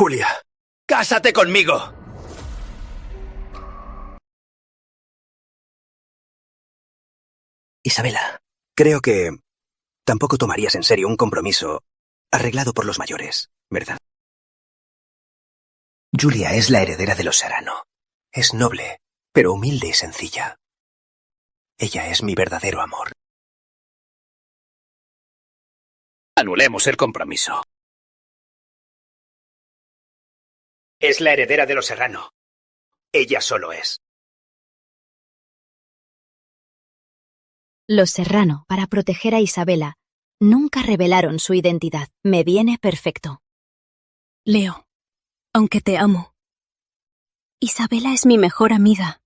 Julia, ¡cásate conmigo! Isabela, creo que tampoco tomarías en serio un compromiso arreglado por los mayores, ¿verdad? Julia es la heredera de los Serrano. Es noble, pero humilde y sencilla. Ella es mi verdadero amor. Anulemos el compromiso. Es la heredera de los Serrano. Ella solo es. Los Serrano, para proteger a Isabela, nunca revelaron su identidad. Me viene perfecto. Leo, aunque te amo, Isabela es mi mejor amiga.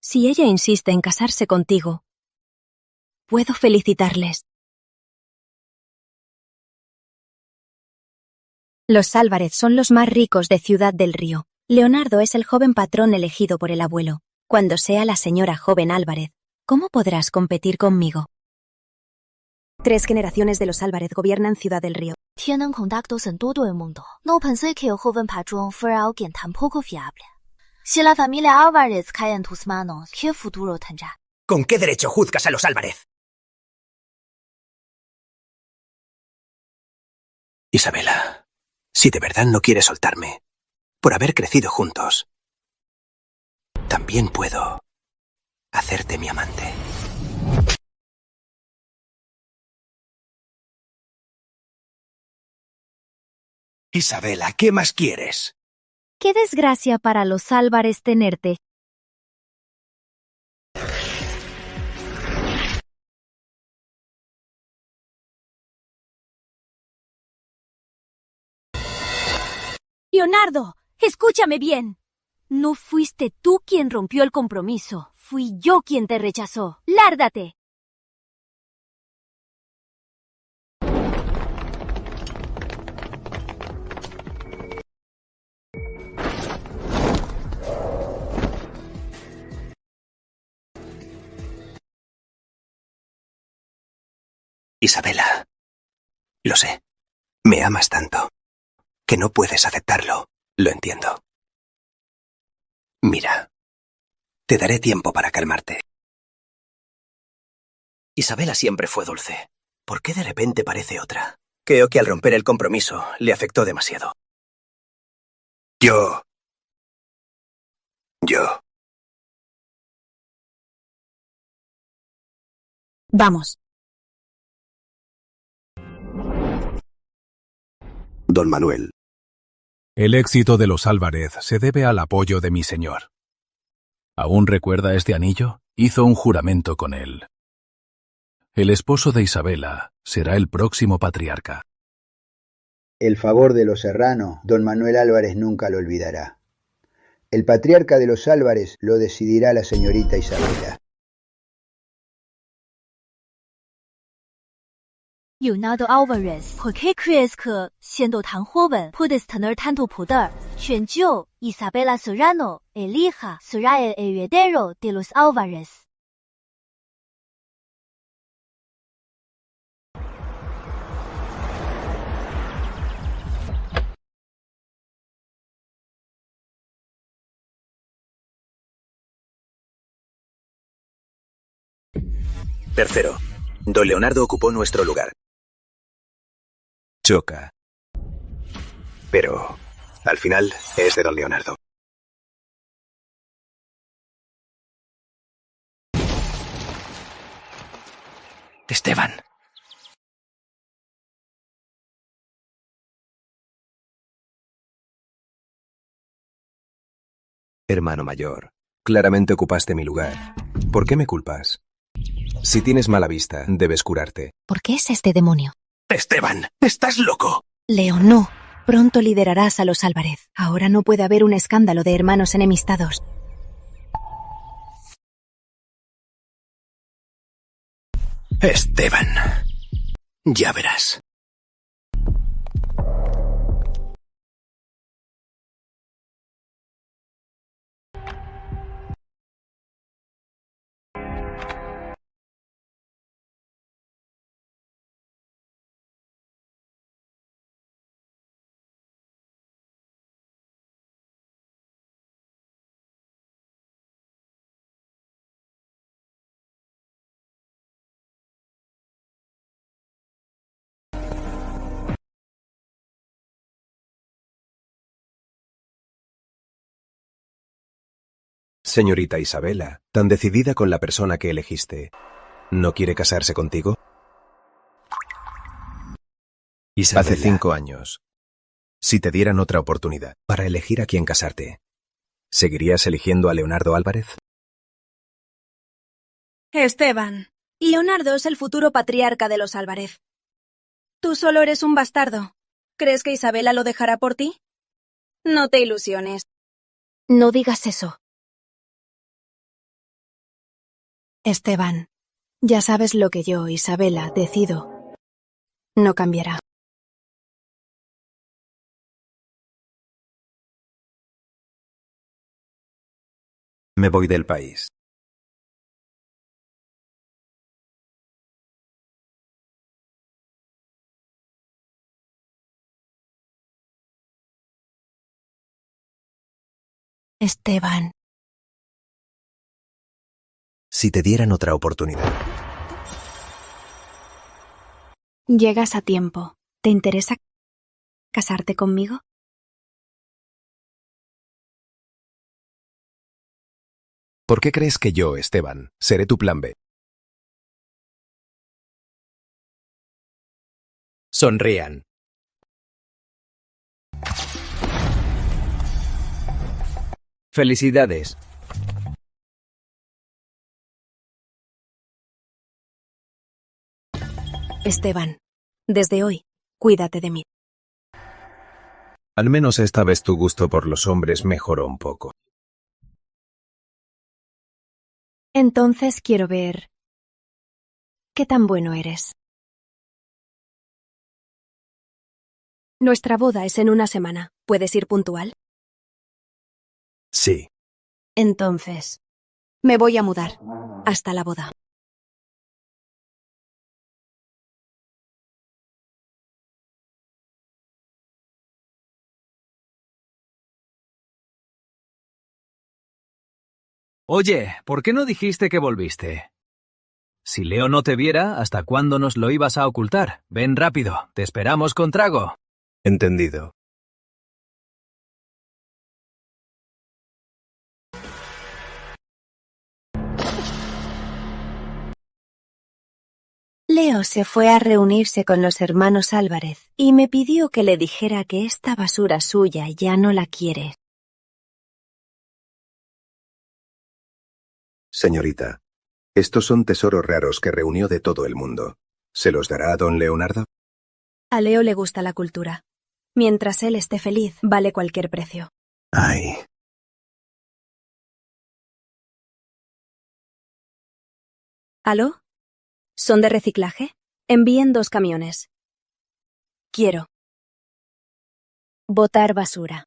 Si ella insiste en casarse contigo, puedo felicitarles. Los Álvarez son los más ricos de Ciudad del Río. Leonardo es el joven patrón elegido por el abuelo. Cuando sea la señora joven Álvarez, ¿cómo podrás competir conmigo? 3 generaciones de los Álvarez gobiernan Ciudad del Río. 天能孔達都成多對夢到，no pensé que el joven patrón fuera alguien tan poco fiable. Si la familia Álvarez cae en tus manos, ¿qué futuro tendrá? ¿Con qué derecho juzgas a los Álvarez? Isabela, si de verdad no quieres soltarme, por haber crecido juntos, también puedo hacerte mi amante. Isabela, ¿qué más quieres? Qué desgracia para los Álvarez tenerte. Leonardo, escúchame bien. No fuiste tú quien rompió el compromiso. Fui yo quien te rechazó. ¡Lárgate! Isabela, lo sé. Me amas tanto que no puedes aceptarlo. Lo entiendo. Mira, te daré tiempo para calmarte. Isabela siempre fue dulce. ¿Por qué de repente parece otra? Creo que al romper el compromiso le afectó demasiado. Yo. Vamos. Don Manuel. El éxito de los Álvarez se debe al apoyo de mi señor. ¿Aún recuerda este anillo? Hizo un juramento con él. El esposo de Isabela será el próximo patriarca. El favor de los Serrano, don Manuel Álvarez nunca lo olvidará. El patriarca de los Álvarez lo decidirá la señorita Isabela. Leonardo Álvarez, ¿por qué crees que, siendo tan joven, puedes tener tanto poder? Quien yo, Isabela Serrano, elija, será el heredero de los Álvarez. Tercero, don Leonardo ocupó nuestro lugar. Choca. Pero, al final, es de don Leonardo. Esteban. Hermano mayor, claramente ocupaste mi lugar. ¿Por qué me culpas? Si tienes mala vista, debes curarte. ¿Por qué es este demonio? Esteban, estás loco. Leo, no. Pronto liderarás a los Álvarez. Ahora no puede haber un escándalo de hermanos enemistados. Esteban, ya verás. Señorita Isabela, tan decidida con la persona que elegiste, ¿no quiere casarse contigo? Isabela. Hace 5 años. Si te dieran otra oportunidad para elegir a quién casarte, ¿seguirías eligiendo a Leonardo Álvarez? Esteban, Leonardo es el futuro patriarca de los Álvarez. Tú solo eres un bastardo. ¿Crees que Isabela lo dejará por ti? No te ilusiones. No digas eso. Esteban, ya sabes lo que yo, Isabela, decido. No cambiará. Me voy del país. Esteban. Si te dieran otra oportunidad. Llegas a tiempo. ¿Te interesa casarte conmigo? ¿Por qué crees que yo, Esteban, seré tu plan B? Sonrían. Felicidades. Esteban, desde hoy, cuídate de mí. Al menos esta vez tu gusto por los hombres mejoró un poco. Entonces quiero ver qué tan bueno eres. Nuestra boda es en una semana. ¿Puedes ir puntual? Sí. Entonces, me voy a mudar. Hasta la boda. Oye, ¿por qué no dijiste que volviste? Si Leo no te viera, ¿hasta cuándo nos lo ibas a ocultar? Ven rápido, te esperamos con trago. Entendido. Leo se fue a reunirse con los hermanos Álvarez y me pidió que le dijera que esta basura suya ya no la quiere. Señorita, estos son tesoros raros que reunió de todo el mundo. ¿Se los dará a don Leonardo? A Leo le gusta la cultura. Mientras él esté feliz, vale cualquier precio. Ay. ¿Aló? ¿Son de reciclaje? Envíen 2 camiones. Quiero botar basura.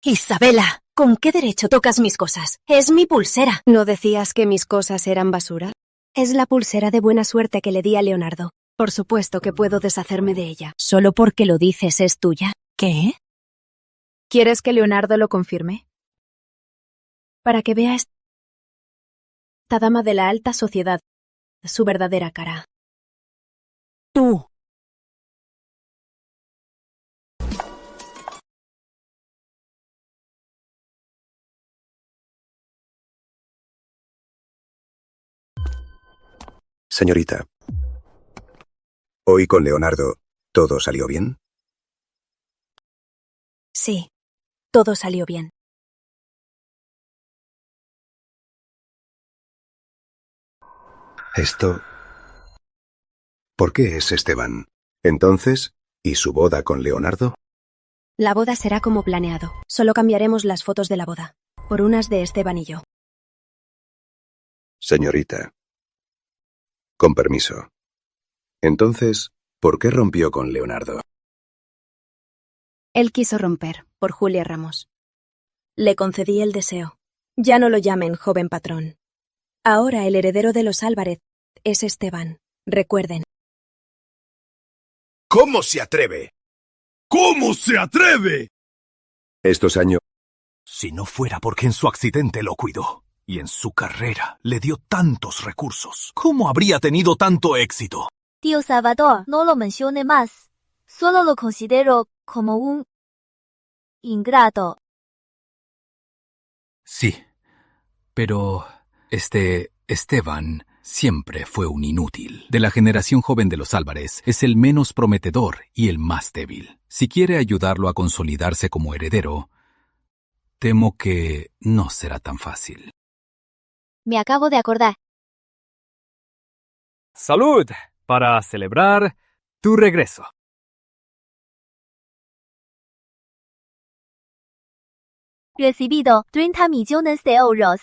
Isabela, ¿con qué derecho tocas mis cosas? Es mi pulsera. ¿No decías que mis cosas eran basura? Es la pulsera de buena suerte que le di a Leonardo. Por supuesto que puedo deshacerme de ella. ¿Solo porque lo dices es tuya? ¿Qué? ¿Quieres que Leonardo lo confirme? Para que vea esta dama de la alta sociedad, su verdadera cara. Tú. Señorita, hoy con Leonardo, ¿todo salió bien? Sí, todo salió bien. Esto... ¿Por qué es Esteban? Entonces, ¿y su boda con Leonardo? La boda será como planeado. Solo cambiaremos las fotos de la boda por unas de Esteban y yo. Señorita, con permiso. Entonces, ¿por qué rompió con Leonardo? Él quiso romper por Julia Ramos. Le concedí el deseo. Ya no lo llamen joven patrón. Ahora el heredero de los Álvarez es Esteban. Recuerden. ¿Cómo se atreve? ¿Cómo se atreve? Estos años... Si no fuera porque en su accidente lo cuidó y en su carrera le dio tantos recursos, ¿cómo habría tenido tanto éxito? Tío Salvador, no lo mencione más. solo lo considero como un ingrato. Sí, pero Esteban siempre fue un inútil. De la generación joven de los Álvarez, es el menos prometedor y el más débil. Si quiere ayudarlo a consolidarse como heredero, temo que no será tan fácil. Me acabo de acordar. ¡Salud! Para celebrar tu regreso. Recibido 30 millones de euros.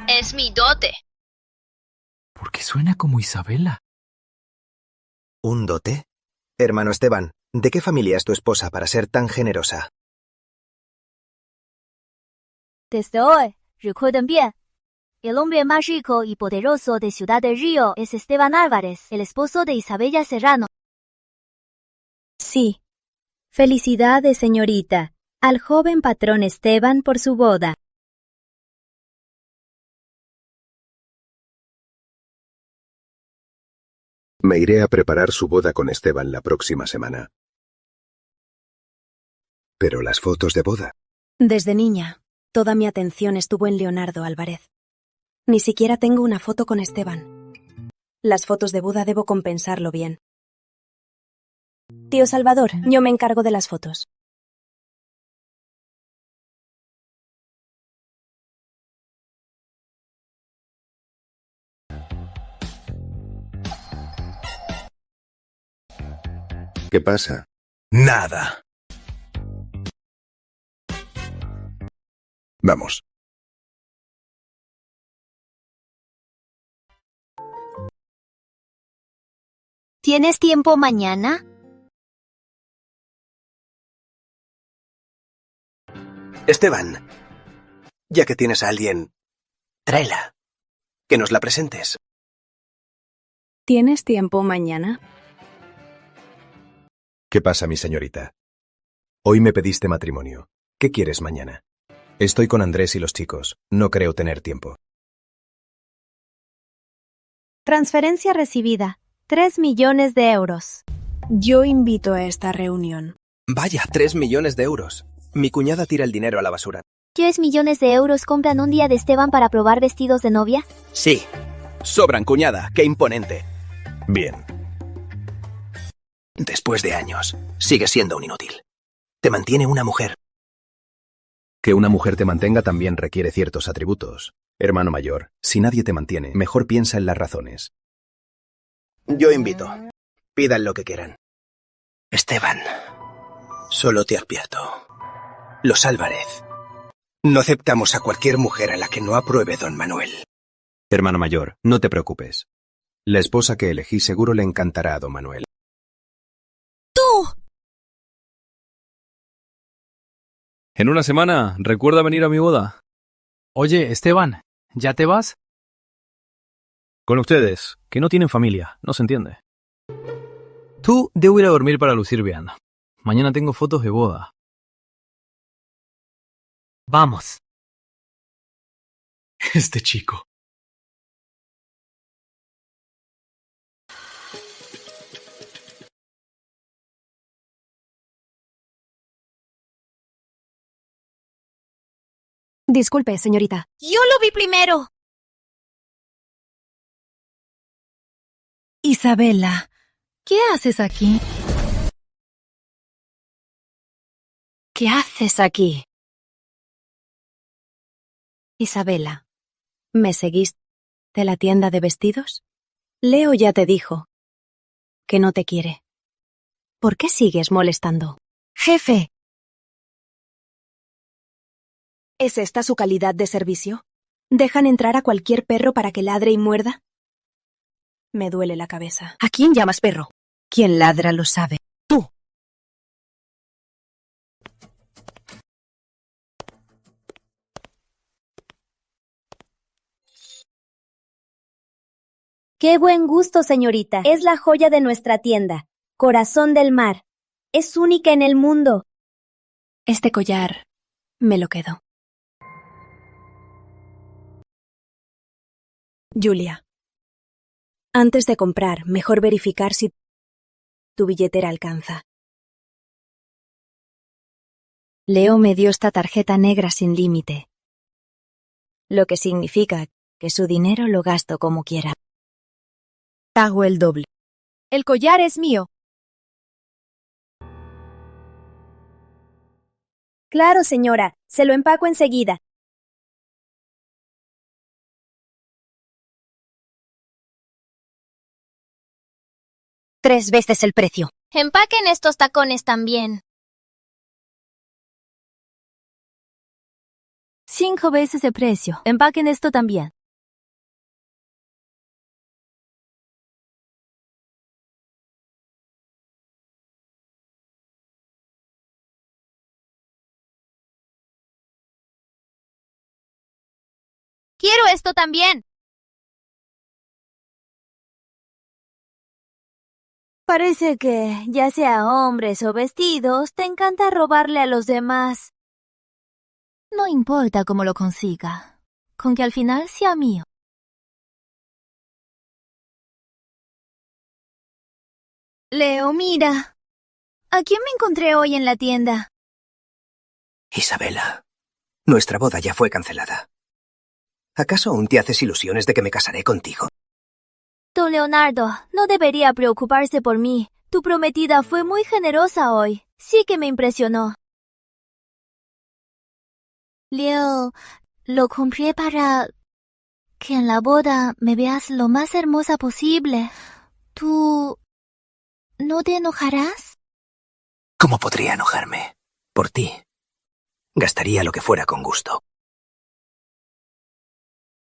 Es mi dote. ¿Por qué suena como Isabela? ¿Un dote? Hermano Esteban, ¿de qué familia es tu esposa para ser tan generosa? Desde hoy, recuerden bien. El hombre más rico y poderoso de Ciudad del Río es Esteban Álvarez, el esposo de Isabella Serrano. Sí. Felicidades, señorita, al joven patrón Esteban por su boda. Me iré a preparar su boda con Esteban la próxima semana. Pero las fotos de boda. Desde niña, toda mi atención estuvo en Leonardo Álvarez. Ni siquiera tengo una foto con Esteban. Las fotos de boda debo compensarlo bien. Tío Salvador, yo me encargo de las fotos. ¿Qué pasa? Nada. Vamos. ¿Tienes tiempo mañana? Esteban, ya que tienes a alguien, tráela. Que nos la presentes. ¿Tienes tiempo mañana? ¿Qué pasa, mi señorita? Hoy me pediste matrimonio. ¿Qué quieres mañana? Estoy con Andrés y los chicos. No creo tener tiempo. Transferencia recibida. 3 millones de euros. Yo invito a esta reunión. Vaya, 3 millones de euros. Mi cuñada tira el dinero a la basura. 3 millones de euros compran un día de Esteban para probar vestidos de novia. Sí. Sobran, cuñada. Qué imponente. Bien. Después de años, sigue siendo un inútil. Te mantiene una mujer. Que una mujer te mantenga también requiere ciertos atributos. Hermano mayor, si nadie te mantiene, mejor piensa en las razones. Yo invito. Pidan lo que quieran. Esteban, solo te advierto. Los Álvarez. No aceptamos a cualquier mujer a la que no apruebe don Manuel. Hermano mayor, no te preocupes. La esposa que elegí seguro le encantará a don Manuel. En una semana, recuerda venir a mi boda. Oye, Esteban, ¿ya te vas? Con ustedes, que no tienen familia, no se entiende. Tú debo ir a dormir para lucir bien. Mañana tengo fotos de boda. Vamos. Este chico. Disculpe, señorita. Yo lo vi primero. Isabela, ¿qué haces aquí? ¿Qué haces aquí? Isabela, ¿me seguiste de la tienda de vestidos? Leo ya te dijo que no te quiere. ¿Por qué sigues molestando? Jefe. ¿Es esta su calidad de servicio? ¿Dejan entrar a cualquier perro para que ladre y muerda? Me duele la cabeza. ¿A quién llamas perro? Quien ladra lo sabe. Tú. ¡Qué buen gusto, señorita! Es la joya de nuestra tienda. Corazón del mar. Es única en el mundo. Este collar me lo quedo. Julia. Antes de comprar, mejor verificar si tu billetera alcanza. Leo me dio esta tarjeta negra sin límite, lo que significa que su dinero lo gasto como quiera. Pago el doble. El collar es mío. Claro, señora. Se lo empaco enseguida. Tres veces el precio. Empaquen estos tacones también. 5 veces el precio. Empaquen esto también. Quiero esto también. Parece que, ya sea hombres o vestidos, te encanta robarle a los demás. No importa cómo lo consiga, con que al final sea mío. Leo, mira. ¿A quién me encontré hoy en la tienda? Isabela, nuestra boda ya fue cancelada. ¿Acaso aún te haces ilusiones de que me casaré contigo? Don Leonardo, no debería preocuparse por mí. Tu prometida fue muy generosa hoy. Sí que me impresionó. Leo, lo compré para que en la boda me veas lo más hermosa posible. ¿Tú no te enojarás? ¿Cómo podría enojarme? Por ti. Gastaría lo que fuera con gusto.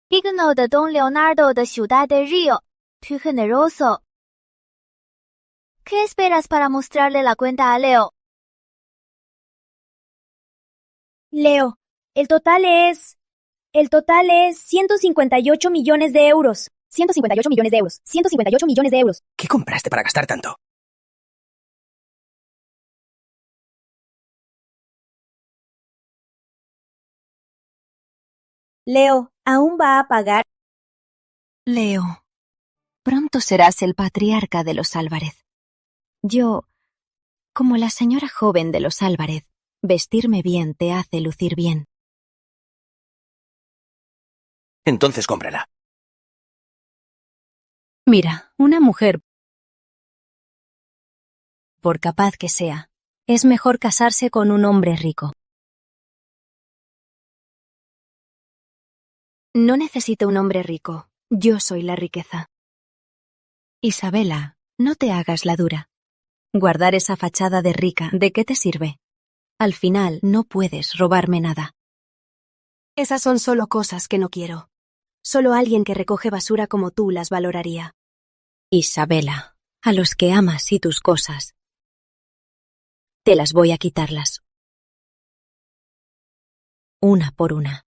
Digno de Don Leonardo de Ciudad del Río. Tú generoso. ¿Qué esperas para mostrarle la cuenta a Leo? Leo, el total es 158 millones de euros. 158 millones de euros. 158 millones de euros. ¿Qué compraste para gastar tanto? Leo, ¿aún va a pagar? Leo, pronto serás el patriarca de los Álvarez. Yo, como la señora joven de los Álvarez, vestirme bien te hace lucir bien. Entonces cómprala. Mira, una mujer, por capaz que sea, es mejor casarse con un hombre rico. No necesito un hombre rico. Yo soy la riqueza. Isabela, no te hagas la dura. Guardar esa fachada de rica, ¿de qué te sirve? Al final, no puedes robarme nada. Esas son solo cosas que no quiero. Solo alguien que recoge basura como tú las valoraría. Isabela, a los que amas y tus cosas, te las voy a quitarlas. Una por una.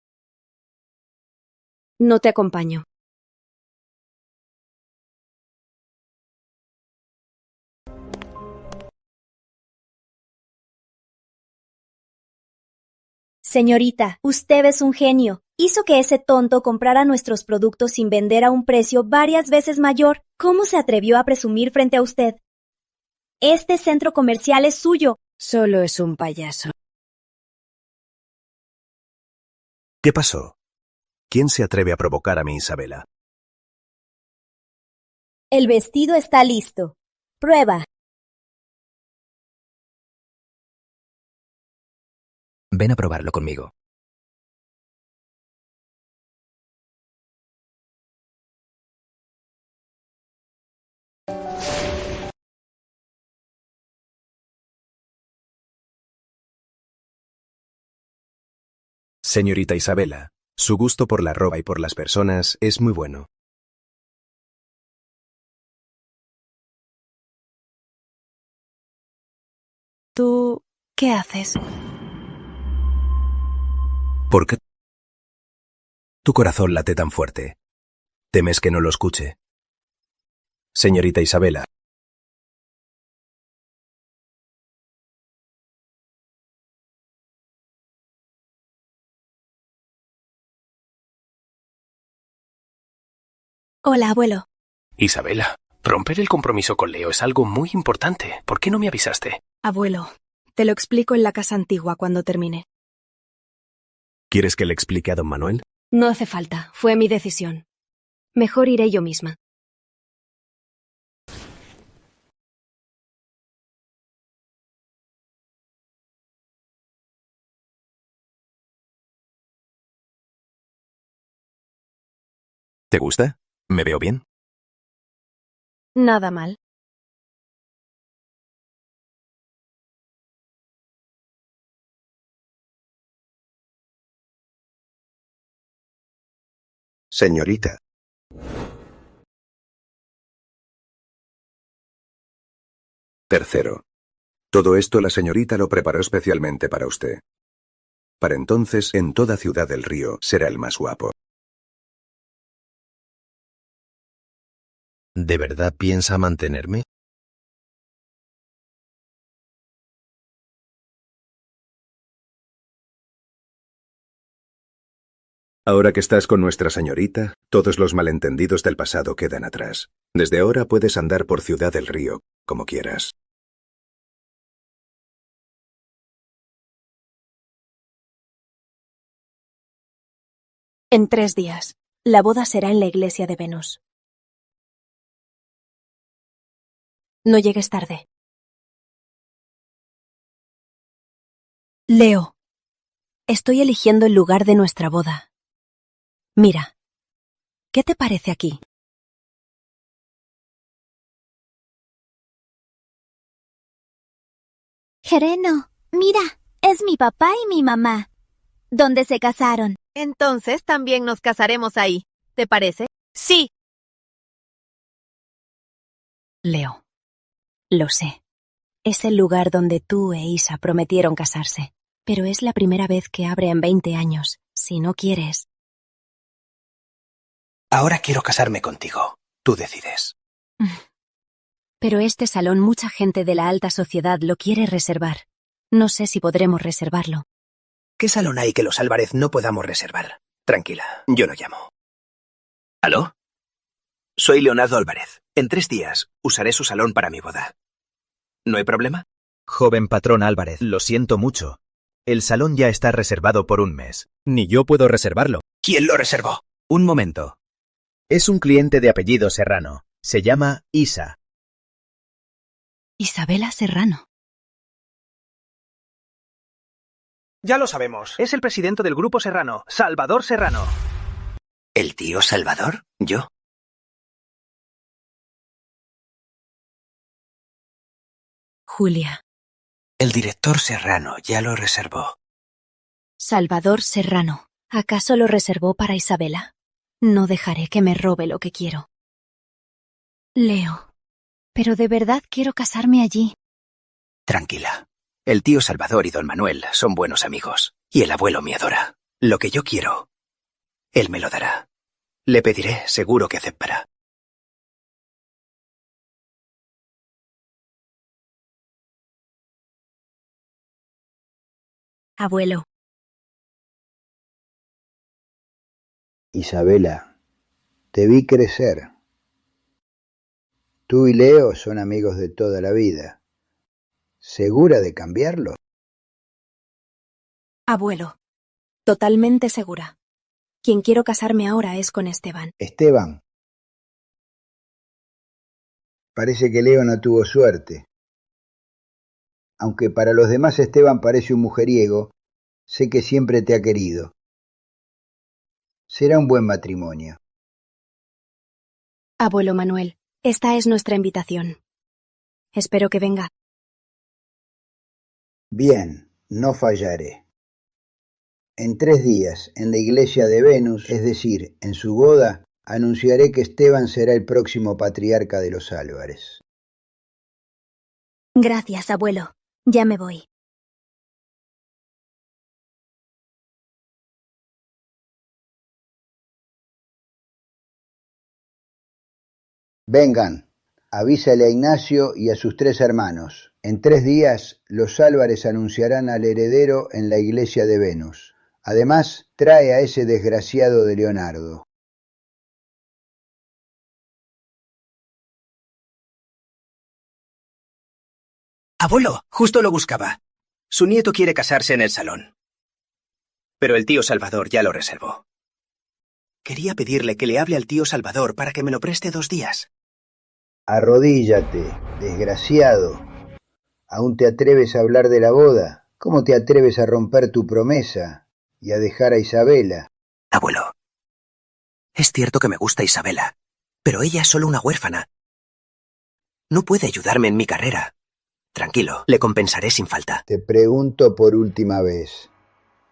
No te acompaño. Señorita, usted es un genio. Hizo que ese tonto comprara nuestros productos sin vender a un precio varias veces mayor. ¿Cómo se atrevió a presumir frente a usted? Este centro comercial es suyo. Solo es un payaso. ¿Qué pasó? ¿Quién se atreve a provocar a mi Isabela? El vestido está listo. Prueba. Ven a probarlo conmigo. Señorita Isabela, su gusto por la ropa y por las personas es muy bueno. ¿Tú qué haces? ¿Por qué tu corazón late tan fuerte? ¿Temes que no lo escuche? Señorita Isabela, Hola, abuelo. Isabela, romper el compromiso con Leo es algo muy importante. ¿Por qué no me avisaste? Abuelo, te lo explico en la casa antigua cuando termine. ¿Quieres que le explique a don Manuel? No hace falta, fue mi decisión. Mejor iré yo misma. ¿Te gusta? ¿Me veo bien? Nada mal. Señorita. Tercero. Todo esto la señorita lo preparó especialmente para usted. Para entonces, en toda Ciudad del Río, será el más guapo. ¿De verdad piensa mantenerme? Ahora que estás con nuestra señorita, todos los malentendidos del pasado quedan atrás. Desde ahora puedes andar por Ciudad del Río, como quieras. En 3 días. La boda será en la iglesia de Venus. No llegues tarde. Leo, estoy eligiendo el lugar de nuestra boda. Mira, ¿qué te parece aquí? Gereno, mira, es mi papá y mi mamá. ¿Dónde se casaron? Entonces también nos casaremos ahí. ¿Te parece? Sí. Leo, lo sé. Es el lugar donde tú e Isa prometieron casarse. Pero es la primera vez que abre en 20 años. Si no quieres... Ahora quiero casarme contigo. Tú decides. Pero este salón mucha gente de la alta sociedad lo quiere reservar. No sé si podremos reservarlo. ¿Qué salón hay que los Álvarez no podamos reservar? Tranquila, yo lo llamo. ¿Aló? Soy Leonardo Álvarez. En 3 días usaré su salón para mi boda. ¿No hay problema? Joven patrón Álvarez, lo siento mucho. El salón ya está reservado por 1 mes. Ni yo puedo reservarlo. ¿Quién lo reservó? Un momento. Es un cliente de apellido Serrano. Se llama Isa. Isabela Serrano. Ya lo sabemos. Es el presidente del Grupo Serrano, Salvador Serrano. ¿El tío Salvador? ¿Yo? Julia. El director Serrano ya lo reservó. Salvador Serrano. ¿Acaso lo reservó para Isabela? No dejaré que me robe lo que quiero. Leo. Pero de verdad quiero casarme allí. Tranquila. El tío Salvador y don Manuel son buenos amigos. Y el abuelo me adora. Lo que yo quiero, él me lo dará. Le pediré, seguro que aceptará. Abuelo. Isabela, te vi crecer. Tú y Leo son amigos de toda la vida. ¿Segura de cambiarlo? Abuelo. Totalmente segura. Quien quiero casarme ahora es con Esteban. Esteban. Parece que Leo no tuvo suerte. Aunque para los demás Esteban parece un mujeriego, sé que siempre te ha querido. Será un buen matrimonio. Abuelo Manuel, esta es nuestra invitación. Espero que venga. Bien, no fallaré. En 3 días, en la iglesia de Venus, es decir, en su boda, anunciaré que Esteban será el próximo patriarca de los Álvarez. Gracias, abuelo. Ya me voy. Vengan, avísale a Ignacio y a sus 3 hermanos. En 3 días, los Álvarez anunciarán al heredero en la iglesia de Venus. Además, trae a ese desgraciado de Leonardo. Abuelo, justo lo buscaba. Su nieto quiere casarse en el salón. Pero el tío Salvador ya lo reservó. Quería pedirle que le hable al tío Salvador para que me lo preste 2 días. Arrodíllate, desgraciado. ¿Aún te atreves a hablar de la boda? ¿Cómo te atreves a romper tu promesa y a dejar a Isabela? Abuelo, es cierto que me gusta Isabela, pero ella es solo una huérfana. No puede ayudarme en mi carrera. Tranquilo, le compensaré sin falta. Te pregunto por última vez.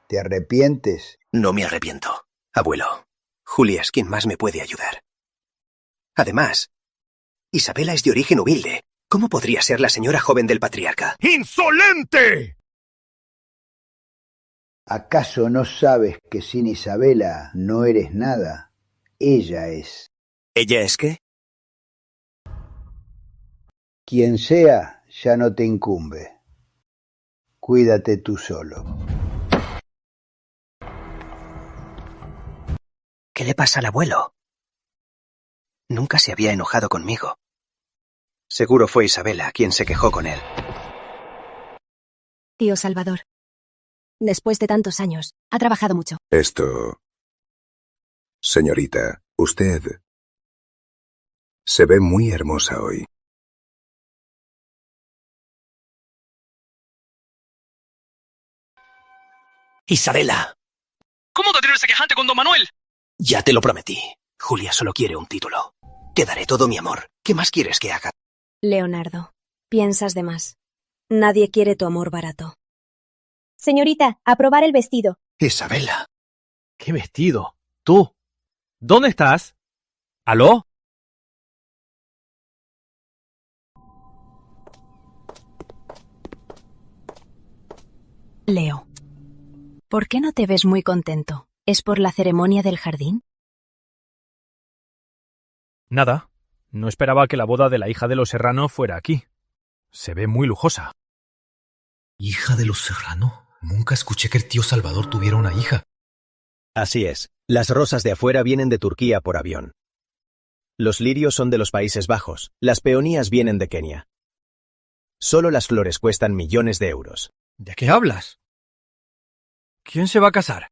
¿Te arrepientes? No me arrepiento. Abuelo, Julia es quien más me puede ayudar. Además, Isabela es de origen humilde. ¿Cómo podría ser la señora joven del patriarca? ¡Insolente! ¿Acaso no sabes que sin Isabela no eres nada? Ella es. ¿Ella es qué? Quien sea, ya no te incumbe. Cuídate tú solo. ¿Qué le pasa al abuelo? Nunca se había enojado conmigo. Seguro fue Isabela quien se quejó con él. Tío Salvador. Después de tantos años, ha trabajado mucho. Esto... Señorita, usted... se ve muy hermosa hoy. Isabela. ¿Cómo te atreves a quejarte con don Manuel? Ya te lo prometí. Julia solo quiere un título. Te daré todo mi amor. ¿Qué más quieres que haga? Leonardo, piensas de más. Nadie quiere tu amor barato. Señorita, a probar el vestido. Isabela. ¿Qué vestido? ¿Tú? ¿Dónde estás? ¿Aló? Leo, ¿por qué no te ves muy contento? ¿Es por la ceremonia del jardín? Nada. No esperaba que la boda de la hija de los Serrano fuera aquí. Se ve muy lujosa. ¿Hija de los Serrano? Nunca escuché que el tío Salvador tuviera una hija. Así es. Las rosas de afuera vienen de Turquía por avión. Los lirios son de los Países Bajos. Las peonías vienen de Kenia. Solo las flores cuestan millones de euros. ¿De qué hablas? ¿Quién se va a casar?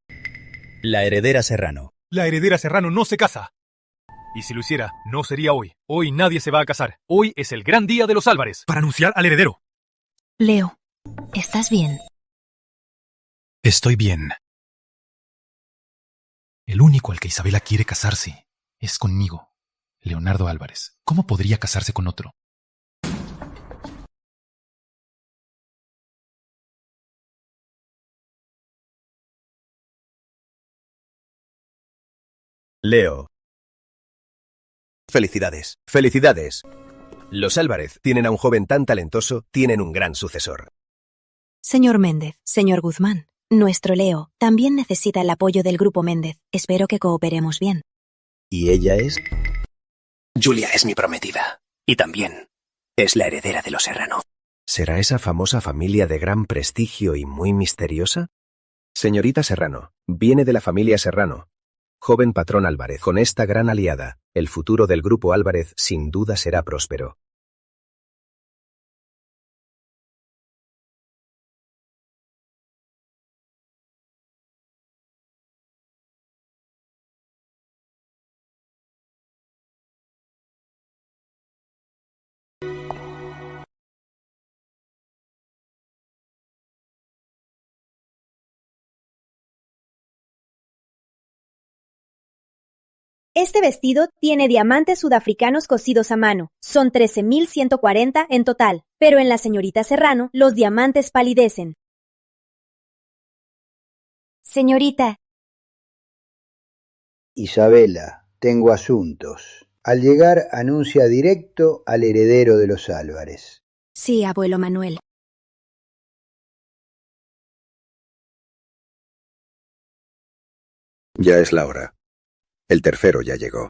La heredera Serrano. La heredera Serrano no se casa. Y si lo hiciera, no sería hoy. Hoy nadie se va a casar. Hoy es el gran día de los Álvarez. Para anunciar al heredero. Leo, ¿estás bien? Estoy bien. El único al que Isabela quiere casarse es conmigo, Leonardo Álvarez. ¿Cómo podría casarse con otro? Leo. Felicidades. Felicidades. Los Álvarez tienen a un joven tan talentoso, tienen un gran sucesor. Señor Méndez, señor Guzmán, nuestro Leo también necesita el apoyo del Grupo Méndez. Espero que cooperemos bien. ¿Y ella es? Julia es mi prometida. Y también es la heredera de los Serrano. ¿Será esa famosa familia de gran prestigio y muy misteriosa? Señorita Serrano, viene de la familia Serrano. Joven patrón Álvarez, con esta gran aliada, el futuro del Grupo Álvarez sin duda será próspero. Este vestido tiene diamantes sudafricanos cosidos a mano. Son 13.140 en total, pero en la señorita Serrano los diamantes palidecen. Señorita. Isabela, tengo asuntos. Al llegar, anuncia directo al heredero de los Álvarez. Sí, abuelo Manuel. Ya es la hora. El tercero ya llegó.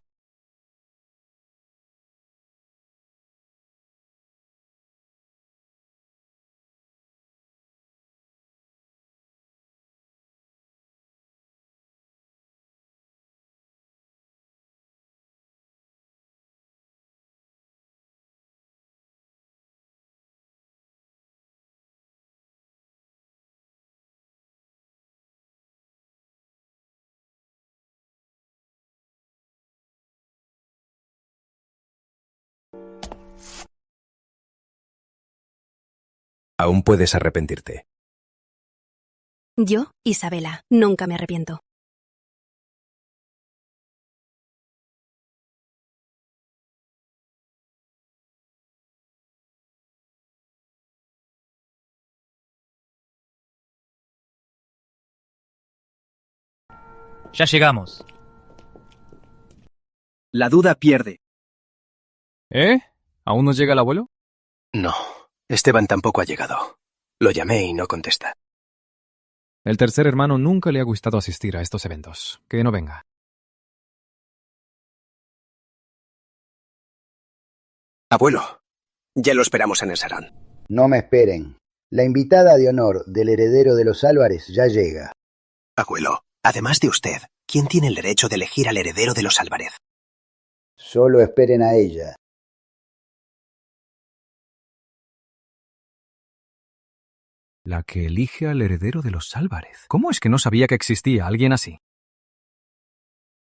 Aún puedes arrepentirte. Yo, Isabela, nunca me arrepiento. Ya llegamos. La duda pierde. ¿Aún no llega el abuelo? No, Esteban tampoco ha llegado. Lo llamé y no contesta. El tercer hermano nunca le ha gustado asistir a estos eventos. Que no venga. Abuelo, ya lo esperamos en el salón. No me esperen. La invitada de honor del heredero de los Álvarez ya llega. Abuelo, además de usted, ¿quién tiene el derecho de elegir al heredero de los Álvarez? Solo esperen a ella. La que elige al heredero de los Álvarez. ¿Cómo es que no sabía que existía alguien así?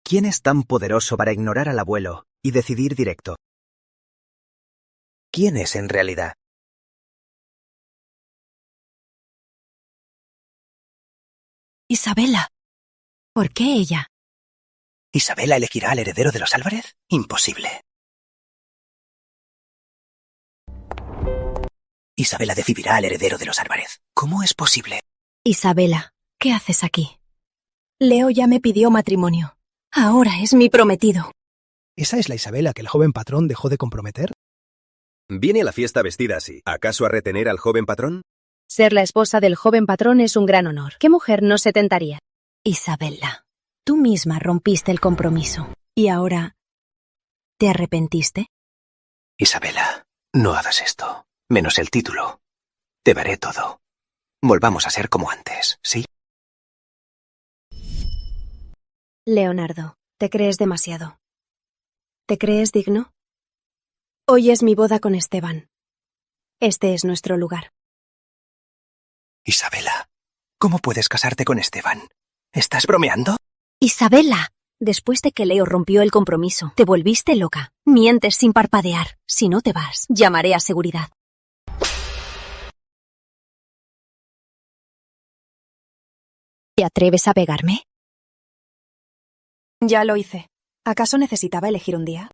¿Quién es tan poderoso para ignorar al abuelo y decidir directo? ¿Quién es en realidad? Isabela. ¿Por qué ella? ¿Isabela elegirá al heredero de los Álvarez? Imposible. Isabela decidirá al heredero de los Álvarez. ¿Cómo es posible? Isabela, ¿qué haces aquí? Leo ya me pidió matrimonio. Ahora es mi prometido. ¿Esa es la Isabela que el joven patrón dejó de comprometer? Viene a la fiesta vestida así. ¿Acaso a retener al joven patrón? Ser la esposa del joven patrón es un gran honor. ¿Qué mujer no se tentaría? Isabela, tú misma rompiste el compromiso. ¿Y ahora te arrepentiste? Isabela, no hagas esto. Menos el título. Te daré todo. Volvamos a ser como antes, ¿sí? Leonardo, te crees demasiado. ¿Te crees digno? Hoy es mi boda con Esteban. Este es nuestro lugar. Isabela, ¿cómo puedes casarte con Esteban? ¿Estás bromeando? Isabela, después de que Leo rompió el compromiso, te volviste loca. Mientes sin parpadear. Si no te vas, llamaré a seguridad. ¿Te atreves a pegarme? Ya lo hice. ¿Acaso necesitaba elegir un día?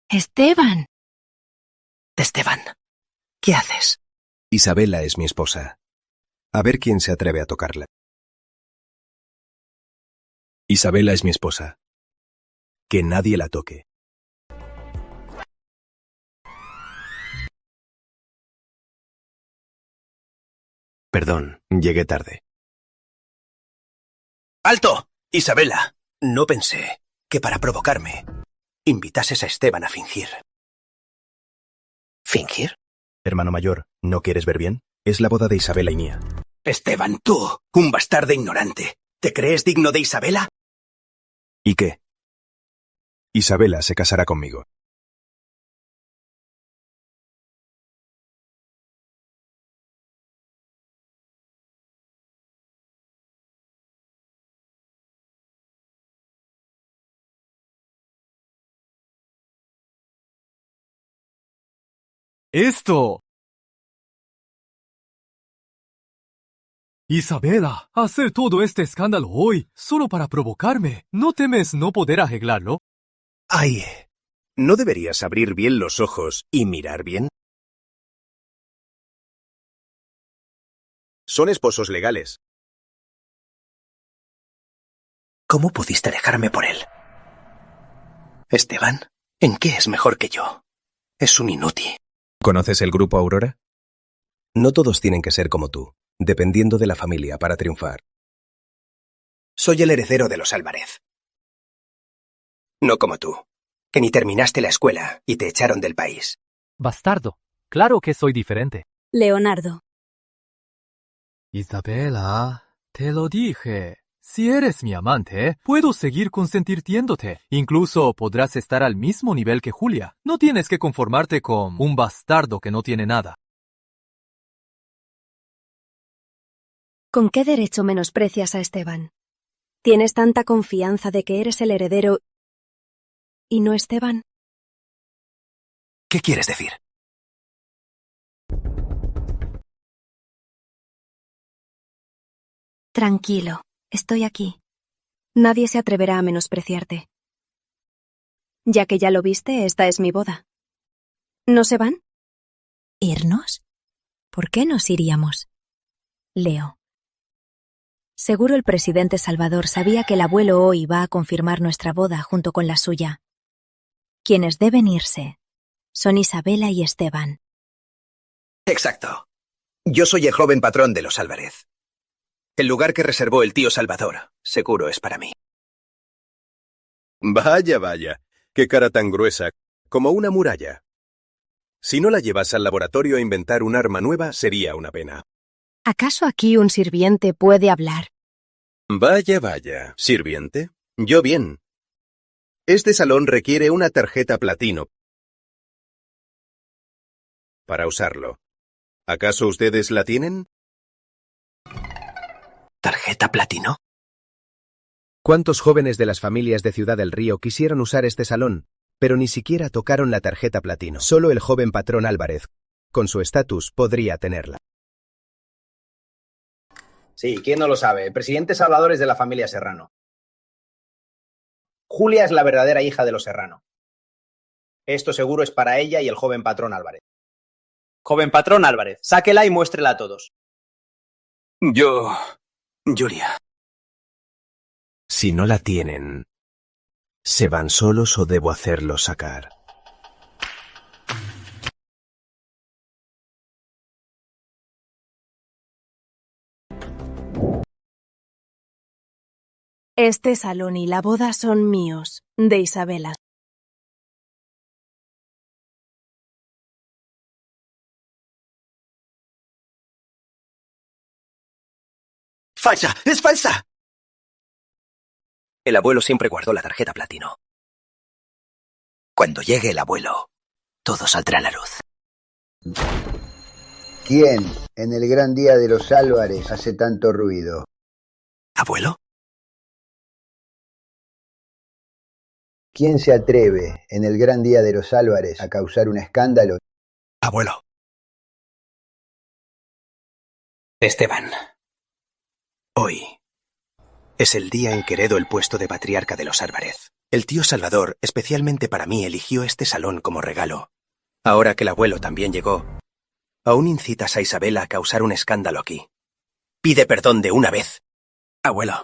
Esteban. Esteban, ¿qué haces? Isabela es mi esposa. A ver quién se atreve a tocarla. Isabela es mi esposa. Que nadie la toque. Perdón, llegué tarde. ¡Alto! Isabela, no pensé que para provocarme invitases a Esteban a fingir. ¿Fingir? Hermano mayor, ¿no quieres ver bien? Es la boda de Isabela y mía. Esteban, tú, un bastardo ignorante. ¿Te crees digno de Isabela? ¿Y qué? Isabela se casará conmigo. ¡Esto! Isabela, hacer todo este escándalo hoy, solo para provocarme. ¿No temes no poder arreglarlo? ¡Ay! ¿No deberías abrir bien los ojos y mirar bien? Son esposos legales. ¿Cómo pudiste dejarme por él? Esteban, ¿en qué es mejor que yo? Es un inútil. ¿Conoces el grupo Aurora? No todos tienen que ser como tú, dependiendo de la familia para triunfar. Soy el heredero de los Álvarez. No como tú, que ni terminaste la escuela y te echaron del país. Bastardo, claro que soy diferente. Leonardo. Isabela, te lo dije. Si eres mi amante, puedo seguir consintiéndote. Incluso podrás estar al mismo nivel que Julia. No tienes que conformarte con un bastardo que no tiene nada. ¿Con qué derecho menosprecias a Esteban? ¿Tienes tanta confianza de que eres el heredero y no Esteban? ¿Qué quieres decir? Tranquilo, estoy aquí. Nadie se atreverá a menospreciarte. Ya que ya lo viste, esta es mi boda. ¿No se van? ¿Irnos? ¿Por qué nos iríamos? Leo. Seguro el presidente Salvador sabía que el abuelo hoy va a confirmar nuestra boda junto con la suya. Quienes deben irse son Isabela y Esteban. Exacto. Yo soy el joven patrón de los Álvarez. El lugar que reservó el tío Salvador, seguro es para mí. Vaya, vaya. Qué cara tan gruesa, como una muralla. Si no la llevas al laboratorio a inventar un arma nueva, sería una pena. ¿Acaso aquí un sirviente puede hablar? Vaya, vaya. ¿Sirviente? Yo bien. Este salón requiere una tarjeta platino para usarlo. ¿Acaso ustedes la tienen? ¿Tarjeta platino? ¿Cuántos jóvenes de las familias de Ciudad del Río quisieron usar este salón, pero ni siquiera tocaron la tarjeta platino? Solo el joven patrón Álvarez, con su estatus, podría tenerla. Sí, ¿quién no lo sabe? El presidente Salvador es de la familia Serrano. Julia es la verdadera hija de los Serrano. Esto seguro es para ella y el joven patrón Álvarez. Joven patrón Álvarez, sáquela y muéstrela a todos. Julia. Si no la tienen, ¿se van solos o debo hacerlos sacar? Este salón y la boda son míos, de Isabela. ¡Falsa! ¡Es falsa! El abuelo siempre guardó la tarjeta platino. Cuando llegue el abuelo, todo saldrá a la luz. ¿Quién en el gran día de los Álvarez hace tanto ruido? ¿Abuelo? ¿Quién se atreve en el gran día de los Álvarez a causar un escándalo? Abuelo. Esteban. Hoy es el día en que heredo el puesto de patriarca de los Álvarez. El tío Salvador, especialmente para mí, eligió este salón como regalo. Ahora que el abuelo también llegó, aún incitas a Isabela a causar un escándalo aquí. Pide perdón de una vez. Abuelo.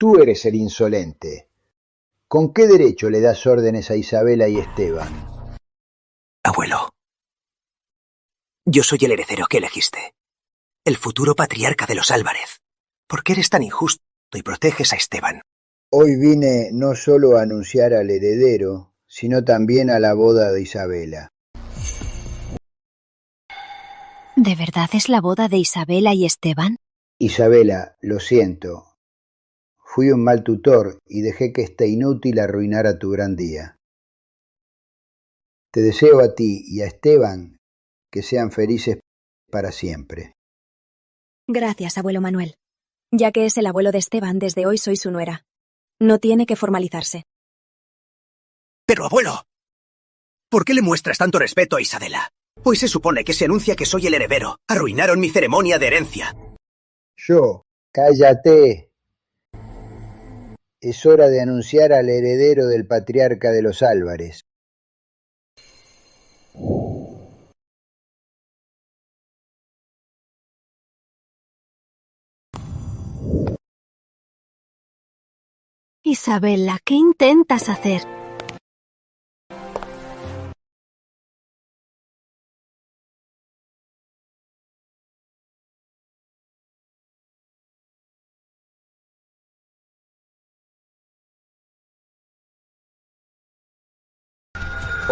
Tú eres el insolente. ¿Con qué derecho le das órdenes a Isabela y Esteban? Abuelo. Yo soy el heredero que elegiste. El futuro patriarca de los Álvarez. ¿Por qué eres tan injusto y proteges a Esteban? Hoy vine no solo a anunciar al heredero, sino también a la boda de Isabela. ¿De verdad es la boda de Isabela y Esteban? Isabela, lo siento. Fui un mal tutor y dejé que este inútil arruinara tu gran día. Te deseo a ti y a Esteban que sean felices para siempre. Gracias, abuelo Manuel. Ya que es el abuelo de Esteban, desde hoy soy su nuera. No tiene que formalizarse. Pero, abuelo, ¿por qué le muestras tanto respeto a Isabela? Hoy se supone que se anuncia que soy el heredero. Arruinaron mi ceremonia de herencia. Cállate. Es hora de anunciar al heredero del patriarca de los Álvarez. Isabela, ¿qué intentas hacer?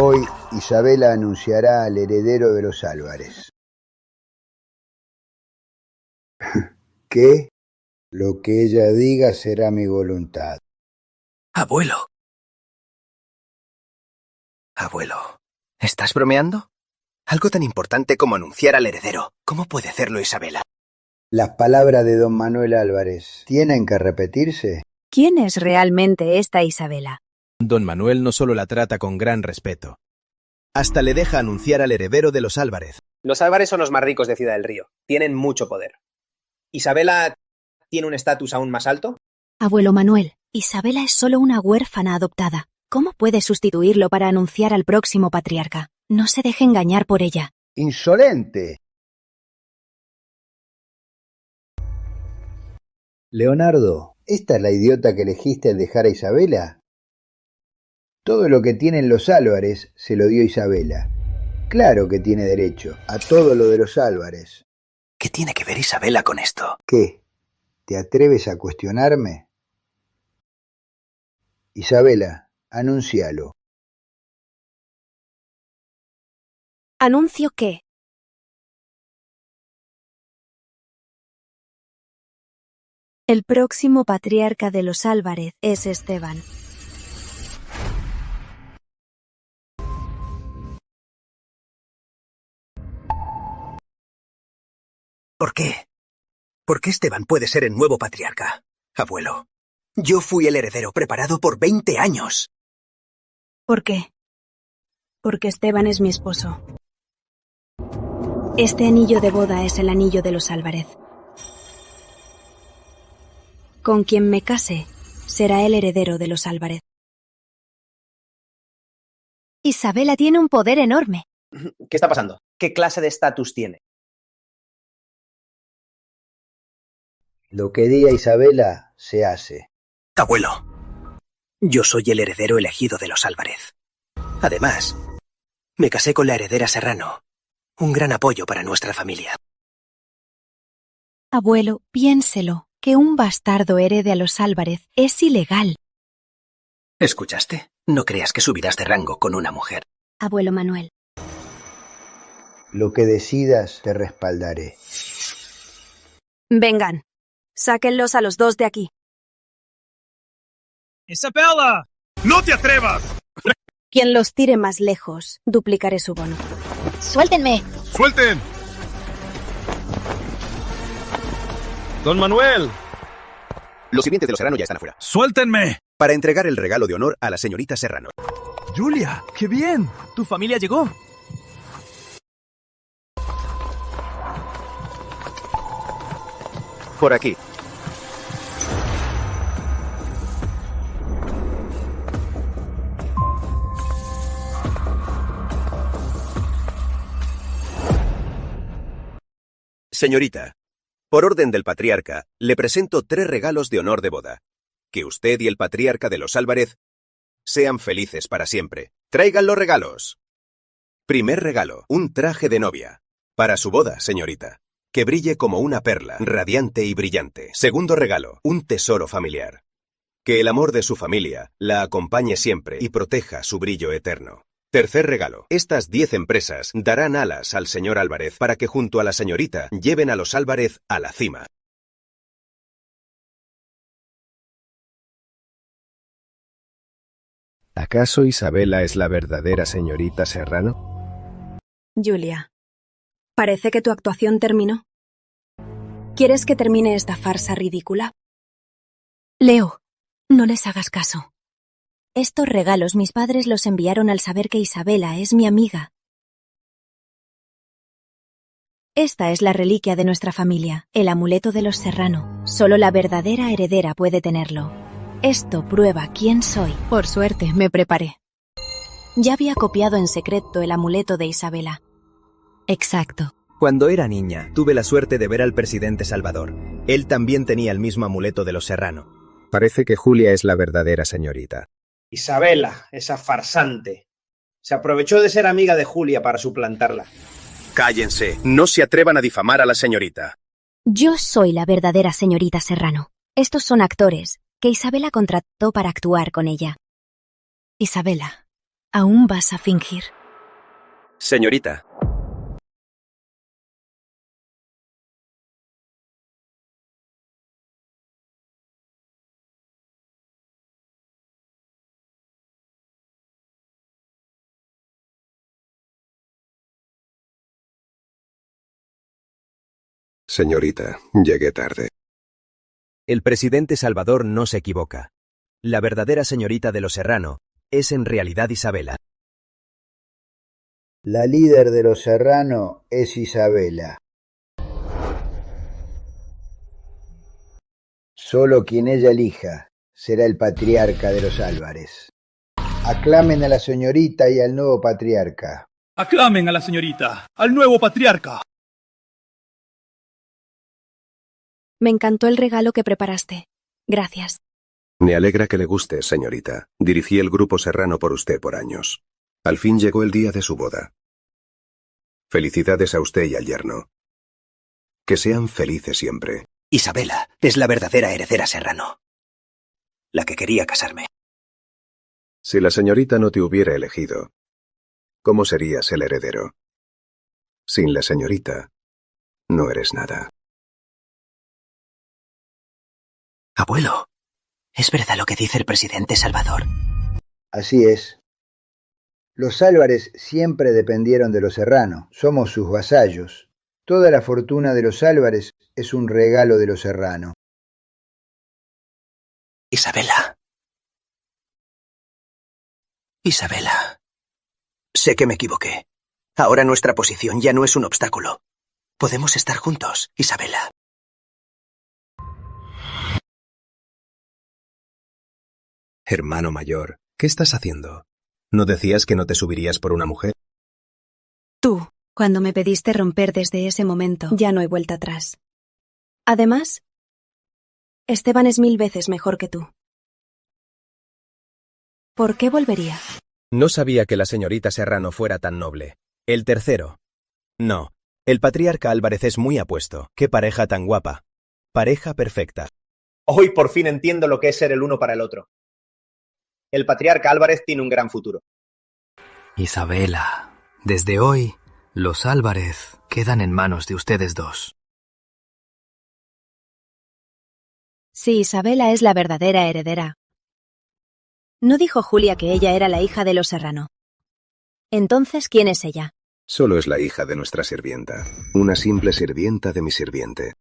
Hoy Isabela anunciará al heredero de los Álvarez. ¿Qué? Lo que ella diga será mi voluntad. Abuelo. Abuelo, ¿estás bromeando? Algo tan importante como anunciar al heredero. ¿Cómo puede hacerlo Isabela? Las palabras de don Manuel Álvarez tienen que repetirse. ¿Quién es realmente esta Isabela? Don Manuel no solo la trata con gran respeto, hasta le deja anunciar al heredero de los Álvarez. Los Álvarez son los más ricos de Ciudad del Río. Tienen mucho poder. ¿Isabela tiene un estatus aún más alto? Abuelo Manuel, Isabela es solo una huérfana adoptada. ¿Cómo puede sustituirlo para anunciar al próximo patriarca? No se deje engañar por ella. ¡Insolente! Leonardo, ¿esta es la idiota que elegiste al dejar a Isabela? Todo lo que tienen los Álvarez se lo dio Isabela. Claro que tiene derecho a todo lo de los Álvarez. ¿Qué tiene que ver Isabela con esto? ¿Qué? ¿Te atreves a cuestionarme? Isabela, anúncialo. ¿Anuncio qué? El próximo patriarca de los Álvarez es Esteban. ¿Por qué? ¿Por qué Esteban puede ser el nuevo patriarca? Abuelo, yo fui el heredero preparado por 20 años. ¿Por qué? Porque Esteban es mi esposo. Este anillo de boda es el anillo de los Álvarez. Con quien me case, será el heredero de los Álvarez. Isabela tiene un poder enorme. ¿Qué está pasando? ¿Qué clase de estatus tiene? Lo que diga Isabela se hace. Abuelo, yo soy el heredero elegido de los Álvarez. Además, me casé con la heredera Serrano. Un gran apoyo para nuestra familia. Abuelo, piénselo, que un bastardo herede a los Álvarez es ilegal. ¿Escuchaste? No creas que subirás de rango con una mujer. Abuelo Manuel. Lo que decidas te respaldaré. Vengan, sáquenlos a los dos de aquí. ¡Isabela! ¡No te atrevas! Quien los tire más lejos, duplicaré su bono. ¡Suéltenme! ¡Suelten! ¡Don Manuel! Los sirvientes de los Serrano ya están afuera. ¡Suéltenme! Para entregar el regalo de honor a la señorita Serrano. Julia, qué bien. Tu familia llegó. Por aquí. Señorita, por orden del patriarca, le presento 3 regalos de honor de boda. Que usted y el patriarca de los Álvarez sean felices para siempre. ¡Traigan los regalos! Primer regalo, un traje de novia. Para su boda, señorita. Que brille como una perla, radiante y brillante. Segundo regalo, un tesoro familiar. Que el amor de su familia la acompañe siempre y proteja su brillo eterno. Tercer regalo, estas 10 empresas darán alas al señor Álvarez para que junto a la señorita lleven a los Álvarez a la cima. ¿Acaso Isabela es la verdadera señorita Serrano? Julia, parece que tu actuación terminó. ¿Quieres que termine esta farsa ridícula? Leo, no les hagas caso. Estos regalos mis padres los enviaron al saber que Isabela es mi amiga. Esta es la reliquia de nuestra familia, el amuleto de los Serrano. Solo la verdadera heredera puede tenerlo. Esto prueba quién soy. Por suerte, me preparé. Ya había copiado en secreto el amuleto de Isabela. Exacto. Cuando era niña, tuve la suerte de ver al presidente Salvador. Él también tenía el mismo amuleto de los Serrano. Parece que Julia es la verdadera señorita. Isabela, esa farsante. Se aprovechó de ser amiga de Julia para suplantarla. Cállense, no se atrevan a difamar a la señorita. Yo soy la verdadera señorita Serrano. Estos son actores que Isabela contrató para actuar con ella. Isabela, ¿aún vas a fingir? Señorita. Señorita, llegué tarde. El presidente Salvador no se equivoca. La verdadera señorita de los Serrano es en realidad Isabela. La líder de los Serrano es Isabela. Solo quien ella elija será el patriarca de los Álvarez. Aclamen a la señorita y al nuevo patriarca. Aclamen a la señorita, al nuevo patriarca. Me encantó el regalo que preparaste. Gracias. Me alegra que le guste, señorita. Dirigí el grupo Serrano por usted por años. Al fin llegó el día de su boda. Felicidades a usted y al yerno. Que sean felices siempre. Isabela es la verdadera heredera Serrano. La que quería casarme. Si la señorita no te hubiera elegido, ¿cómo serías el heredero? Sin la señorita, no eres nada. Abuelo, ¿es verdad lo que dice el presidente Salvador? Así es. Los Álvarez siempre dependieron de los Serrano. Somos sus vasallos. Toda la fortuna de los Álvarez es un regalo de los Serrano. Isabela. Isabela. Sé que me equivoqué. Ahora nuestra posición ya no es un obstáculo. Podemos estar juntos, Isabela. Hermano mayor, ¿qué estás haciendo? ¿No decías que no te subirías por una mujer? Tú, cuando me pediste romper desde ese momento, ya no hay vuelta atrás. Además, Esteban es 1000 veces mejor que tú. ¿Por qué volvería? No sabía que la señorita Serrano fuera tan noble. El tercero. No, el patriarca Álvarez es muy apuesto. Qué pareja tan guapa. Pareja perfecta. Hoy por fin entiendo lo que es ser el uno para el otro. El patriarca Álvarez tiene un gran futuro. Isabela, desde hoy, los Álvarez quedan en manos de ustedes dos. Sí, Isabela es la verdadera heredera. ¿No dijo Julia que ella era la hija de los Serrano? Entonces, ¿quién es ella? Solo es la hija de nuestra sirvienta. Una simple sirvienta de mi sirviente.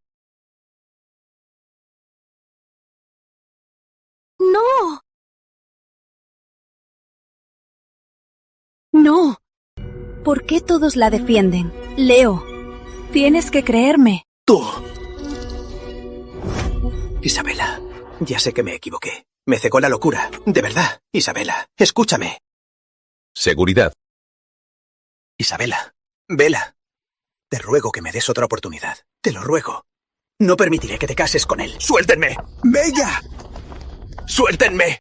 ¡No! ¡No! ¿Por qué todos la defienden? Leo, tienes que creerme. ¡Tú! Isabela, ya sé que me equivoqué. Me cegó la locura. De verdad, Isabela, escúchame. Seguridad. Isabela, vela. Te ruego que me des otra oportunidad. Te lo ruego. No permitiré que te cases con él. ¡Suéltenme! ¡Bella! ¡Suéltenme!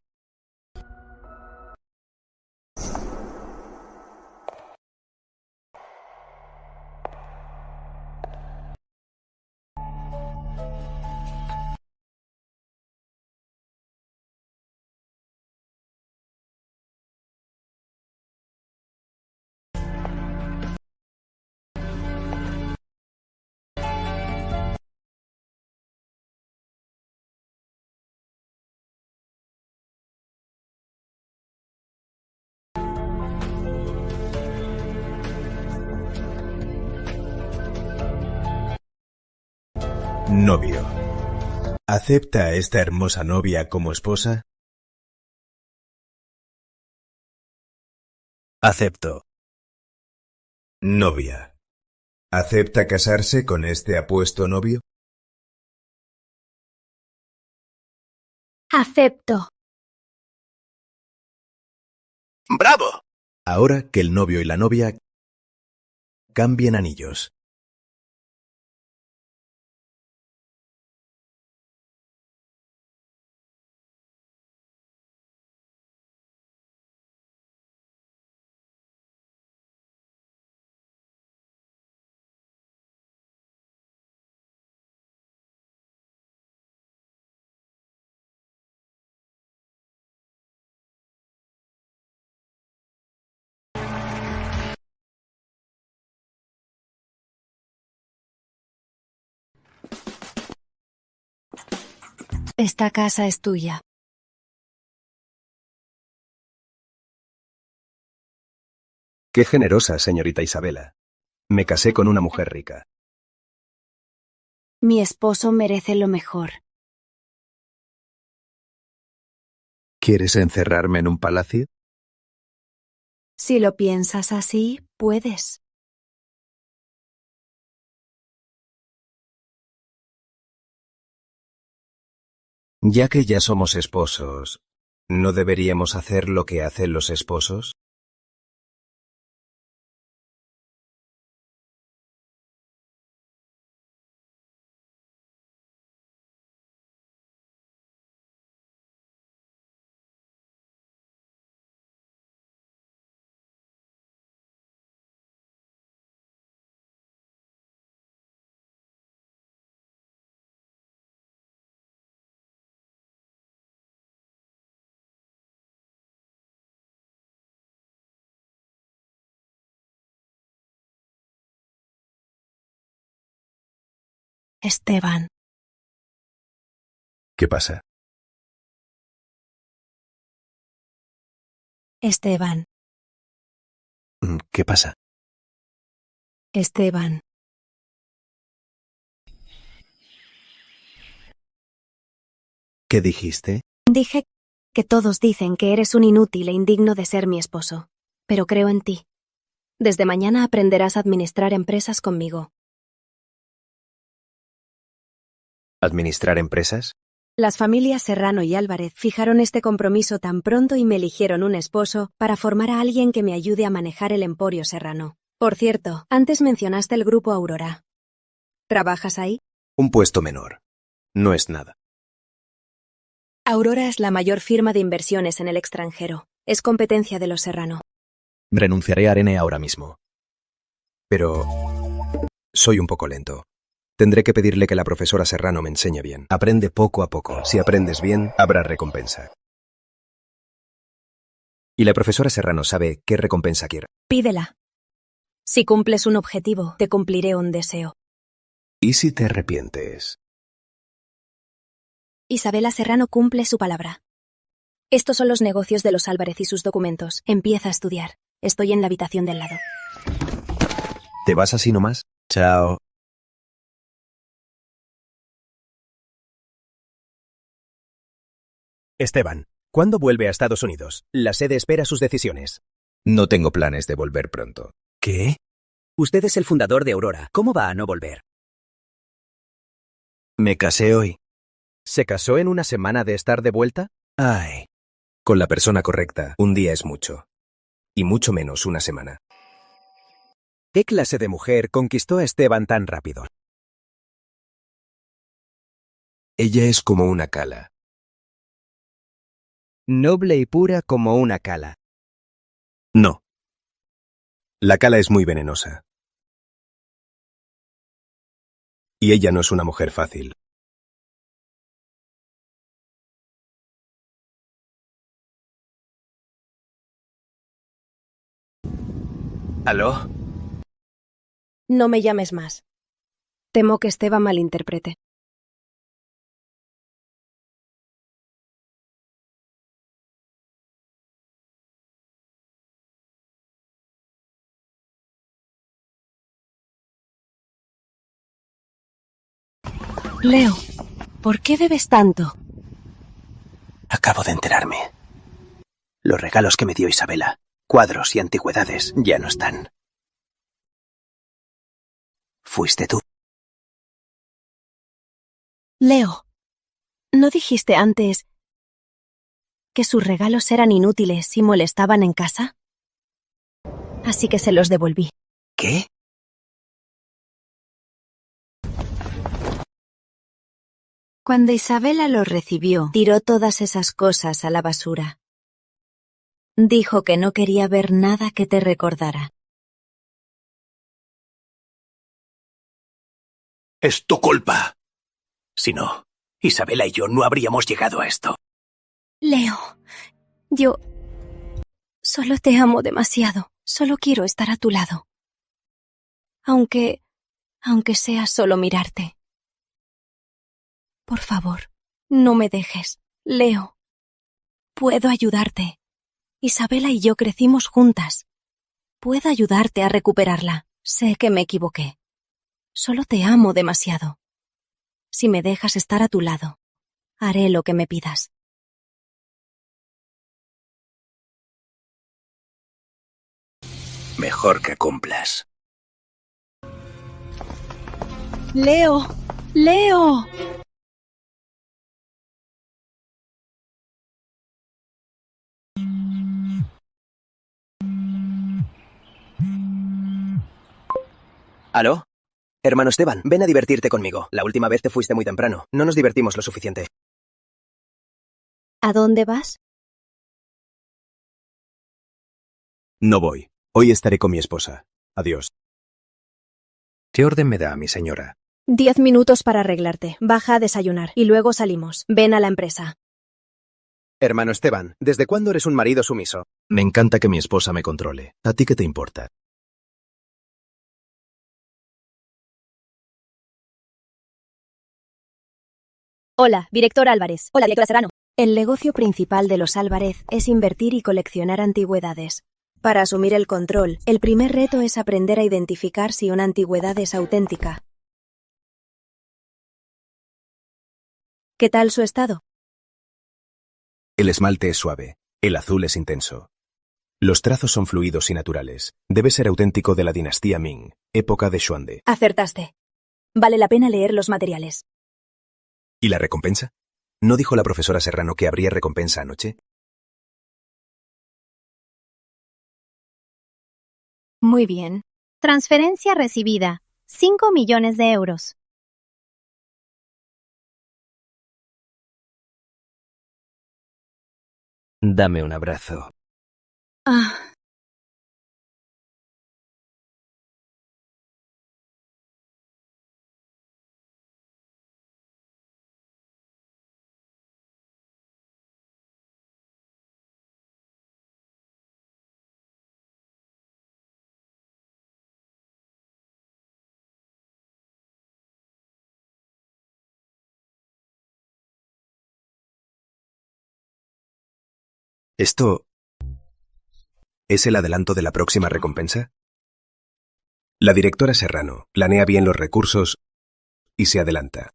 Novio. ¿Acepta a esta hermosa novia como esposa? Acepto. Novia. ¿Acepta casarse con este apuesto novio? Acepto. ¡Bravo! Ahora que el novio y la novia cambien anillos. Esta casa es tuya. Qué generosa, señorita Isabela. Me casé con una mujer rica. Mi esposo merece lo mejor. ¿Quieres encerrarme en un palacio? Si lo piensas así, puedes. Ya que ya somos esposos, ¿no deberíamos hacer lo que hacen los esposos? Esteban. ¿Qué pasa? Esteban. ¿Qué pasa? Esteban. ¿Qué dijiste? Dije que todos dicen que eres un inútil e indigno de ser mi esposo, pero creo en ti. Desde mañana aprenderás a administrar empresas conmigo. ¿Administrar empresas? Las familias Serrano y Álvarez fijaron este compromiso tan pronto y me eligieron un esposo para formar a alguien que me ayude a manejar el emporio Serrano. Por cierto, antes mencionaste el grupo Aurora. ¿Trabajas ahí? Un puesto menor. No es nada. Aurora es la mayor firma de inversiones en el extranjero. Es competencia de los Serrano. Renunciaré a Arene ahora mismo. Pero soy un poco lento. Tendré que pedirle que la profesora Serrano me enseñe bien. Aprende poco a poco. Si aprendes bien, habrá recompensa. Y la profesora Serrano sabe qué recompensa quiere. Pídela. Si cumples un objetivo, te cumpliré un deseo. ¿Y si te arrepientes? Isabela Serrano cumple su palabra. Estos son los negocios de los Álvarez y sus documentos. Empieza a estudiar. Estoy en la habitación del lado. ¿Te vas así nomás? Chao. Esteban, ¿cuándo vuelve a Estados Unidos? La sede espera sus decisiones. No tengo planes de volver pronto. ¿Qué? Usted es el fundador de Aurora. ¿Cómo va a no volver? Me casé hoy. ¿Se casó en una semana de estar de vuelta? Ay. Con la persona correcta, un día es mucho. Y mucho menos una semana. ¿Qué clase de mujer conquistó a Esteban tan rápido? Ella es como una cala. Noble y pura como una cala. No. La cala es muy venenosa. Y ella no es una mujer fácil. ¿Aló? No me llames más. Temo que Esteban malinterprete. Leo, ¿por qué bebes tanto? Acabo de enterarme. Los regalos que me dio Isabela, cuadros y antigüedades, ya no están. ¿Fuiste tú? Leo, ¿no dijiste antes que sus regalos eran inútiles y molestaban en casa? Así que se los devolví. ¿Qué? Cuando Isabela los recibió, tiró todas esas cosas a la basura. Dijo que no quería ver nada que te recordara. Es tu culpa. Si no, Isabela y yo no habríamos llegado a esto. Leo, yo solo te amo demasiado. Solo quiero estar a tu lado. Aunque sea solo mirarte. Por favor, no me dejes. Leo, puedo ayudarte. Isabela y yo crecimos juntas. Puedo ayudarte a recuperarla. Sé que me equivoqué. Solo te amo demasiado. si me dejas estar a tu lado. Haré lo que me pidas. Mejor que cumplas. ¡Leo! ¡Leo! ¿Aló? Hermano Esteban, ven a divertirte conmigo. La última vez te fuiste muy temprano. No nos divertimos lo suficiente. ¿A dónde vas? No voy. Hoy estaré con mi esposa. Adiós. ¿Qué orden me da, mi señora? 10 minutos para arreglarte. Baja a desayunar y luego salimos. Ven a la empresa. Hermano Esteban, ¿desde cuándo eres un marido sumiso? Me encanta que mi esposa me controle. ¿A ti qué te importa? Hola, director Álvarez. Hola, directora Serrano. El negocio principal de los Álvarez es invertir y coleccionar antigüedades. Para asumir el control, el primer reto es aprender a identificar si una antigüedad es auténtica. ¿Qué tal su estado? El esmalte es suave. El azul es intenso. Los trazos son fluidos y naturales. Debe ser auténtico de la dinastía Ming, época de Xuande. Acertaste. Vale la pena leer los materiales. ¿Y la recompensa? ¿No dijo la profesora Serrano que habría recompensa anoche? Muy bien. Transferencia recibida. 5 millones de euros. Dame un abrazo. Ah. ¿Esto es el adelanto de la próxima recompensa? La directora Serrano planea bien los recursos y se adelanta.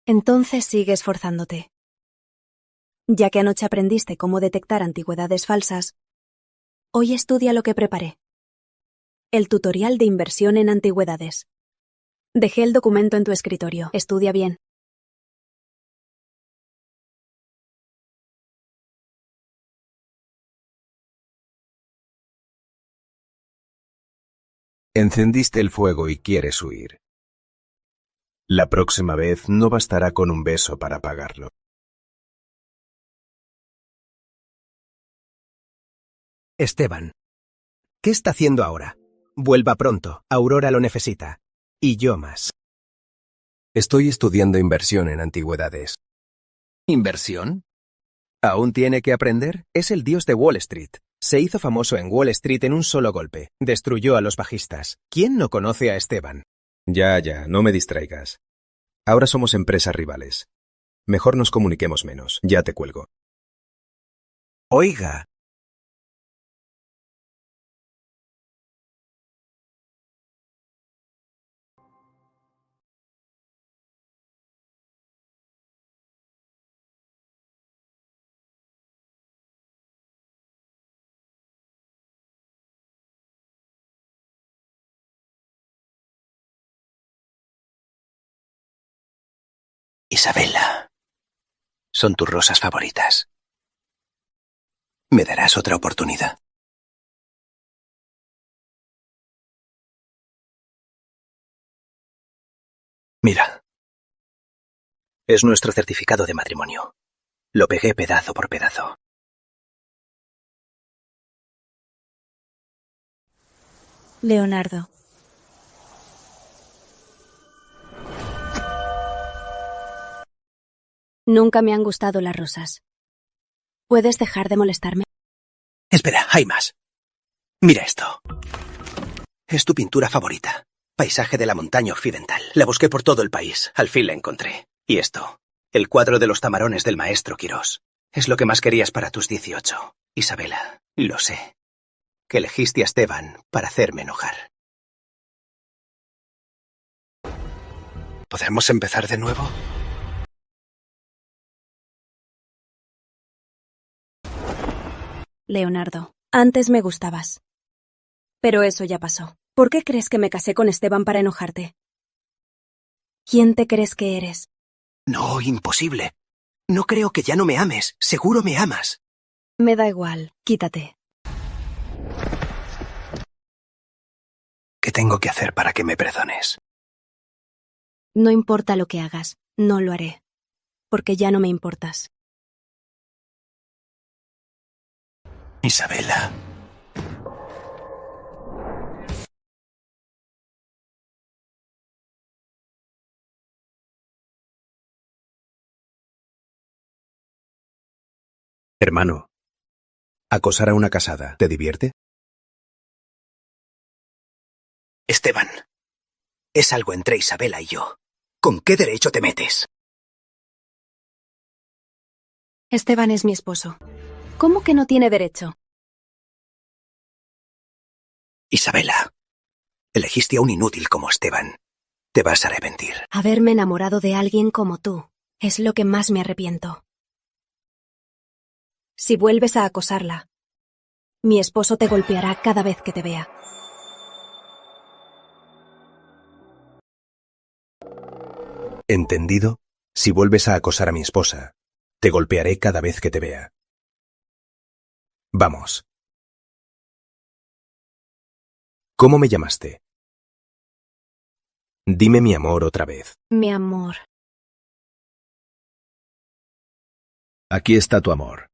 Entonces sigue esforzándote. Ya que anoche aprendiste cómo detectar antigüedades falsas, hoy estudia lo que preparé. El tutorial de inversión en antigüedades. Dejé el documento en tu escritorio. Estudia bien. Encendiste el fuego y quieres huir. La próxima vez no bastará con un beso para apagarlo. Esteban, ¿qué está haciendo ahora? Vuelva pronto. Aurora lo necesita. Y yo más. Estoy estudiando inversión en antigüedades. ¿Inversión? ¿Aún tiene que aprender? Es el dios de Wall Street. Se hizo famoso en Wall Street en un solo golpe. Destruyó a los bajistas. ¿Quién no conoce a Esteban? Ya, no me distraigas. Ahora somos empresas rivales. Mejor nos comuniquemos menos. Ya te cuelgo. Oiga. Isabela, son tus rosas favoritas. ¿Me darás otra oportunidad? Mira. Es nuestro certificado de matrimonio. Lo pegué pedazo por pedazo. Leonardo. Nunca me han gustado las rosas. ¿Puedes dejar de molestarme? Espera, hay más. Mira esto. Es tu pintura favorita. Paisaje de la montaña occidental. La busqué por todo el país. Al fin la encontré. Y esto. El cuadro de los tamarones del maestro Quirós. Es lo que más querías para tus 18. Isabela, lo sé. Que elegiste a Esteban para hacerme enojar. ¿Podemos empezar de nuevo? Leonardo, antes me gustabas. Pero eso ya pasó. ¿Por qué crees que me casé con Esteban para enojarte? ¿Quién te crees que eres? No, imposible. No creo que ya no me ames. Seguro me amas. Me da igual. Quítate. ¿Qué tengo que hacer para que me perdones? No importa lo que hagas, no lo haré. Porque ya no me importas. Isabela. Hermano, acosar a una casada, ¿te divierte? Esteban, es algo entre Isabela y yo. ¿Con qué derecho te metes? Esteban es mi esposo. ¿Cómo que no tiene derecho? Isabela, elegiste a un inútil como Esteban. Te vas a arrepentir. Haberme enamorado de alguien como tú es lo que más me arrepiento. Si vuelves a acosarla, mi esposo te golpeará cada vez que te vea. ¿Entendido? Si vuelves a acosar a mi esposa, te golpearé cada vez que te vea. Vamos. ¿Cómo me llamaste? Dime mi amor otra vez. Mi amor. Aquí está tu amor.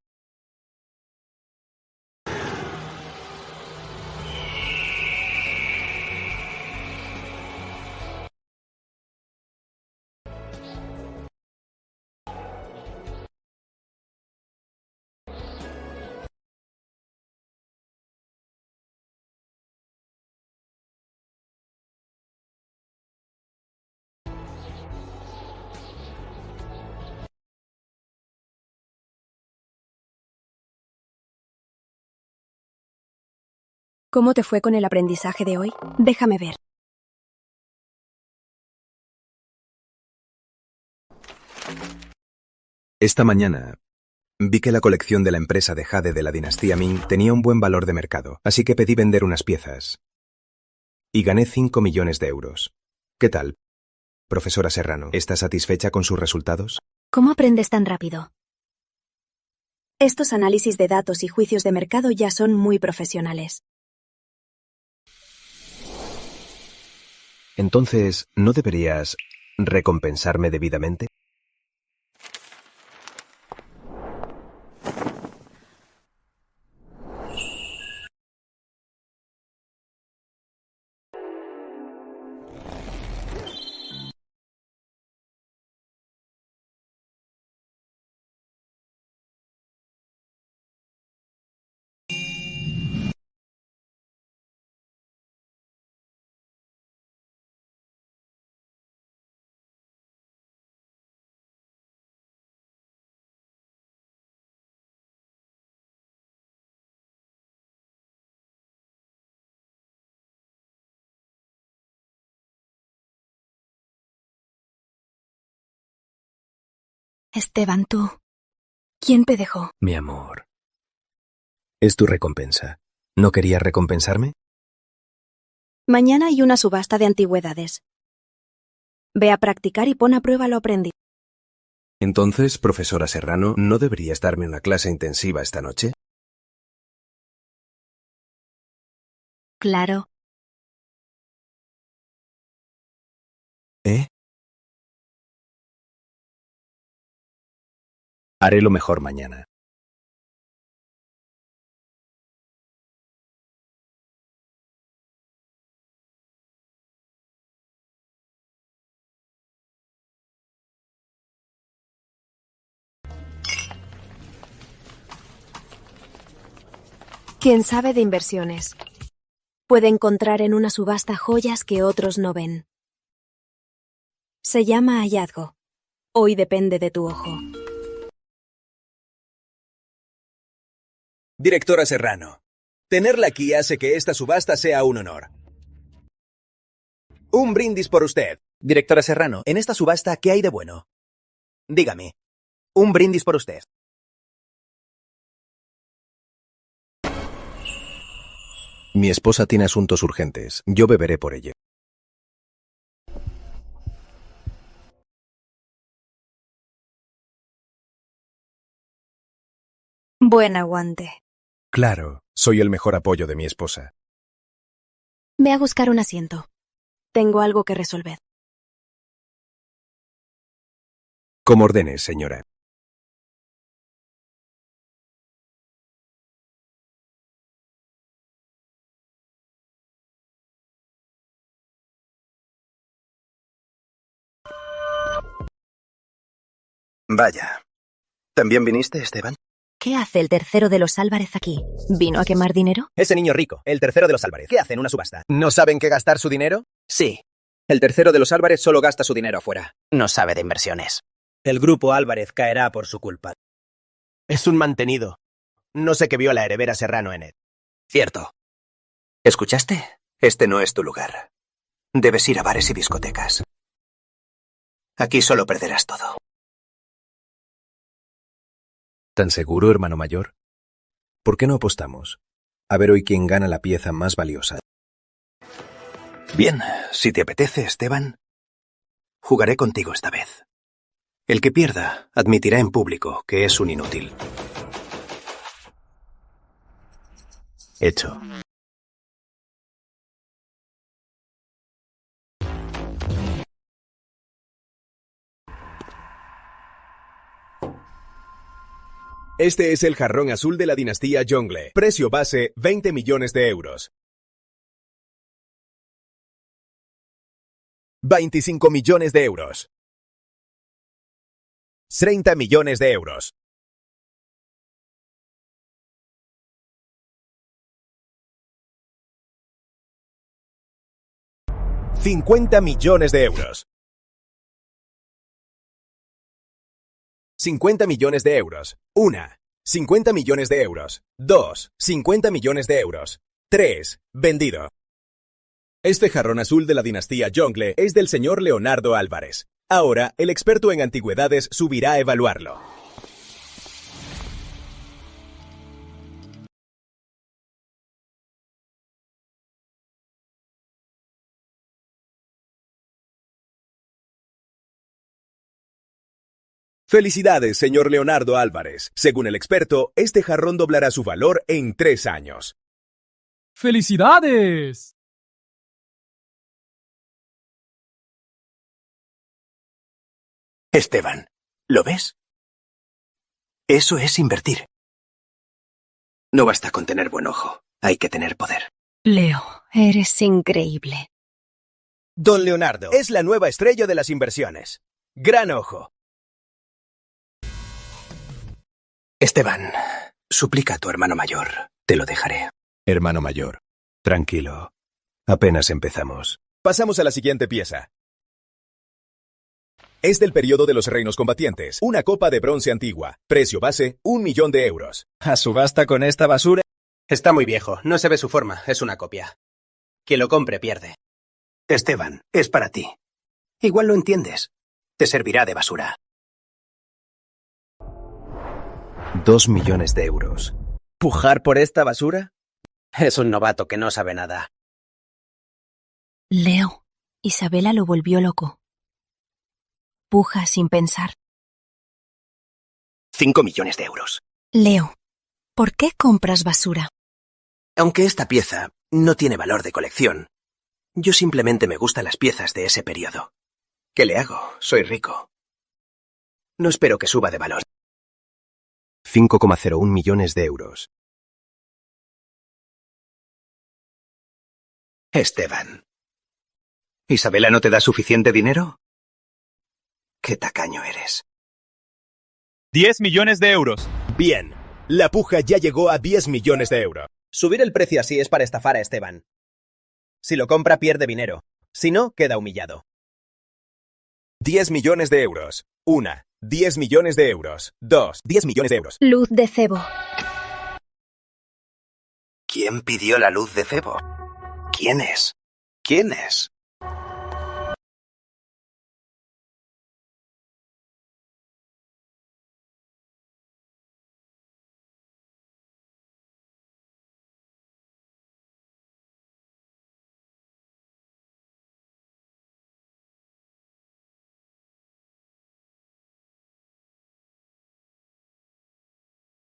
¿Cómo te fue con el aprendizaje de hoy? Déjame ver. Esta mañana vi que la colección de la empresa de jade de la dinastía Ming tenía un buen valor de mercado, así que pedí vender unas piezas. Y gané 5 millones de euros. ¿Qué tal, profesora Serrano? ¿Está satisfecha con sus resultados? ¿Cómo aprendes tan rápido? Estos análisis de datos y juicios de mercado ya son muy profesionales. Entonces, ¿no deberías recompensarme debidamente? Esteban, tú. ¿Quién te dejó? Mi amor. Es tu recompensa. ¿No querías recompensarme? Mañana hay una subasta de antigüedades. Ve a practicar y pon a prueba lo aprendido. Entonces, profesora Serrano, ¿no deberías darme una clase intensiva esta noche? Claro. ¿Eh? Haré lo mejor mañana. Quien sabe de inversiones puede encontrar en una subasta joyas que otros no ven. Se llama hallazgo. Hoy depende de tu ojo. Directora Serrano, tenerla aquí hace que esta subasta sea un honor. Un brindis por usted. Directora Serrano, en esta subasta, ¿qué hay de bueno? Dígame. Un brindis por usted. Mi esposa tiene asuntos urgentes. Yo beberé por ella. Buen aguante. Claro, soy el mejor apoyo de mi esposa. Ve a buscar un asiento. Tengo algo que resolver. Como ordene, señora. Vaya. ¿También viniste, Esteban? ¿Qué hace el tercero de los Álvarez aquí? ¿Vino a quemar dinero? Ese niño rico, el tercero de los Álvarez. ¿Qué hace en una subasta? ¿No saben qué gastar su dinero? Sí. El tercero de los Álvarez solo gasta su dinero afuera. No sabe de inversiones. El grupo Álvarez caerá por su culpa. Es un mantenido. No sé qué vio la heredera Serrano en él. Cierto. ¿Escuchaste? Este no es tu lugar. Debes ir a bares y discotecas. Aquí solo perderás todo. ¿Tan seguro, hermano mayor? ¿Por qué no apostamos? A ver hoy quién gana la pieza más valiosa. Bien, si te apetece, Esteban, jugaré contigo esta vez. El que pierda admitirá en público que es un inútil. Hecho. Este es el jarrón azul de la dinastía Jongle. Precio base, 20 millones de euros. 25 millones de euros. 30 millones de euros. 50 millones de euros. 50 millones de euros. 1. 50 millones de euros. 2. 50 millones de euros. 3. Vendido. Este jarrón azul de la dinastía Jongle es del señor Leonardo Álvarez. Ahora, el experto en antigüedades subirá a evaluarlo. Felicidades, señor Leonardo Álvarez. Según el experto, este jarrón doblará su valor en 3 años. ¡Felicidades! Esteban, ¿lo ves? Eso es invertir. No basta con tener buen ojo, hay que tener poder. Leo, eres increíble. Don Leonardo es la nueva estrella de las inversiones. Gran ojo. Esteban, suplica a tu hermano mayor. Te lo dejaré. Hermano mayor, tranquilo. Apenas empezamos. Pasamos a la siguiente pieza. Es del periodo de los reinos combatientes. Una copa de bronce antigua. Precio base, 1 millón de euros. ¿A subasta con esta basura? Está muy viejo, no se ve su forma, es una copia. Quien lo compre pierde. Esteban, es para ti. Igual lo entiendes. Te servirá de basura. 2 millones de euros. ¿Pujar por esta basura? Es un novato que no sabe nada. Leo, Isabela lo volvió loco. Puja sin pensar. 5 millones de euros. Leo, ¿por qué compras basura? Aunque esta pieza no tiene valor de colección, yo simplemente me gustan las piezas de ese periodo. ¿Qué le hago? Soy rico. No espero que suba de valor. 5,01 millones de euros. Esteban, ¿Isabela no te da suficiente dinero? Qué tacaño eres. 10 millones de euros. Bien. La puja ya llegó a 10 millones de euros. Subir el precio así es para estafar a Esteban. Si lo compra pierde dinero. Si no, queda humillado. 10 millones de euros. 1. 10 millones de euros. 2. 10 millones de euros. Luz de cebo. ¿Quién pidió la luz de Febo? ¿Quién es? ¿Quién es?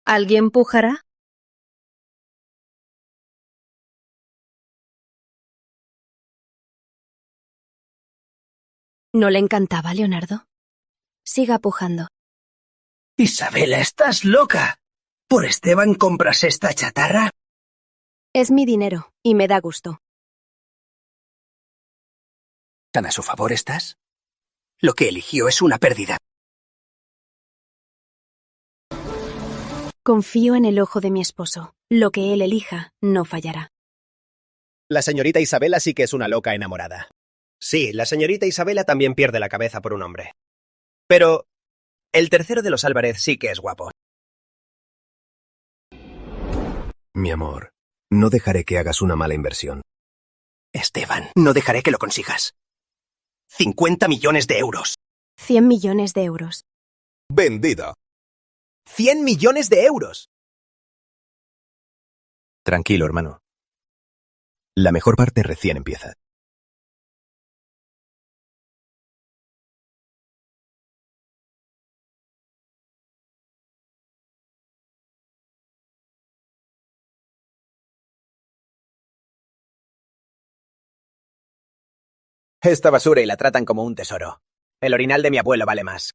¿Alguien pujará? ¿No le encantaba, Leonardo? Siga pujando. Isabela, estás loca. ¿Por Esteban compras esta chatarra? Es mi dinero, y me da gusto. ¿Tan a su favor estás? Lo que eligió es una pérdida. Confío en el ojo de mi esposo. Lo que él elija no fallará. La señorita Isabela sí que es una loca enamorada. Sí, la señorita Isabela también pierde la cabeza por un hombre. Pero el tercero de los Álvarez sí que es guapo. Mi amor, no dejaré que hagas una mala inversión. Esteban, no dejaré que lo consigas. 50 millones de euros. 100 millones de euros. Vendido. 100 millones de euros. Tranquilo, hermano. La mejor parte recién empieza. Esta basura y la tratan como un tesoro. El orinal de mi abuelo vale más.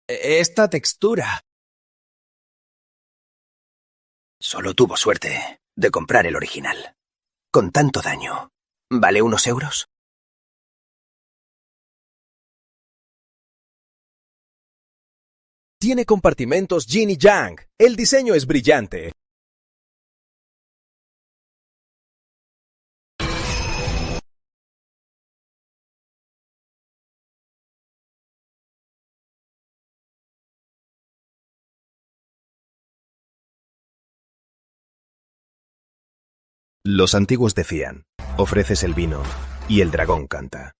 Esta textura. Solo tuvo suerte de comprar el original. Con tanto daño, ¿vale unos euros? Tiene compartimentos yin y yang. El diseño es brillante. Los antiguos decían, ofreces el vino y el dragón canta.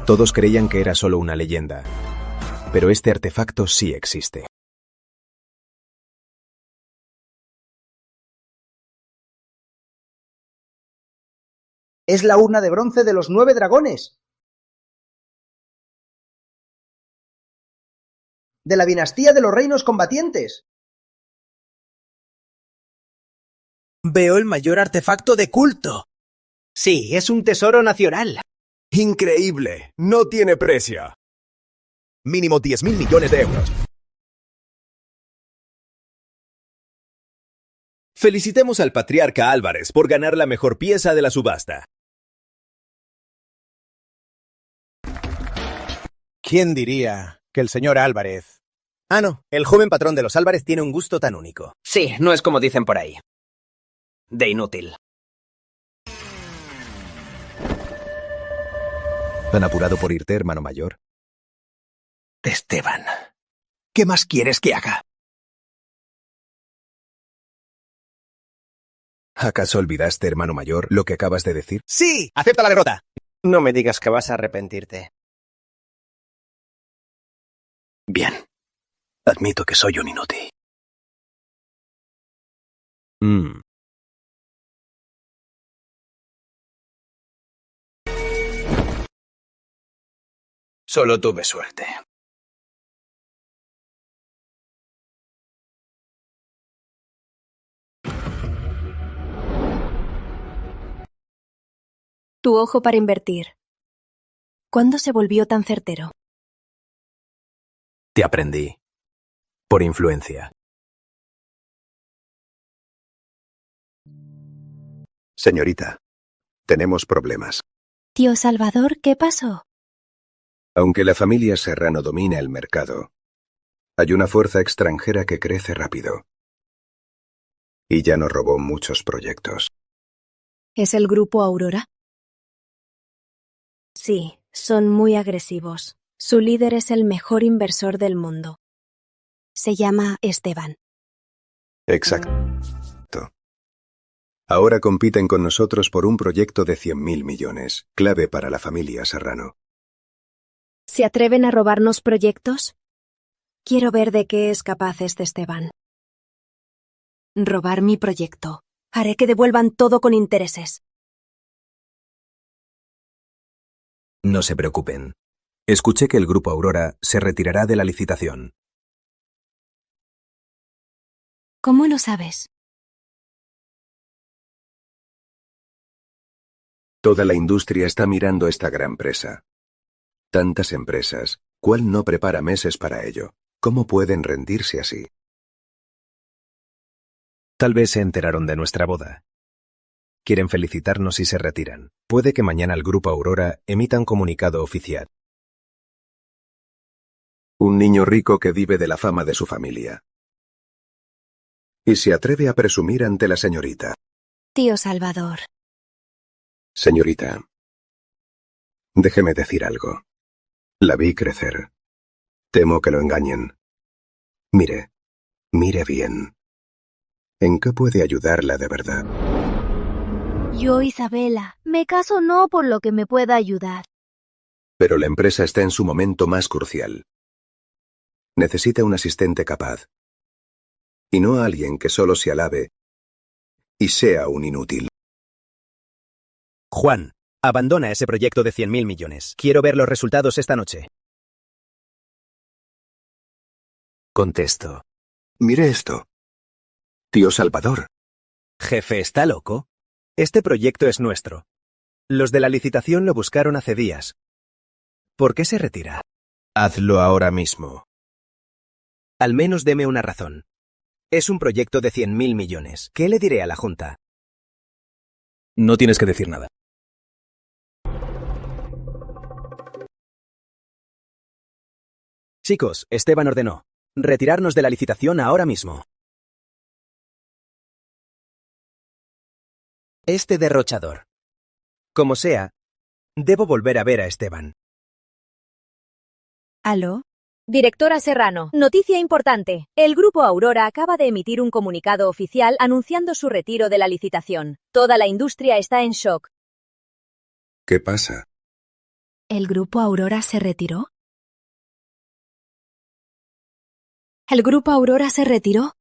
Todos creían que era solo una leyenda, pero este artefacto sí existe. Es la urna de bronce de los 9 dragones. De la dinastía de los reinos combatientes. Veo el mayor artefacto de culto. Sí, es un tesoro nacional. Increíble. No tiene precio. Mínimo 10.000 millones de euros. Felicitemos al patriarca Álvarez por ganar la mejor pieza de la subasta. ¿Quién diría que el señor Álvarez... Ah, no, el joven patrón de los Álvarez tiene un gusto tan único. Sí, no es como dicen por ahí. De inútil. ¿Tan apurado por irte, hermano mayor? Esteban, ¿qué más quieres que haga? ¿Acaso olvidaste, hermano mayor, lo que acabas de decir? ¡Sí! ¡Acepta la derrota! No me digas que vas a arrepentirte. Bien. Admito que soy un inútil. Solo tuve suerte. Tu ojo para invertir. ¿Cuándo se volvió tan certero? Te aprendí. Por influencia. Señorita, tenemos problemas. Tío Salvador, ¿qué pasó? Aunque la familia Serrano domina el mercado, hay una fuerza extranjera que crece rápido. Y ya nos robó muchos proyectos. ¿Es el grupo Aurora? Sí, son muy agresivos. Su líder es el mejor inversor del mundo. Se llama Esteban. Exacto. Ahora compiten con nosotros por un proyecto de 100.000 millones, clave para la familia Serrano. ¿Se atreven a robarnos proyectos? Quiero ver de qué es capaz este Esteban. Robar mi proyecto. Haré que devuelvan todo con intereses. No se preocupen. Escuché que el grupo Aurora se retirará de la licitación. ¿Cómo lo sabes? Toda la industria está mirando esta gran presa. Tantas empresas, ¿cuál no prepara meses para ello? ¿Cómo pueden rendirse así? Tal vez se enteraron de nuestra boda. Quieren felicitarnos y se retiran. Puede que mañana el grupo Aurora emita un comunicado oficial. Un niño rico que vive de la fama de su familia. Y se atreve a presumir ante la señorita. Tío Salvador. Señorita, déjeme decir algo. La vi crecer. Temo que lo engañen. Mire bien. ¿En qué puede ayudarla de verdad? Yo, Isabela, me caso no por lo que me pueda ayudar. Pero la empresa está en su momento más crucial. Necesita un asistente capaz. Y no a alguien que solo se alabe y sea un inútil. Juan, abandona ese proyecto de 100.000 millones. Quiero ver los resultados esta noche. Contesto. Mire esto. Tío Salvador. Jefe, ¿está loco? Este proyecto es nuestro. Los de la licitación lo buscaron hace días. ¿Por qué se retira? Hazlo ahora mismo. Al menos deme una razón. Es un proyecto de 100.000 millones. ¿Qué le diré a la Junta? No tienes que decir nada. Chicos, Esteban ordenó retirarnos de la licitación ahora mismo. Este derrochador. Como sea, debo volver a ver a Esteban. ¿Aló? Directora Serrano, noticia importante. El grupo Aurora acaba de emitir un comunicado oficial anunciando su retiro de la licitación. Toda la industria está en shock. ¿Qué pasa? ¿El grupo Aurora se retiró? ¿El grupo Aurora se retiró?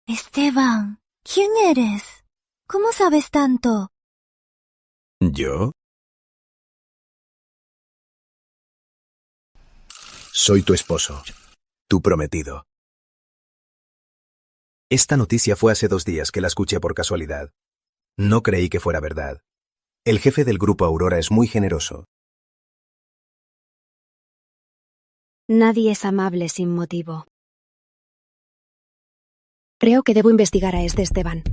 Esteban, ¿quién eres? ¿Cómo sabes tanto? ¿Yo? Soy tu esposo, tu prometido. Esta noticia fue hace 2 días que la escuché por casualidad. No creí que fuera verdad. El jefe del grupo Aurora es muy generoso. Nadie es amable sin motivo. Creo que debo investigar a este Esteban.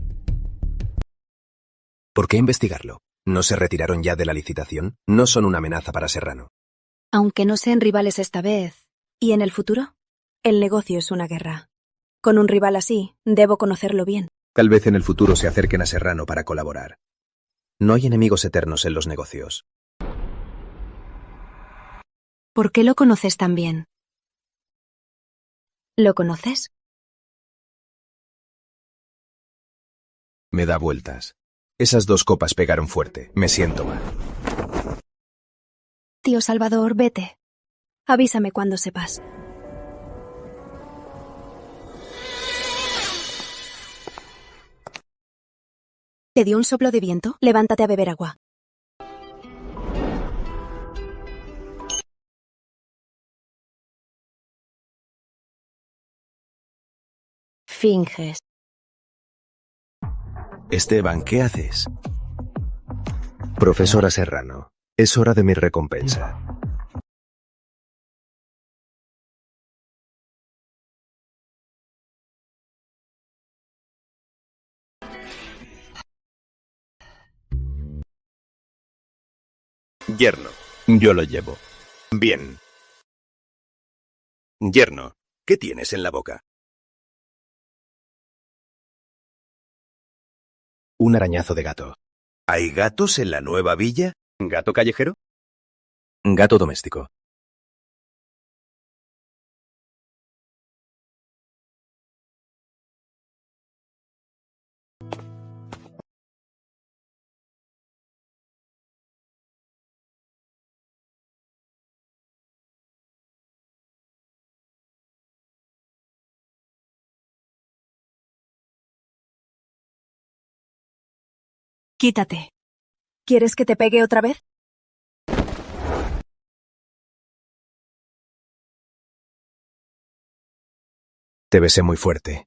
¿Por qué investigarlo? ¿No se retiraron ya de la licitación? No son una amenaza para Serrano. Aunque no sean rivales esta vez. ¿Y en el futuro? El negocio es una guerra. Con un rival así, debo conocerlo bien. Tal vez en el futuro se acerquen a Serrano para colaborar. No hay enemigos eternos en los negocios. ¿Por qué lo conoces tan bien? ¿Lo conoces? Me da vueltas. Esas 2 copas pegaron fuerte. Me siento mal. Tío Salvador, vete. Avísame cuando sepas. ¿Te dio un soplo de viento? Levántate a beber agua. Finges. Esteban, ¿qué haces? Profesora Serrano, es hora de mi recompensa. Yerno. Yo lo llevo. Bien. Yerno, ¿qué tienes en la boca? Un arañazo de gato. ¿Hay gatos en la nueva villa? ¿Gato callejero? Gato doméstico. Quítate. ¿Quieres que te pegue otra vez? Te besé muy fuerte.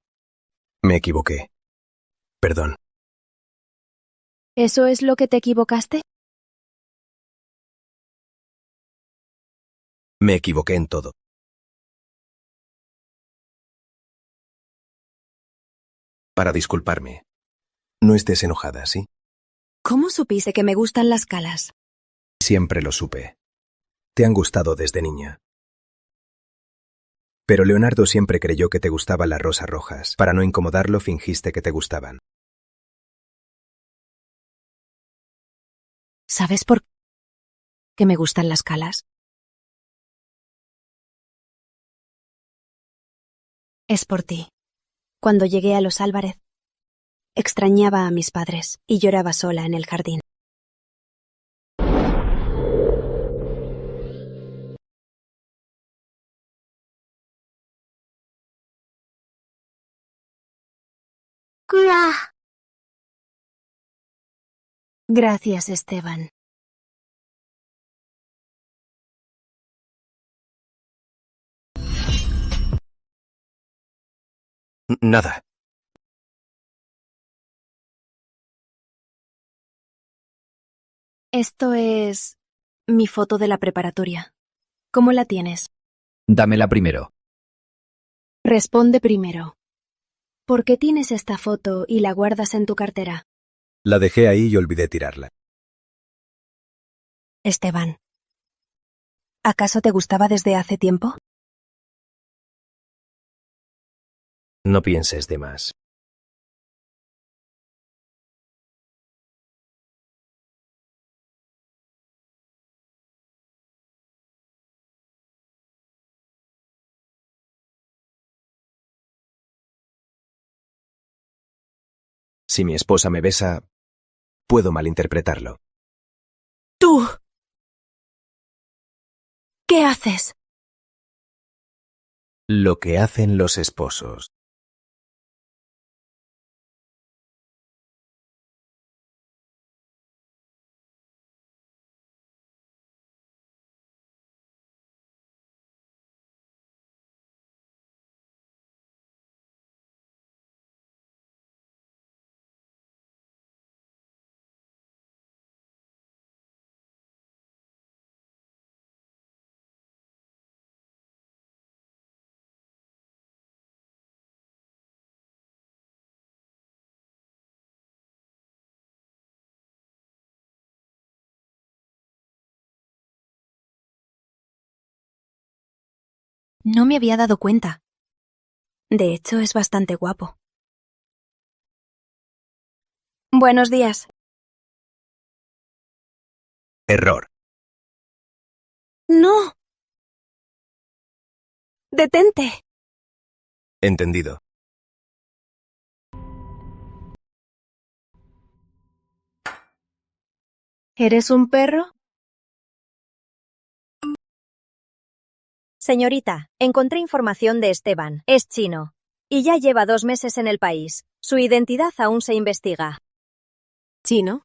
Me equivoqué. Perdón. ¿Eso es lo que te equivocaste? Me equivoqué en todo. Para disculparme. No estés enojada, ¿sí? ¿Cómo supiste que me gustan las calas? Siempre lo supe. Te han gustado desde niña. Pero Leonardo siempre creyó que te gustaban las rosas rojas. Para no incomodarlo, fingiste que te gustaban. ¿Sabes por qué me gustan las calas? Es por ti. Cuando llegué a los Álvarez, extrañaba a mis padres y lloraba sola en el jardín. Gracias, Esteban. Nada. Esto es mi foto de la preparatoria. ¿Cómo la tienes? Dámela primero. Responde primero. ¿Por qué tienes esta foto y la guardas en tu cartera? La dejé ahí y olvidé tirarla. Esteban, ¿acaso te gustaba desde hace tiempo? No pienses de más. Si mi esposa me besa, puedo malinterpretarlo. ¡Tú! ¿Qué haces? Lo que hacen los esposos. No me había dado cuenta. De hecho, es bastante guapo. Buenos días. Error. ¡No! ¡Detente! Entendido. ¿Eres un perro? Señorita, encontré información de Esteban. Es chino. Y ya lleva 2 meses en el país. Su identidad aún se investiga. ¿Chino?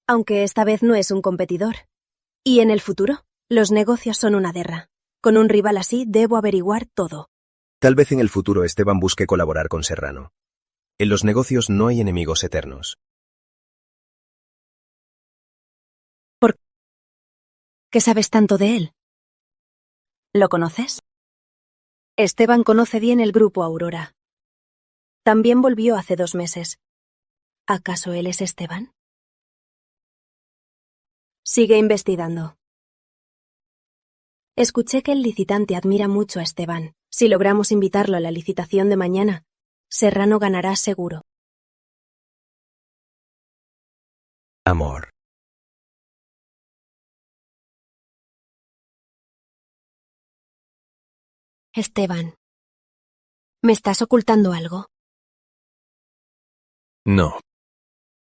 Aunque esta vez no es un competidor. ¿Y en el futuro? Los negocios son una guerra. Con un rival así debo averiguar todo. Tal vez en el futuro Esteban busque colaborar con Serrano. En los negocios no hay enemigos eternos. ¿Por qué sabes tanto de él? ¿Lo conoces? Esteban conoce bien el grupo Aurora. También volvió hace 2 meses. ¿Acaso él es Esteban? Sigue investigando. Escuché que el licitante admira mucho a Esteban. Si logramos invitarlo a la licitación de mañana, Serrano ganará seguro. Amor. Esteban. ¿Me estás ocultando algo? No.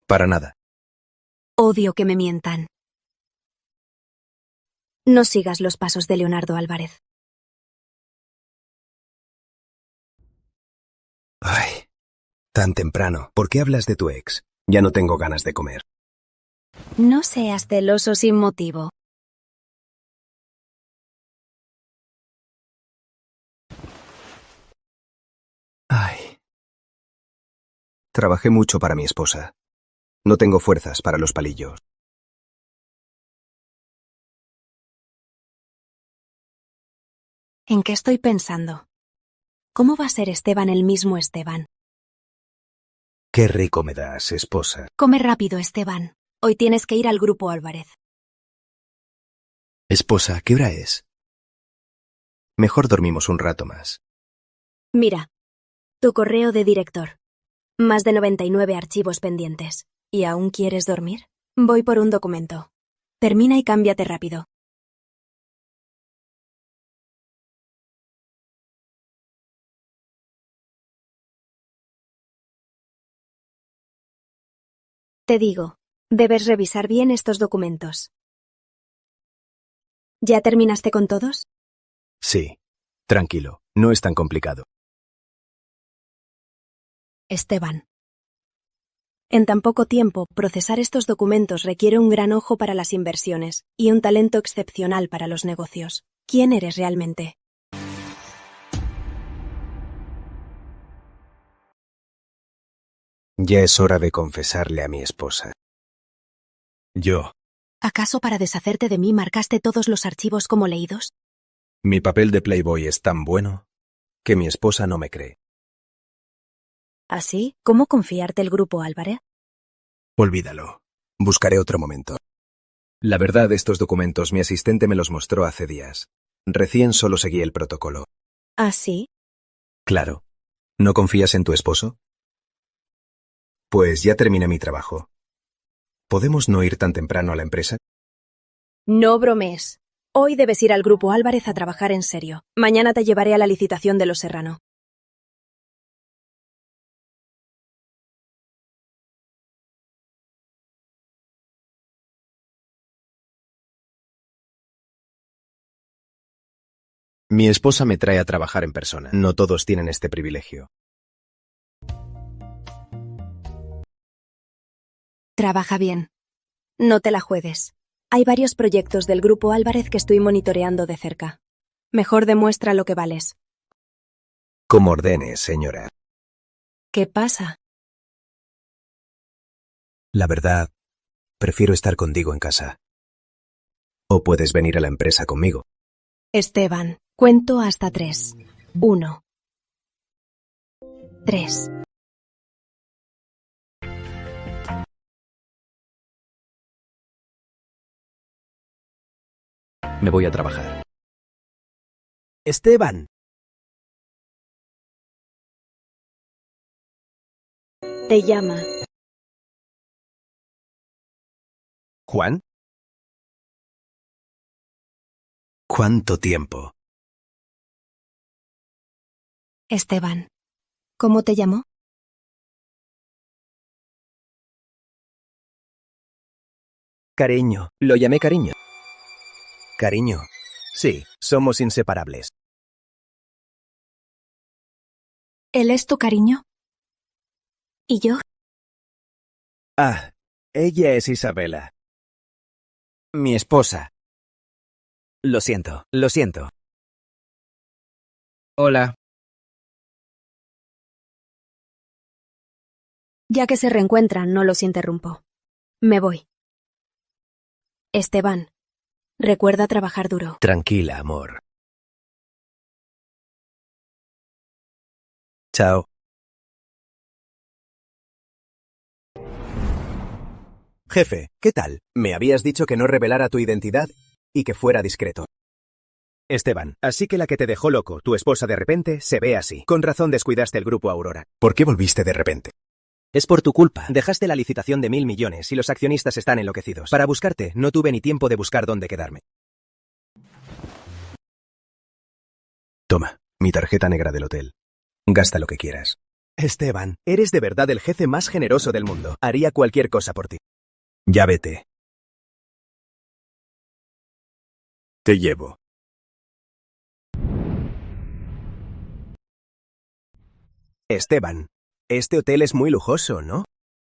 Para nada. Odio que me mientan. No sigas los pasos de Leonardo Álvarez. Ay, tan temprano. ¿Por qué hablas de tu ex? Ya no tengo ganas de comer. No seas celoso sin motivo. Ay. Trabajé mucho para mi esposa. No tengo fuerzas para los palillos. ¿En qué estoy pensando? ¿Cómo va a ser Esteban el mismo Esteban? Qué rico me das, esposa. Come rápido, Esteban. Hoy tienes que ir al Grupo Álvarez. Esposa, ¿qué hora es? Mejor dormimos un rato más. Mira, tu correo de director. Más de 99 archivos pendientes. ¿Y aún quieres dormir? Voy por un documento. Termina y cámbiate rápido. Te digo, debes revisar bien estos documentos. ¿Ya terminaste con todos? Sí. Tranquilo, no es tan complicado. Esteban. En tan poco tiempo, procesar estos documentos requiere un gran ojo para las inversiones y un talento excepcional para los negocios. ¿Quién eres realmente? Ya es hora de confesarle a mi esposa. Yo. ¿Acaso para deshacerte de mí marcaste todos los archivos como leídos? Mi papel de Playboy es tan bueno que mi esposa no me cree. ¿Así? ¿Cómo confiarte el Grupo Álvarez? Olvídalo. Buscaré otro momento. La verdad, estos documentos mi asistente me los mostró hace días. Recién solo seguí el protocolo. ¿Así? Claro. ¿No confías en tu esposo? Pues ya terminé mi trabajo. ¿Podemos no ir tan temprano a la empresa? No bromees. Hoy debes ir al Grupo Álvarez a trabajar en serio. Mañana te llevaré a la licitación de los Serrano. Mi esposa me trae a trabajar en persona. No todos tienen este privilegio. Trabaja bien. No te la juegues. Hay varios proyectos del Grupo Álvarez que estoy monitoreando de cerca. Mejor demuestra lo que vales. Como ordene, señora. ¿Qué pasa? La verdad, prefiero estar contigo en casa. O puedes venir a la empresa conmigo. Esteban, cuento hasta 3. 1. 3. Me voy a trabajar. Esteban. Te llama. ¿Juan? ¿Cuánto tiempo? Esteban. ¿Cómo te llamó? Cariño. Lo llamé cariño. Cariño. Sí, somos inseparables. ¿Él es tu cariño? ¿Y yo? Ah, ella es Isabela. Mi esposa. Lo siento, lo siento. Hola. Ya que se reencuentran, no los interrumpo. Me voy. Esteban, recuerda trabajar duro. Tranquila, amor. Chao. Jefe, ¿qué tal? Me habías dicho que no revelara tu identidad y que fuera discreto. Esteban, así que la que te dejó loco, tu esposa de repente, se ve así. Con razón descuidaste el Grupo Aurora. ¿Por qué volviste de repente? Es por tu culpa. Dejaste la licitación de 1.000 millones y los accionistas están enloquecidos. Para buscarte, no tuve ni tiempo de buscar dónde quedarme. Toma, mi tarjeta negra del hotel. Gasta lo que quieras. Esteban, eres de verdad el jefe más generoso del mundo. Haría cualquier cosa por ti. Ya vete. Te llevo. Esteban, este hotel es muy lujoso, ¿no?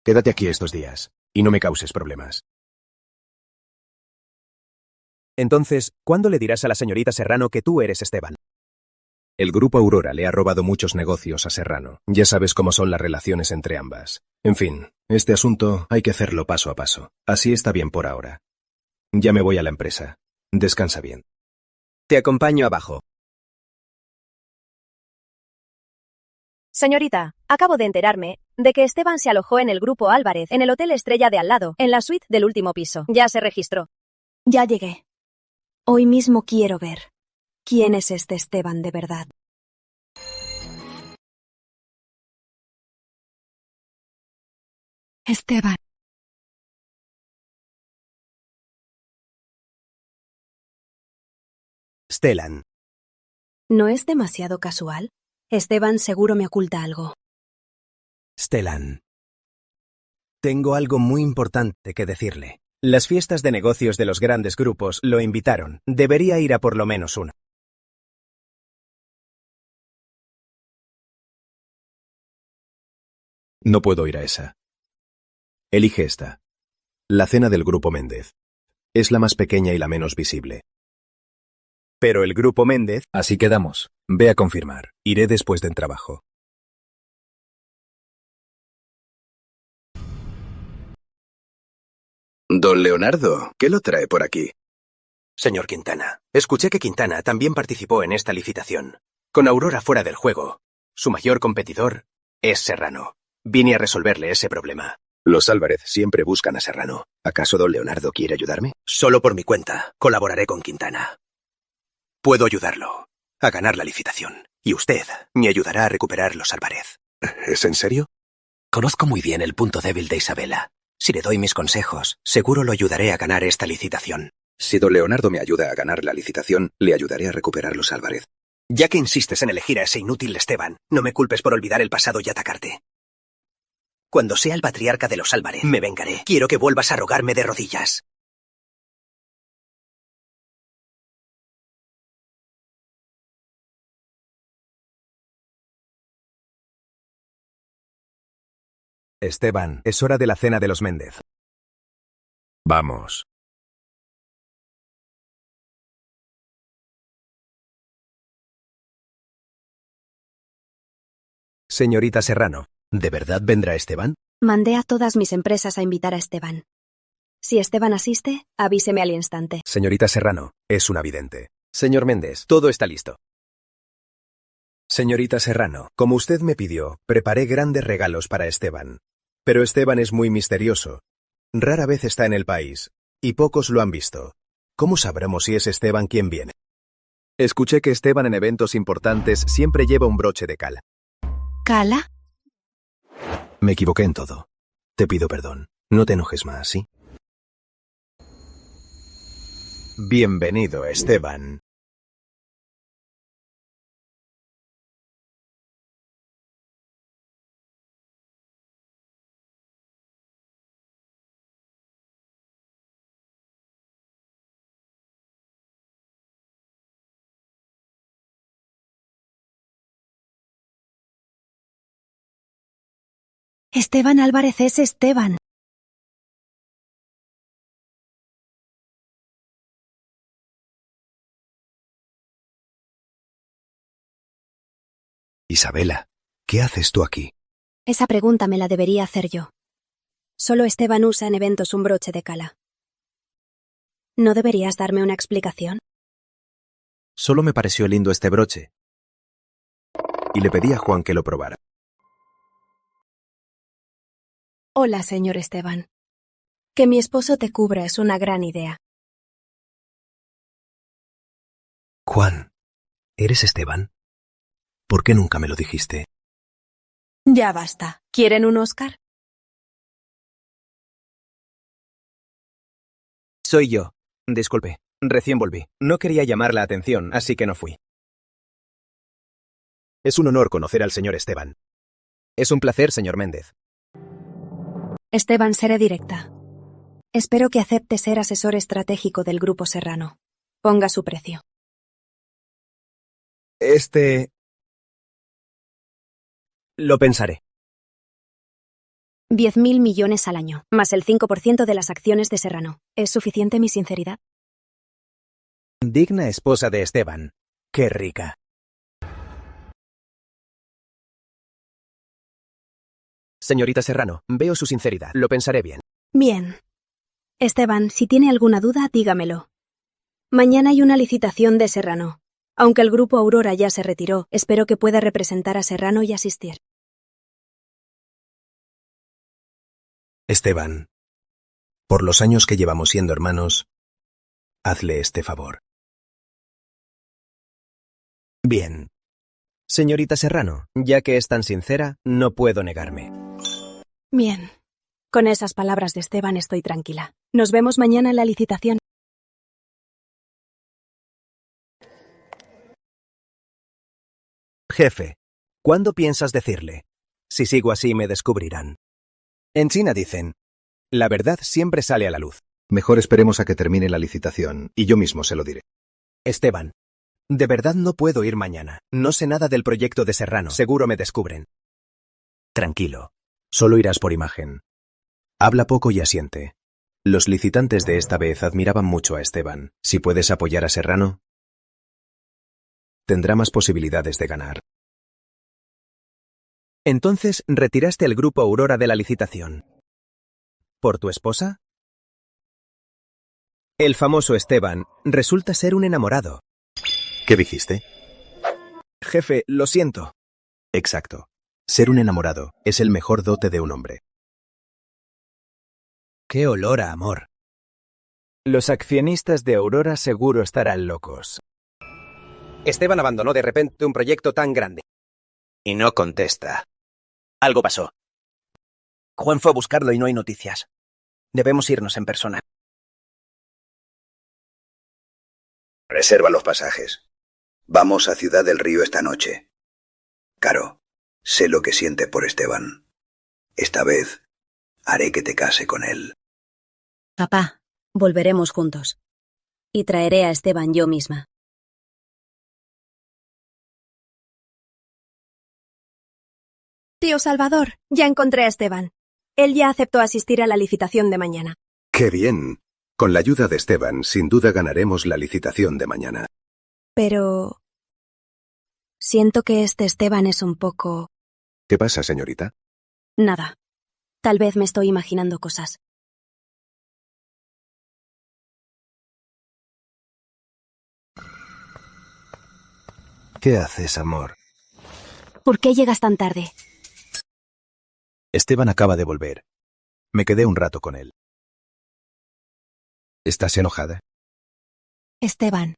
Quédate aquí estos días y no me causes problemas. Entonces, ¿cuándo le dirás a la señorita Serrano que tú eres Esteban? El grupo Aurora le ha robado muchos negocios a Serrano. Ya sabes cómo son las relaciones entre ambas. En fin, este asunto hay que hacerlo paso a paso. Así está bien por ahora. Ya me voy a la empresa. Descansa bien. Te acompaño abajo. Señorita, acabo de enterarme de que Esteban se alojó en el grupo Álvarez, en el Hotel Estrella de al lado, en la suite del último piso. Ya se registró. Ya llegué. Hoy mismo quiero ver quién es este Esteban de verdad. Esteban. Stellan. ¿No es demasiado casual? Esteban seguro me oculta algo. Stellan. Tengo algo muy importante que decirle. Las fiestas de negocios de los grandes grupos lo invitaron. Debería ir a por lo menos una. No puedo ir a esa. Elige esta. La cena del Grupo Méndez. Es la más pequeña y la menos visible. Pero el Grupo Méndez... Así quedamos. Ve a confirmar. Iré después del trabajo. Don Leonardo, ¿qué lo trae por aquí? Señor Quintana, escuché que Quintana también participó en esta licitación. Con Aurora fuera del juego, su mayor competidor es Serrano. Vine a resolverle ese problema. Los Álvarez siempre buscan a Serrano. ¿Acaso don Leonardo quiere ayudarme? Solo por mi cuenta, colaboraré con Quintana. Puedo ayudarlo a ganar la licitación. Y usted me ayudará a recuperar los Álvarez. ¿Es en serio? Conozco muy bien el punto débil de Isabela. Si le doy mis consejos, seguro lo ayudaré a ganar esta licitación. Si don Leonardo me ayuda a ganar la licitación, le ayudaré a recuperar los Álvarez. Ya que insistes en elegir a ese inútil Esteban, no me culpes por olvidar el pasado y atacarte. Cuando sea el patriarca de los Álvarez, me vengaré. Quiero que vuelvas a rogarme de rodillas. Esteban, es hora de la cena de los Méndez. Vamos. Señorita Serrano, ¿de verdad vendrá Esteban? Mandé a todas mis empresas a invitar a Esteban. Si Esteban asiste, avíseme al instante. Señorita Serrano, es una vidente. Señor Méndez, todo está listo. Señorita Serrano, como usted me pidió, preparé grandes regalos para Esteban. Pero Esteban es muy misterioso. Rara vez está en el país, y pocos lo han visto. ¿Cómo sabremos si es Esteban quien viene? Escuché que Esteban en eventos importantes siempre lleva un broche de cala. ¿Cala? Me equivoqué en todo. Te pido perdón. No te enojes más, ¿sí? Bienvenido, Esteban. Esteban Álvarez es Esteban. Isabela, ¿qué haces tú aquí? Esa pregunta me la debería hacer yo. Solo Esteban usa en eventos un broche de cala. ¿No deberías darme una explicación? Solo me pareció lindo este broche. Y le pedí a Juan que lo probara. Hola, señor Esteban. Que mi esposo te cubra es una gran idea. Juan, ¿eres Esteban? ¿Por qué nunca me lo dijiste? Ya basta. ¿Quieren un Oscar? Soy yo. Disculpe, recién volví. No quería llamar la atención, así que no fui. Es un honor conocer al señor Esteban. Es un placer, señor Méndez. Esteban, seré directa. Espero que acepte ser asesor estratégico del Grupo Serrano. Ponga su precio. Lo pensaré. 10.000 millones al año, más el 5% de las acciones de Serrano. ¿Es suficiente mi sinceridad? Digna esposa de Esteban. Qué rica. Señorita Serrano, veo su sinceridad. Lo pensaré bien. Bien. Esteban, si tiene alguna duda, dígamelo. Mañana hay una licitación de Serrano. Aunque el Grupo Aurora ya se retiró, espero que pueda representar a Serrano y asistir. Esteban, por los años que llevamos siendo hermanos, hazle este favor. Bien. Señorita Serrano, ya que es tan sincera, no puedo negarme. Bien. Con esas palabras de Esteban estoy tranquila. Nos vemos mañana en la licitación. Jefe, ¿cuándo piensas decirle? Si sigo así me descubrirán. En China dicen, la verdad siempre sale a la luz. Mejor esperemos a que termine la licitación, y yo mismo se lo diré. Esteban, de verdad no puedo ir mañana. No sé nada del proyecto de Serrano. Seguro me descubren. Tranquilo, solo irás por imagen. Habla poco y asiente. Los licitantes de esta vez admiraban mucho a Esteban. Si puedes apoyar a Serrano, tendrá más posibilidades de ganar. Entonces retiraste el Grupo Aurora de la licitación. ¿Por tu esposa? El famoso Esteban resulta ser un enamorado. ¿Qué dijiste? Jefe, lo siento. Exacto. Ser un enamorado es el mejor dote de un hombre. ¡Qué olor a amor! Los accionistas de Aurora seguro estarán locos. Esteban abandonó de repente un proyecto tan grande. Y no contesta. Algo pasó. Juan fue a buscarlo y no hay noticias. Debemos irnos en persona. Reserva los pasajes. Vamos a Ciudad del Río esta noche. Caro, sé lo que sientes por Esteban. Esta vez haré que te case con él. Papá, volveremos juntos. Y traeré a Esteban yo misma. Tío Salvador, ya encontré a Esteban. Él ya aceptó asistir a la licitación de mañana. ¡Qué bien! Con la ayuda de Esteban, sin duda ganaremos la licitación de mañana. Pero... siento que este Esteban es un poco... ¿Qué pasa, señorita? Nada. Tal vez me estoy imaginando cosas. ¿Qué haces, amor? ¿Por qué llegas tan tarde? Esteban acaba de volver. Me quedé un rato con él. ¿Estás enojada? Esteban,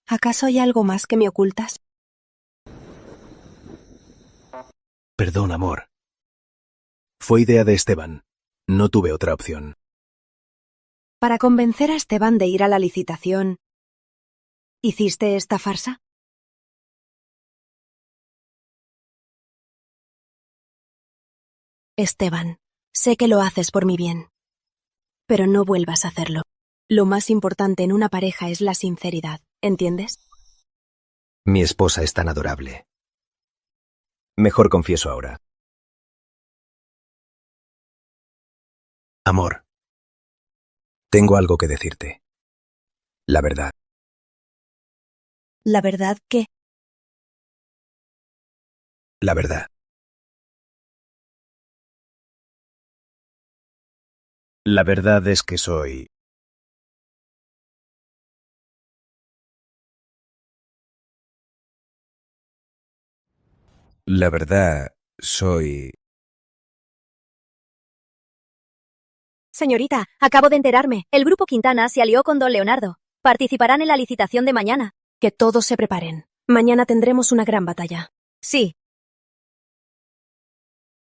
¿acaso hay algo más que me ocultas? Perdón, amor. Fue idea de Esteban. No tuve otra opción. Para convencer a Esteban de ir a la licitación, ¿hiciste esta farsa? Esteban, sé que lo haces por mi bien, pero no vuelvas a hacerlo. Lo más importante en una pareja es la sinceridad, ¿entiendes? Mi esposa es tan adorable. Mejor confieso ahora. Amor, tengo algo que decirte. La verdad. ¿La verdad qué? La verdad. La verdad es que soy... La verdad, soy... Señorita, acabo de enterarme. El Grupo Quintana se alió con Don Leonardo. Participarán en la licitación de mañana. Que todos se preparen. Mañana tendremos una gran batalla. Sí.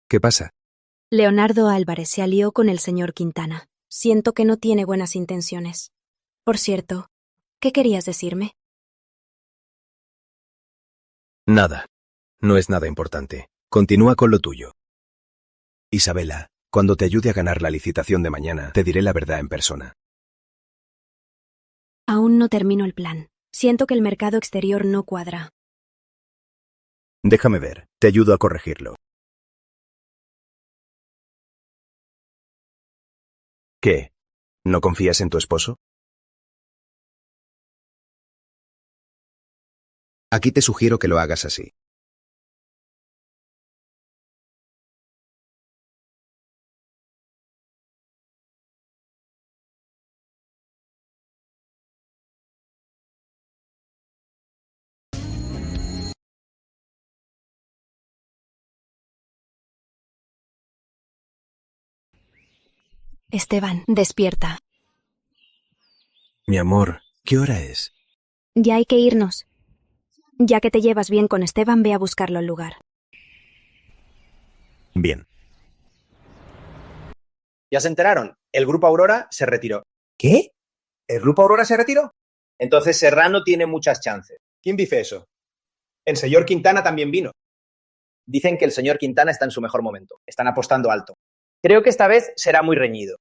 ¿Qué pasa? Leonardo Álvarez se alió con el señor Quintana. Siento que no tiene buenas intenciones. Por cierto, ¿qué querías decirme? Nada. No es nada importante. Continúa con lo tuyo. Isabela, cuando te ayude a ganar la licitación de mañana, te diré la verdad en persona. Aún no termino el plan. Siento que el mercado exterior no cuadra. Déjame ver, te ayudo a corregirlo. ¿Qué? ¿No confías en tu esposo? Aquí te sugiero que lo hagas así. Esteban, despierta. Mi amor, ¿qué hora es? Ya hay que irnos. Ya que te llevas bien con Esteban, ve a buscarlo al lugar. Bien. ¿Ya se enteraron? El Grupo Aurora se retiró. ¿Qué? ¿El Grupo Aurora se retiró? Entonces Serrano tiene muchas chances. ¿Quién dice eso? El señor Quintana también vino. Dicen que el señor Quintana está en su mejor momento. Están apostando alto. Creo que esta vez será muy reñido.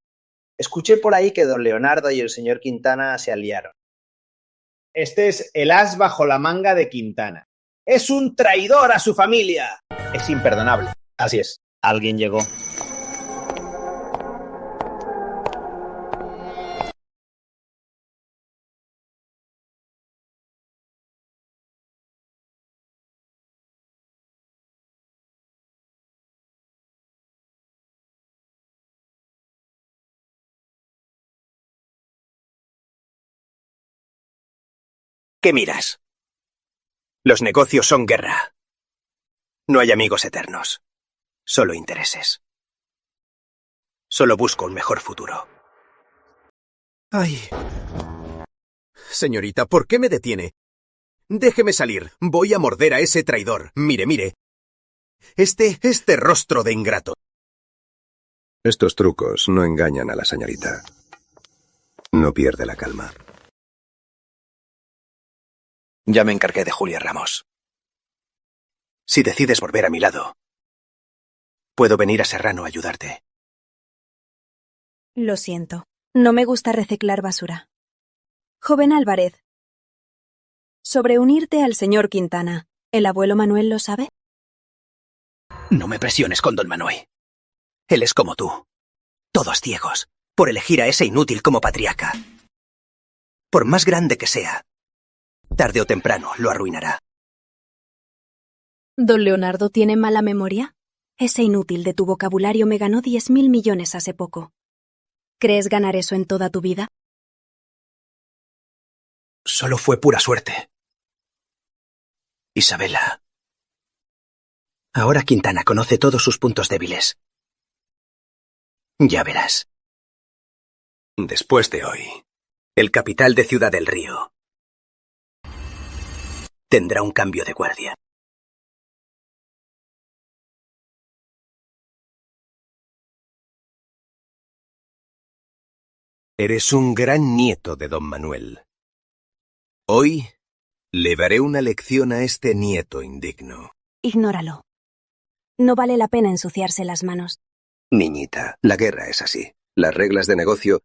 Escuché por ahí que don Leonardo y el señor Quintana se aliaron. Este es el as bajo la manga de Quintana. ¡Es un traidor a su familia! Es imperdonable. Así es. Alguien llegó. ¿Qué miras? Los negocios son guerra. No hay amigos eternos, solo intereses. Solo busco un mejor futuro. Ay. Señorita, ¿por qué me detiene? Déjeme salir. Voy a morder a ese traidor. Mire, mire. Este rostro de ingrato. Estos trucos no engañan a la señorita. No pierde la calma. Ya me encargué de Julia Ramos. Si decides volver a mi lado, puedo venir a Serrano a ayudarte. Lo siento. No me gusta reciclar basura. Joven Álvarez, sobre unirte al señor Quintana, ¿el abuelo Manuel lo sabe? No me presiones con don Manuel. Él es como tú. Todos ciegos, por elegir a ese inútil como patriarca. Por más grande que sea, tarde o temprano lo arruinará. ¿Don Leonardo tiene mala memoria? Ese inútil de tu vocabulario me ganó 10.000 millones hace poco. ¿Crees ganar eso en toda tu vida? Solo fue pura suerte. Isabela. Ahora Quintana conoce todos sus puntos débiles. Ya verás. Después de hoy, el capital de Ciudad del Río tendrá un cambio de guardia. Eres un gran nieto de don Manuel. Hoy le daré una lección a este nieto indigno. Ignóralo. No vale la pena ensuciarse las manos. Niñita, la guerra es así. Las reglas de negocio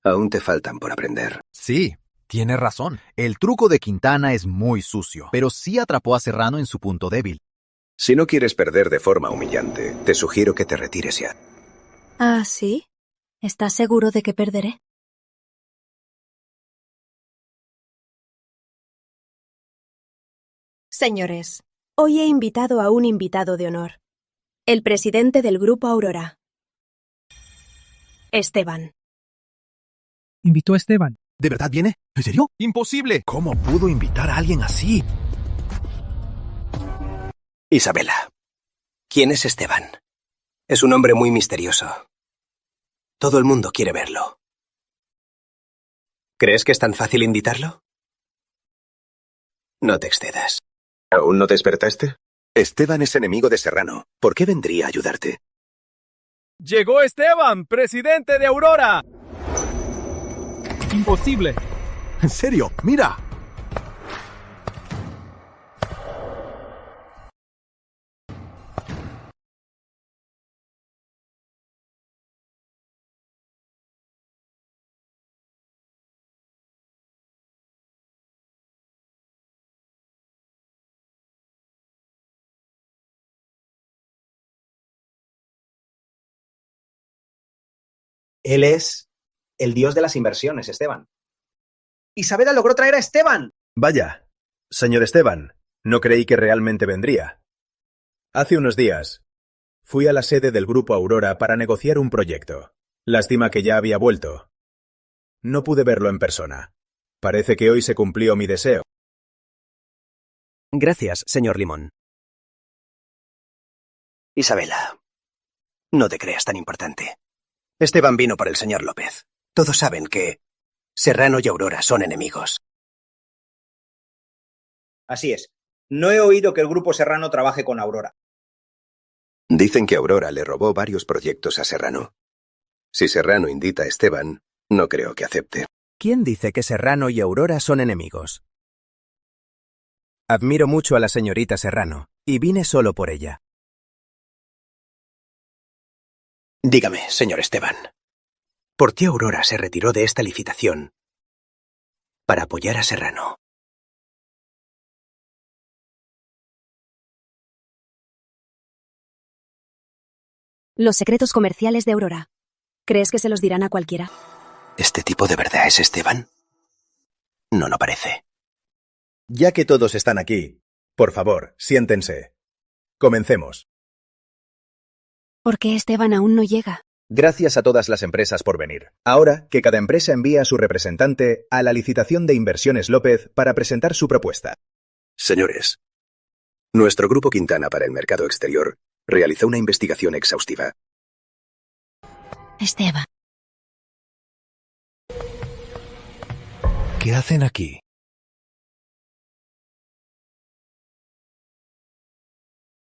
aún te faltan por aprender. Sí, tiene razón. El truco de Quintana es muy sucio, pero sí atrapó a Serrano en su punto débil. Si no quieres perder de forma humillante, te sugiero que te retires ya. ¿Ah, sí? ¿Estás seguro de que perderé? Señores, hoy he invitado a un invitado de honor. El presidente del Grupo Aurora. Esteban. ¿Invitó a Esteban? ¿De verdad viene? ¿En serio? ¡Imposible! ¿Cómo pudo invitar a alguien así? Isabela, ¿quién es Esteban? Es un hombre muy misterioso. Todo el mundo quiere verlo. ¿Crees que es tan fácil invitarlo? No te excedas. ¿Aún no despertaste? Esteban es enemigo de Serrano. ¿Por qué vendría a ayudarte? ¡Llegó Esteban, presidente de Aurora! imposible. En serio, mira. Él es el dios de las inversiones, Esteban. ¡Isabela logró traer a Esteban! Vaya, señor Esteban, no creí que realmente vendría. Hace unos días, fui a la sede del Grupo Aurora para negociar un proyecto. Lástima que ya había vuelto. No pude verlo en persona. Parece que hoy se cumplió mi deseo. Gracias, señor Limón. Isabela, no te creas tan importante. Esteban vino por el señor López. Todos saben que Serrano y Aurora son enemigos. Así es. No he oído que el Grupo Serrano trabaje con Aurora. Dicen que Aurora le robó varios proyectos a Serrano. Si Serrano invita a Esteban, no creo que acepte. ¿Quién dice que Serrano y Aurora son enemigos? Admiro mucho a la señorita Serrano, y vine solo por ella. Dígame, señor Esteban, ¿por qué Aurora se retiró de esta licitación para apoyar a Serrano? Los secretos comerciales de Aurora. ¿Crees que se los dirán a cualquiera? ¿Este tipo de verdad es Esteban? No, no parece. Ya que todos están aquí, por favor, siéntense. Comencemos. ¿Por qué Esteban aún no llega? Gracias a todas las empresas por venir. Ahora que cada empresa envía a su representante a la licitación de Inversiones López para presentar su propuesta. Señores, nuestro Grupo Quintana para el mercado exterior realizó una investigación exhaustiva. Esteban. ¿Qué hacen aquí?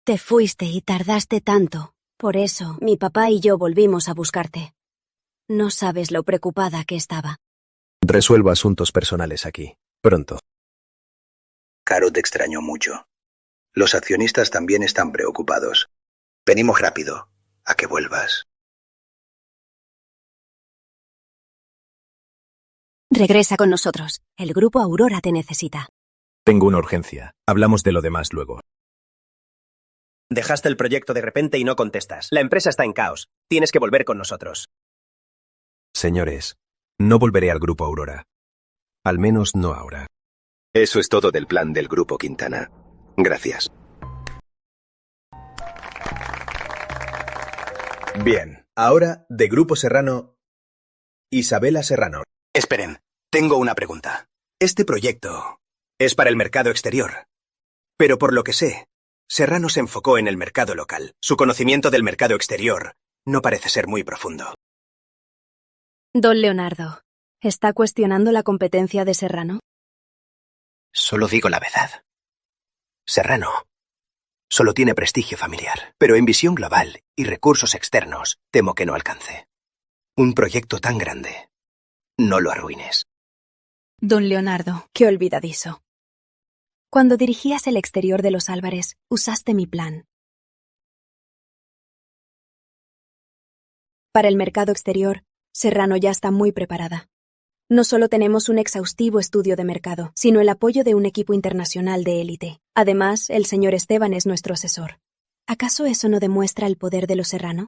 Te fuiste y tardaste tanto. Por eso, mi papá y yo volvimos a buscarte. No sabes lo preocupada que estaba. Resuelvo asuntos personales aquí. Pronto. Caro te extrañó mucho. Los accionistas también están preocupados. Venimos rápido, a que vuelvas. Regresa con nosotros. El Grupo Aurora te necesita. Tengo una urgencia. Hablamos de lo demás luego. Dejaste el proyecto de repente y no contestas. La empresa está en caos. Tienes que volver con nosotros. Señores, no volveré al Grupo Aurora. Al menos no ahora. Eso es todo del plan del Grupo Quintana. Gracias. Bien, ahora de Grupo Serrano, Isabela Serrano. Esperen, tengo una pregunta. Este proyecto es para el mercado exterior. Pero por lo que sé, Serrano se enfocó en el mercado local. Su conocimiento del mercado exterior no parece ser muy profundo. Don Leonardo, ¿está cuestionando la competencia de Serrano? Solo digo la verdad. Serrano solo tiene prestigio familiar, pero en visión global y recursos externos temo que no alcance. Un proyecto tan grande, no lo arruines. Don Leonardo, qué olvidadizo. Cuando dirigías el exterior de los Álvarez, usaste mi plan. Para el mercado exterior, Serrano ya está muy preparada. No solo tenemos un exhaustivo estudio de mercado, sino el apoyo de un equipo internacional de élite. Además, el señor Esteban es nuestro asesor. ¿Acaso eso no demuestra el poder de los Serrano?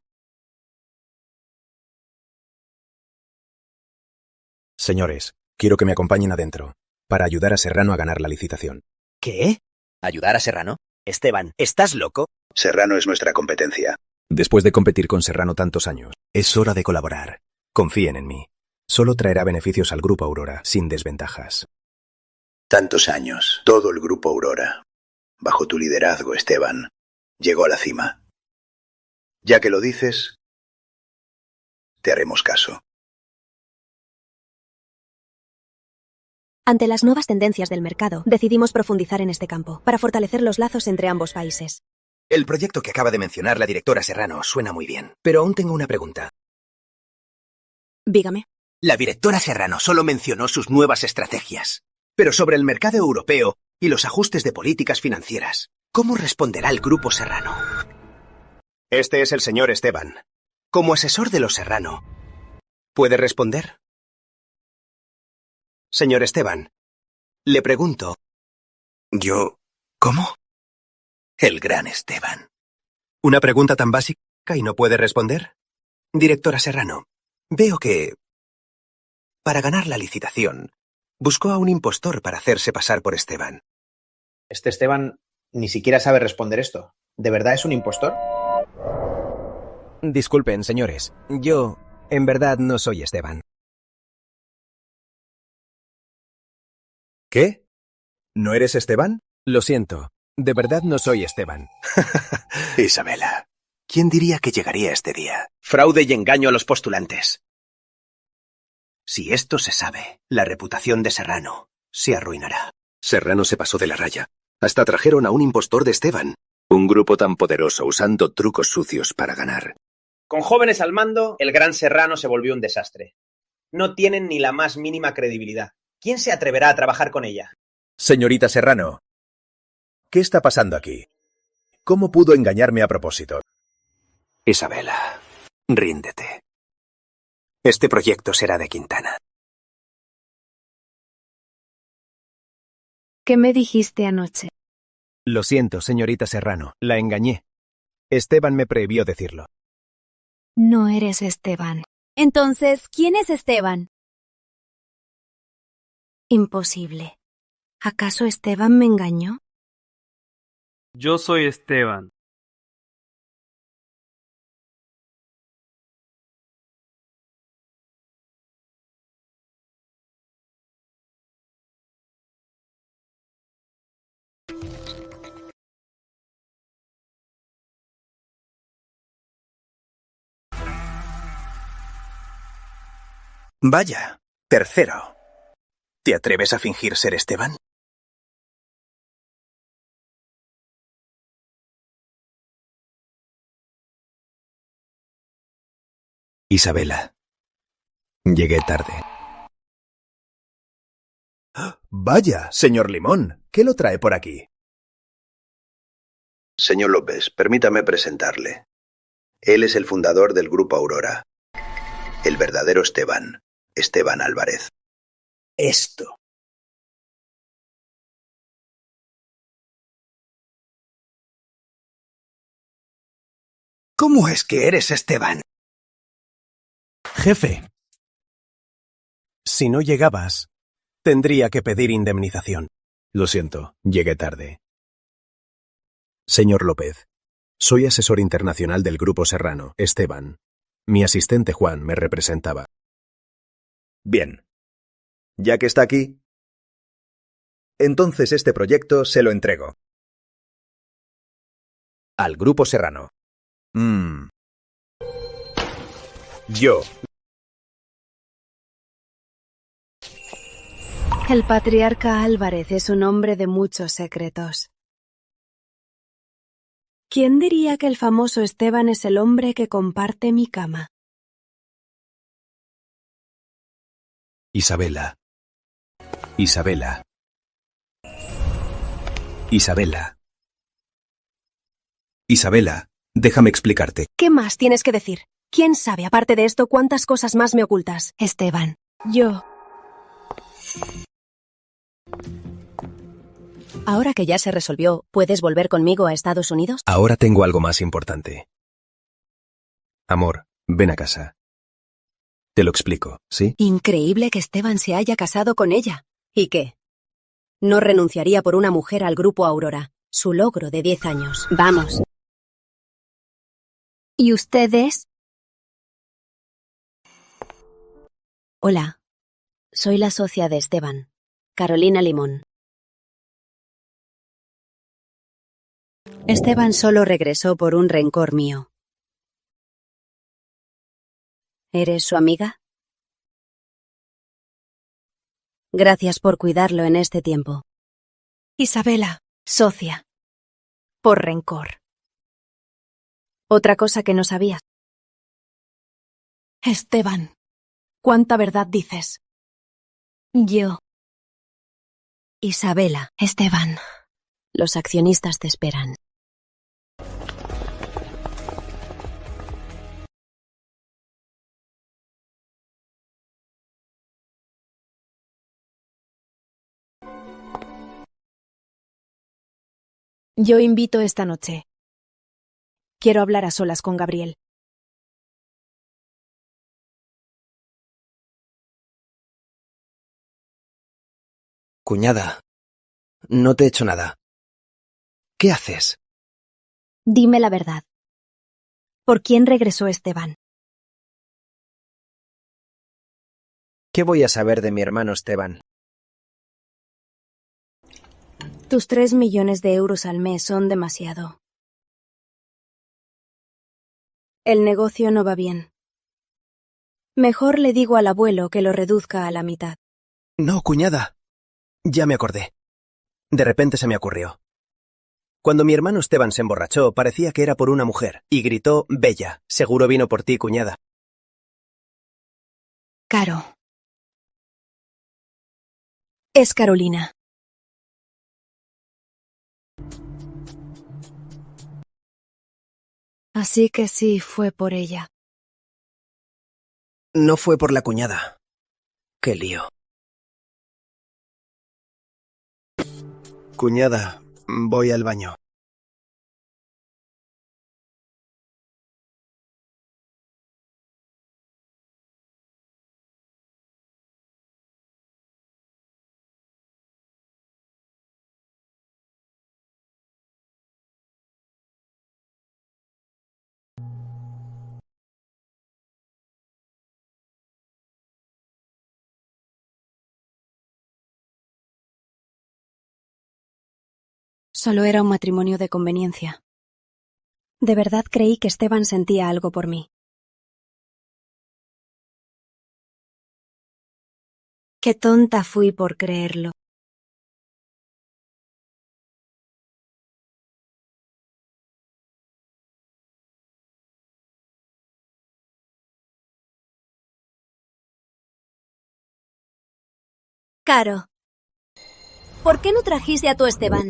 Señores, quiero que me acompañen adentro, para ayudar a Serrano a ganar la licitación. ¿Qué? ¿Ayudar a Serrano? Esteban, ¿estás loco? Serrano es nuestra competencia. Después de competir con Serrano tantos años, es hora de colaborar. Confíen en mí. Solo traerá beneficios al Grupo Aurora, sin desventajas. Tantos años, todo el Grupo Aurora, bajo tu liderazgo, Esteban, llegó a la cima. Ya que lo dices, te haremos caso. Ante las nuevas tendencias del mercado, decidimos profundizar en este campo, para fortalecer los lazos entre ambos países. El proyecto que acaba de mencionar la directora Serrano suena muy bien, pero aún tengo una pregunta. Dígame. La directora Serrano solo mencionó sus nuevas estrategias. Pero sobre el mercado europeo y los ajustes de políticas financieras, ¿cómo responderá el Grupo Serrano? Este es el señor Esteban. Como asesor de los Serrano, ¿puede responder? Señor Esteban, le pregunto. ¿Cómo? El gran Esteban. ¿Una pregunta tan básica y no puede responder? Directora Serrano, veo que, para ganar la licitación, buscó a un impostor para hacerse pasar por Esteban. Este Esteban ni siquiera sabe responder esto. ¿De verdad es un impostor? Disculpen, señores. Yo, en verdad, no soy Esteban. ¿Qué? ¿No eres Esteban? Lo siento. De verdad no soy Esteban. Isabela, ¿quién diría que llegaría este día? Fraude y engaño a los postulantes. Si esto se sabe, la reputación de Serrano se arruinará. Serrano se pasó de la raya. Hasta trajeron a un impostor de Esteban. Un grupo tan poderoso usando trucos sucios para ganar. Con jóvenes al mando, el gran Serrano se volvió un desastre. No tienen ni la más mínima credibilidad. ¿Quién se atreverá a trabajar con ella? Señorita Serrano, ¿qué está pasando aquí? ¿Cómo pudo engañarme a propósito? Isabela, ríndete. Este proyecto será de Quintana. ¿Qué me dijiste anoche? Lo siento, señorita Serrano. La engañé. Esteban me prohibió decirlo. No eres Esteban. Entonces, ¿quién es Esteban? Imposible. ¿Acaso Esteban me engañó? Yo soy Esteban. Vaya, tercero. ¿Te atreves a fingir ser Esteban? Isabela. Llegué tarde. Vaya, señor Limón, ¿qué lo trae por aquí? Señor López, permítame presentarle. Él es el fundador del Grupo Aurora. El verdadero Esteban, Esteban Álvarez. Esto. ¿Cómo es que eres Esteban? Jefe. Si no llegabas, tendría que pedir indemnización. Lo siento, llegué tarde. Señor López, soy asesor internacional del Grupo Serrano, Esteban. Mi asistente Juan me representaba. Bien. Ya que está aquí, entonces este proyecto se lo entrego. Al Grupo Serrano. Yo. El patriarca Álvarez es un hombre de muchos secretos. ¿Quién diría que el famoso Esteban es el hombre que comparte mi cama? Isabela. Isabela. Isabela. Isabela, déjame explicarte. ¿Qué más tienes que decir? ¿Quién sabe, aparte de esto, cuántas cosas más me ocultas? Esteban, yo. Ahora que ya se resolvió, ¿puedes volver conmigo a Estados Unidos? Ahora tengo algo más importante. Amor, ven a casa. Te lo explico, ¿sí? Increíble que Esteban se haya casado con ella. ¿Y qué? No renunciaría por una mujer al Grupo Aurora. Su logro de 10 años. Vamos. ¿Y ustedes? Hola. Soy la socia de Esteban, Carolina Limón. Esteban solo regresó por un rencor mío. ¿Eres su amiga? Gracias por cuidarlo en este tiempo. Isabela, socia. Por rencor. Otra cosa que no sabías. Esteban. ¿Cuánta verdad dices? Yo. Isabela, Esteban. Los accionistas te esperan. Yo invito esta noche. Quiero hablar a solas con Gabriel. Cuñada, no te he hecho nada. ¿Qué haces? Dime la verdad. ¿Por quién regresó Esteban? ¿Qué voy a saber de mi hermano Esteban? Tus 3 millones de euros al mes son demasiado. El negocio no va bien. Mejor le digo al abuelo que lo reduzca a la mitad. No, cuñada. Ya me acordé. De repente se me ocurrió. Cuando mi hermano Esteban se emborrachó, parecía que era por una mujer, y gritó Bella. Seguro vino por ti, cuñada. Caro. Es Carolina. Así que sí, fue por ella. No fue por la cuñada. Qué lío. Cuñada, voy al baño. Solo era un matrimonio de conveniencia. De verdad creí que Esteban sentía algo por mí. Qué tonta fui por creerlo. Caro, ¿por qué no trajiste a tu Esteban?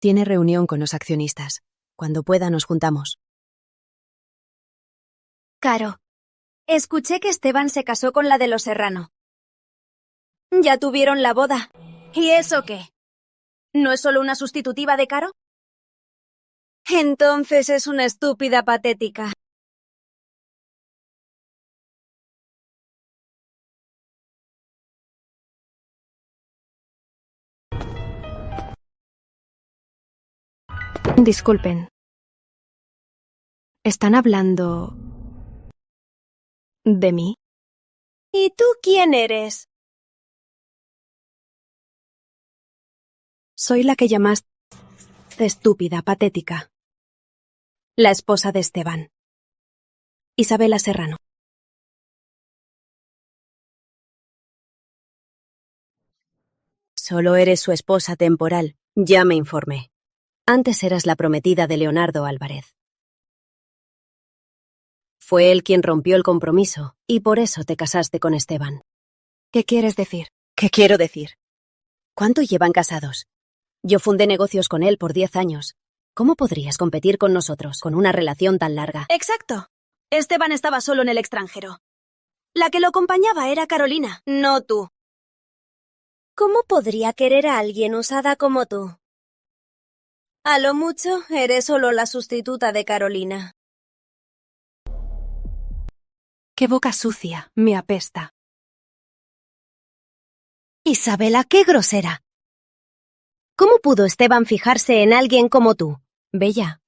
Tiene reunión con los accionistas. Cuando pueda nos juntamos. Caro, escuché que Esteban se casó con la de los Serrano. Ya tuvieron la boda. ¿Y eso qué? ¿No es solo una sustitutiva de Caro? Entonces es una estúpida patética. Disculpen. ¿Están hablando de mí? ¿Y tú quién eres? Soy la que llamaste estúpida, patética. La esposa de Esteban. Isabela Serrano. Solo eres su esposa temporal. Ya me informé. Antes eras la prometida de Leonardo Álvarez. Fue él quien rompió el compromiso, y por eso te casaste con Esteban. ¿Qué quieres decir? ¿Qué quiero decir? ¿Cuánto llevan casados? Yo fundé negocios con él por 10 años. ¿Cómo podrías competir con nosotros con una relación tan larga? Exacto. Esteban estaba solo en el extranjero. La que lo acompañaba era Carolina, no tú. ¿Cómo podría querer a alguien usada como tú? A lo mucho, eres solo la sustituta de Carolina. ¡Qué boca sucia! Me apesta. Isabela, qué grosera. ¿Cómo pudo Esteban fijarse en alguien como tú? Bella.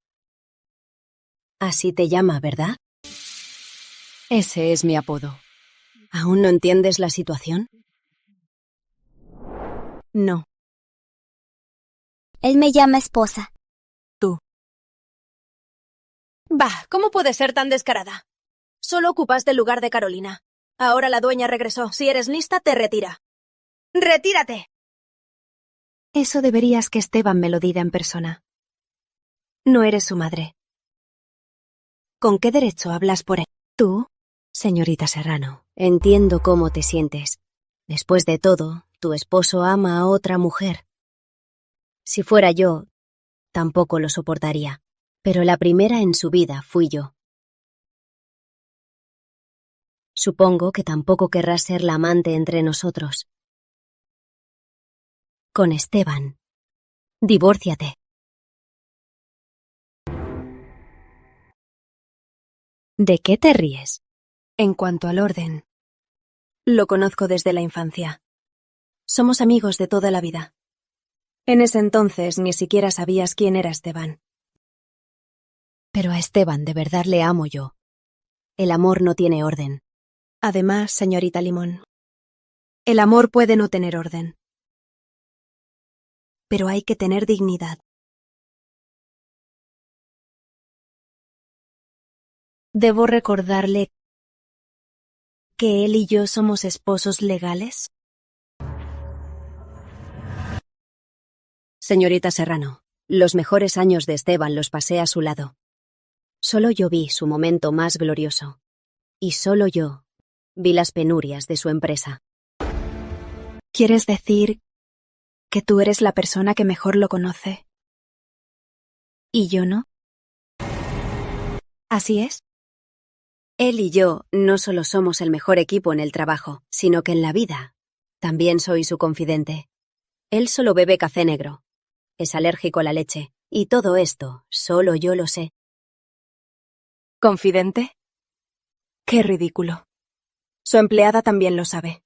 Así te llama, ¿verdad? Ese es mi apodo. ¿Aún no entiendes la situación? No. Él me llama esposa. Tú. Bah, ¿cómo puedes ser tan descarada? Solo ocupaste el lugar de Carolina. Ahora la dueña regresó. Si eres lista, te retira. ¡Retírate! Eso deberías que Esteban me lo diga en persona. No eres su madre. ¿Con qué derecho hablas por él? ¿Tú? Señorita Serrano, entiendo cómo te sientes. Después de todo, tu esposo ama a otra mujer. Si fuera yo, tampoco lo soportaría, pero la primera en su vida fui yo. Supongo que tampoco querrás ser la amante entre nosotros. Con Esteban, divórciate. ¿De qué te ríes? En cuanto al orden, lo conozco desde la infancia. Somos amigos de toda la vida. En ese entonces ni siquiera sabías quién era Esteban. Pero a Esteban de verdad le amo yo. El amor no tiene orden. Además, señorita Limón, el amor puede no tener orden. Pero hay que tener dignidad. ¿Debo recordarle que él y yo somos esposos legales? Señorita Serrano, los mejores años de Esteban los pasé a su lado. Solo yo vi su momento más glorioso. Y solo yo vi las penurias de su empresa. ¿Quieres decir que tú eres la persona que mejor lo conoce? ¿Y yo no? ¿Así es? Él y yo no solo somos el mejor equipo en el trabajo, sino que en la vida también soy su confidente. Él solo bebe café negro, es alérgico a la leche, y todo esto solo yo lo sé. ¿Confidente? Qué ridículo. Su empleada también lo sabe.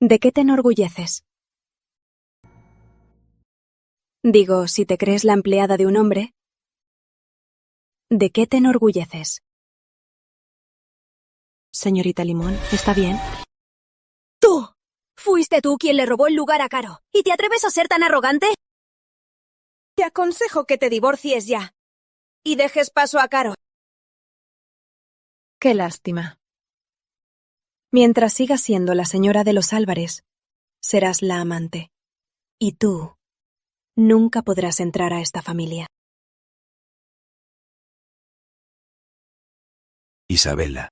¿De qué te enorgulleces? Digo, si te crees la empleada de un hombre, ¿de qué te enorgulleces? Señorita Limón, ¿está bien? ¡Tú! ¿Fuiste tú quien le robó el lugar a Caro? ¿Y te atreves a ser tan arrogante? Te aconsejo que te divorcies ya y dejes paso a Caro. Qué lástima. Mientras sigas siendo la señora de los Álvarez, serás la amante. Y tú nunca podrás entrar a esta familia. Isabela.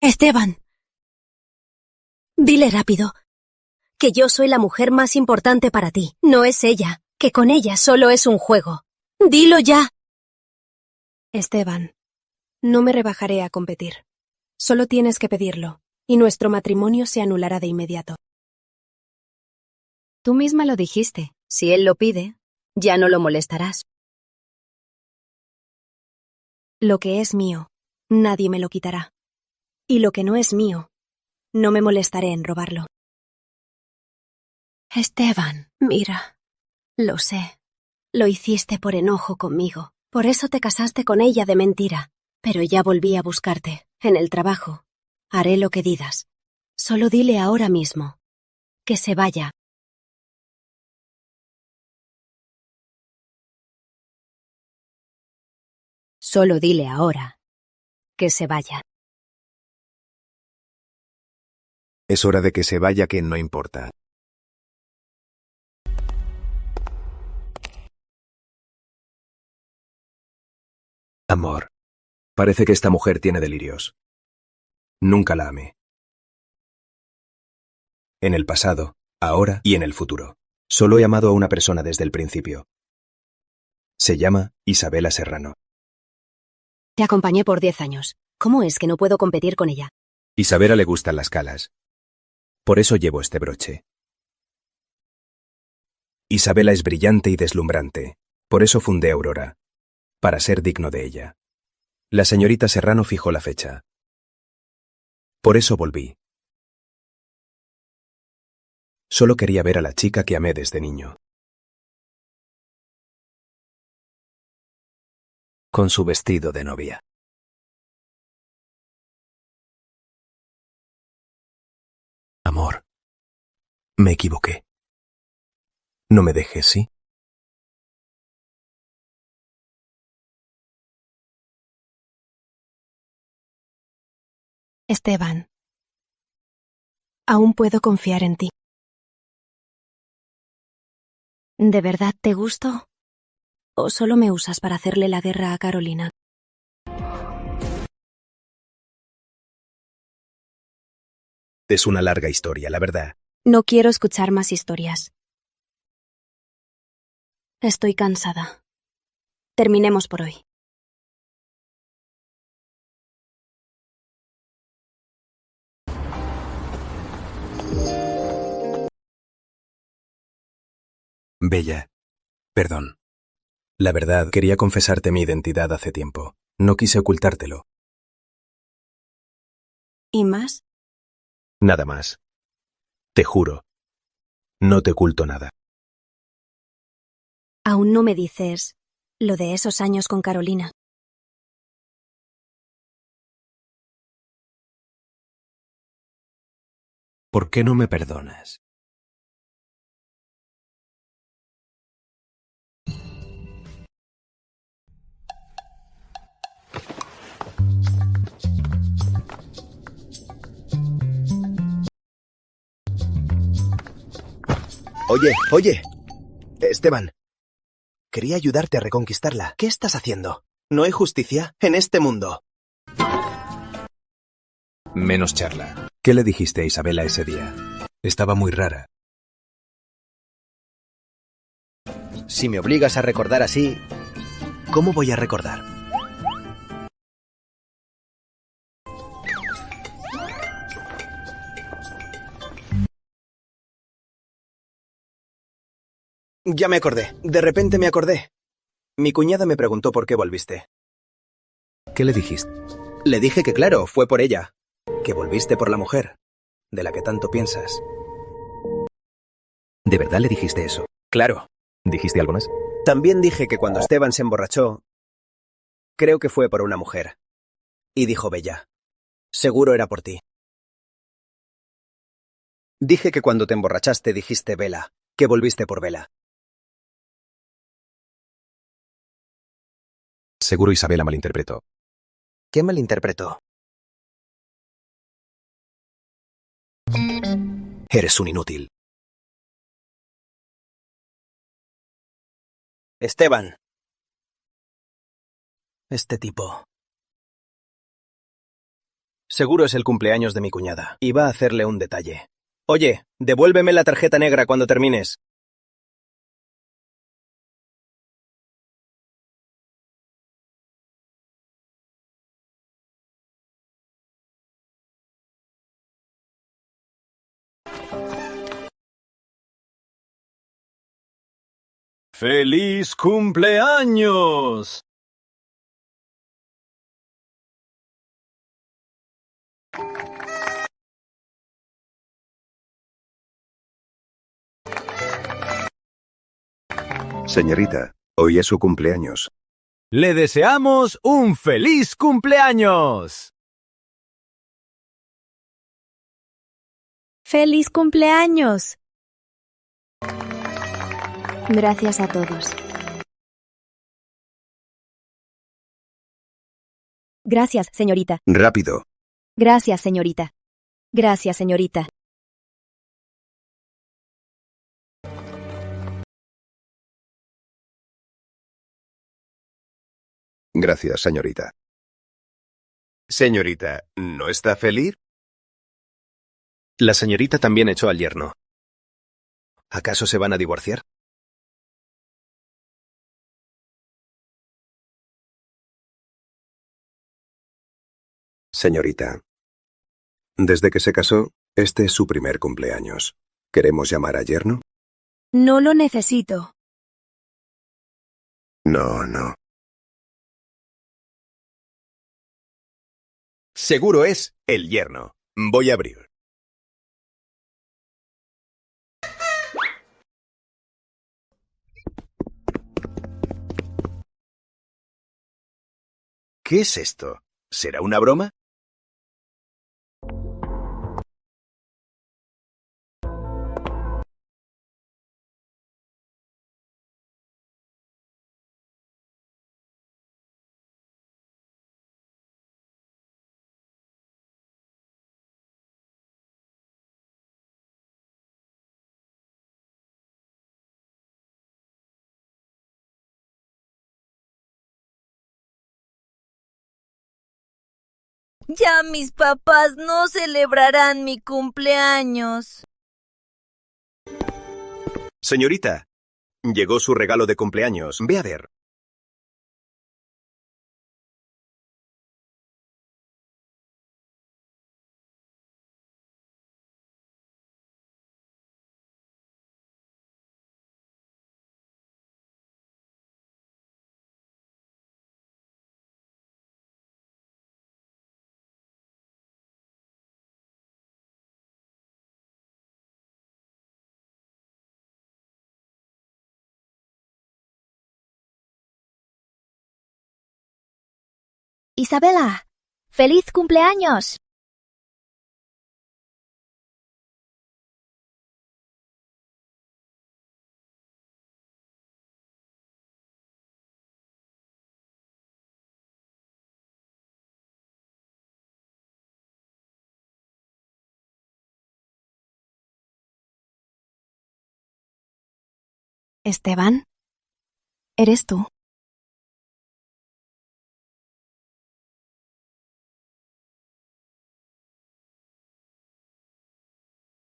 Esteban. Dile rápido que yo soy la mujer más importante para ti. No es ella, que con ella solo es un juego. Dilo ya. Esteban, no me rebajaré a competir. Solo tienes que pedirlo, y nuestro matrimonio se anulará de inmediato. Tú misma lo dijiste. Si él lo pide, ya no lo molestarás. Lo que es mío, nadie me lo quitará. Y lo que no es mío, no me molestaré en robarlo. Esteban, mira, lo sé. Lo hiciste por enojo conmigo. Por eso te casaste con ella de mentira. Pero ya volví a buscarte, en el trabajo. Haré lo que digas. Solo dile ahora mismo que se vaya. Solo dile ahora que se vaya. Es hora de que se vaya, que no importa. Amor. Parece que esta mujer tiene delirios. Nunca la amé. En el pasado, ahora y en el futuro. Solo he amado a una persona desde el principio. Se llama Isabela Serrano. Te acompañé por 10 años. ¿Cómo es que no puedo competir con ella? Isabela le gustan las calas. Por eso llevo este broche. Isabela es brillante y deslumbrante. Por eso fundé Aurora. Para ser digno de ella. La señorita Serrano fijó la fecha. Por eso volví. Solo quería ver a la chica que amé desde niño. Con su vestido de novia. Amor, me equivoqué. No me dejes, ¿sí? Esteban, aún puedo confiar en ti. ¿De verdad te gusto? ¿O solo me usas para hacerle la guerra a Carolina? Es una larga historia, la verdad. No quiero escuchar más historias. Estoy cansada. Terminemos por hoy. Bella, perdón. La verdad, quería confesarte mi identidad hace tiempo. No quise ocultártelo. ¿Y más? Nada más. Te juro. No te oculto nada. Aún no me dices lo de esos años con Carolina. ¿Por qué no me perdonas? Oye. Esteban. Quería ayudarte a reconquistarla. ¿Qué estás haciendo? No hay justicia en este mundo. Menos charla. ¿Qué le dijiste a Isabela ese día? Estaba muy rara. Si me obligas a recordar así, ¿cómo voy a recordar? Ya me acordé. De repente me acordé. Mi cuñada me preguntó por qué volviste. ¿Qué le dijiste? Le dije que claro, fue por ella. Que volviste por la mujer, de la que tanto piensas. ¿De verdad le dijiste eso? Claro. ¿Dijiste algo más? También dije que cuando Esteban se emborrachó, creo que fue por una mujer. Y dijo Bella, seguro era por ti. Dije que cuando te emborrachaste dijiste Vela, que volviste por Vela. Seguro Isabela malinterpretó. ¿Qué malinterpretó? Eres un inútil. Esteban. Este tipo. Seguro es el cumpleaños de mi cuñada. Iba a hacerle un detalle. Oye, devuélveme la tarjeta negra cuando termines. ¡Feliz cumpleaños! Señorita, hoy es su cumpleaños. ¡Le deseamos un feliz cumpleaños! ¡Feliz cumpleaños! Gracias a todos. Gracias, señorita. Rápido. Gracias, señorita. Gracias, señorita. Gracias, señorita. Señorita, ¿no está feliz? La señorita también echó al yerno. ¿Acaso se van a divorciar? Señorita. Desde que se casó, este es su primer cumpleaños. ¿Queremos llamar a yerno? No lo necesito. No. Seguro es el yerno. Voy a abrir. ¿Qué es esto? ¿Será una broma? Ya mis papás no celebrarán mi cumpleaños. Señorita, llegó su regalo de cumpleaños. Ve a ver. Isabela, ¡feliz cumpleaños! Esteban, ¿eres tú?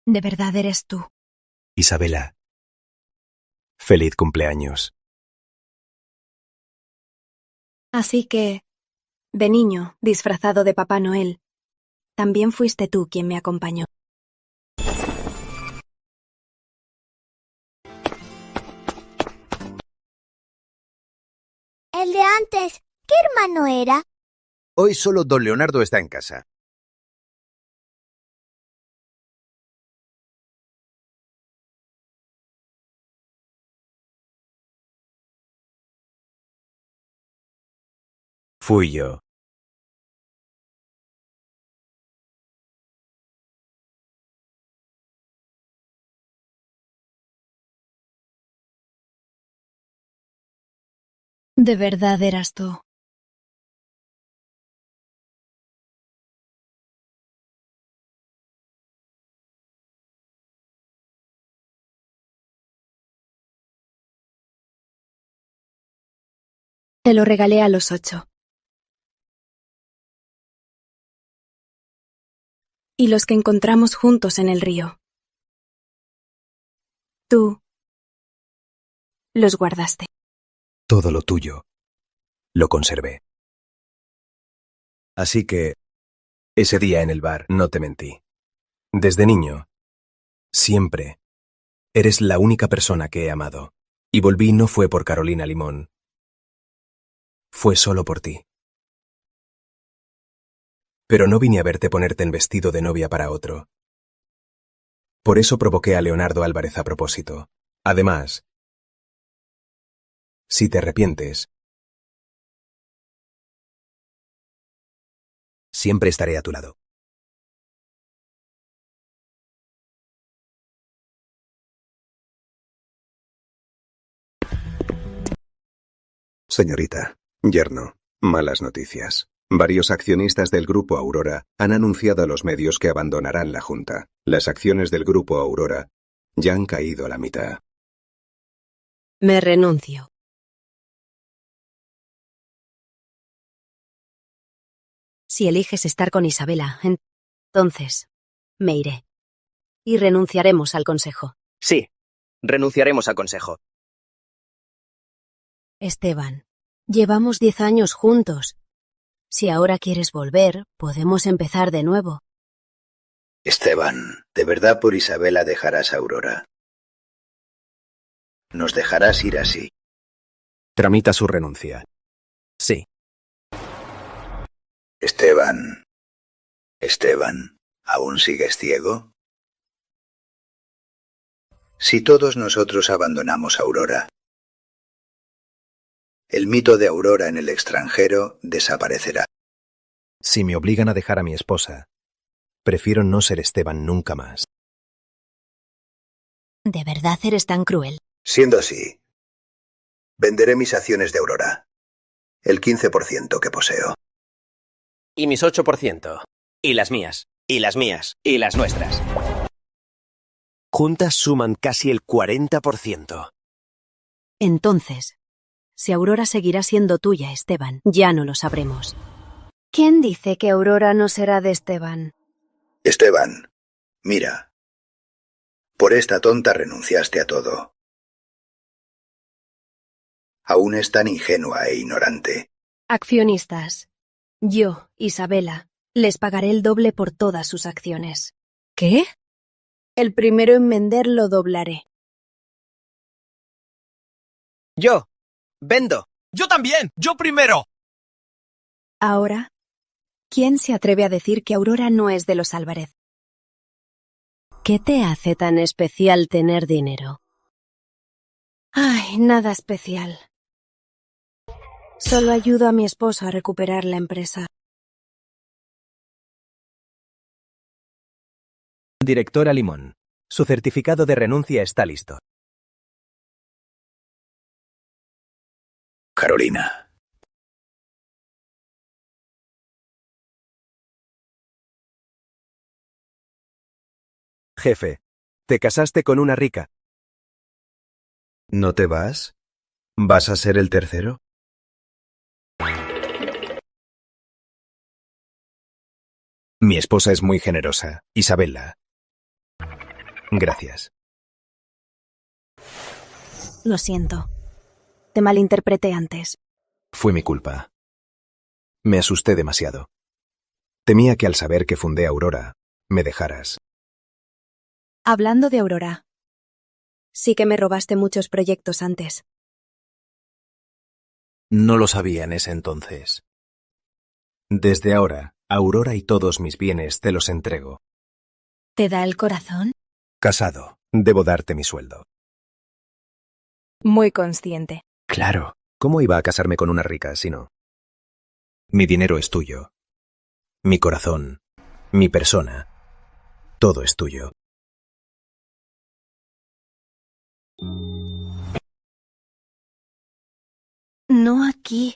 ¿De verdad eres tú? Isabela, feliz cumpleaños. Así que, de niño, disfrazado de Papá Noel, también fuiste tú quien me acompañó. El de antes, ¿qué hermano era? Hoy solo don Leonardo está en casa. Fui yo. De verdad eras tú. Te lo regalé a los 8. Y los que encontramos juntos en el río. Tú los guardaste. Todo lo tuyo lo conservé. Así que, ese día en el bar no te mentí. Desde niño, siempre, eres la única persona que he amado. Y volví no fue por Carolina Limón. Fue solo por ti. Pero no vine a verte ponerte en vestido de novia para otro. Por eso provoqué a Leonardo Álvarez a propósito. Además, si te arrepientes, siempre estaré a tu lado. Señorita, yerno, malas noticias. Varios accionistas del Grupo Aurora han anunciado a los medios que abandonarán la Junta. Las acciones del Grupo Aurora ya han caído a la mitad. Me renuncio. Si eliges estar con Isabela, entonces me iré. Y renunciaremos al consejo. Sí, renunciaremos al consejo. Esteban, llevamos 10 años juntos. Si ahora quieres volver, podemos empezar de nuevo. Esteban, ¿de verdad por Isabela dejarás a Aurora? ¿Nos dejarás ir así? Tramita su renuncia. Sí. Esteban, ¿aún sigues ciego? Si todos nosotros abandonamos a Aurora, el mito de Aurora en el extranjero desaparecerá. Si me obligan a dejar a mi esposa, prefiero no ser Esteban nunca más. ¿De verdad eres tan cruel? Siendo así, venderé mis acciones de Aurora, el 15% que poseo. Y mis 8%. Y las mías. Y las mías. Y las nuestras. Juntas suman casi el 40%. Entonces, si Aurora seguirá siendo tuya, Esteban, ya no lo sabremos. ¿Quién dice que Aurora no será de Esteban? Esteban, mira. Por esta tonta renunciaste a todo. Aún es tan ingenua e ignorante. Accionistas. Yo, Isabela, les pagaré el doble por todas sus acciones. ¿Qué? El primero en vender lo doblaré. Yo. Vendo. Yo también. Yo primero. Ahora, ¿quién se atreve a decir que Aurora no es de los Álvarez? ¿Qué te hace tan especial tener dinero? Ay, nada especial. Solo ayudo a mi esposo a recuperar la empresa. Directora Limón. Su certificado de renuncia está listo. Carolina. Jefe, te casaste con una rica. ¿No te vas? ¿Vas a ser el tercero? Mi esposa es muy generosa, Isabela. Gracias. Lo siento. Te malinterpreté antes. Fue mi culpa. Me asusté demasiado. Temía que al saber que fundé Aurora, me dejaras. Hablando de Aurora. Sí que me robaste muchos proyectos antes. No lo sabía en ese entonces. Desde ahora, Aurora y todos mis bienes te los entrego. ¿Te da el corazón? Casado, debo darte mi sueldo. Muy consciente. Claro. ¿Cómo iba a casarme con una rica si no? Mi dinero es tuyo. Mi corazón. Mi persona. Todo es tuyo. No aquí.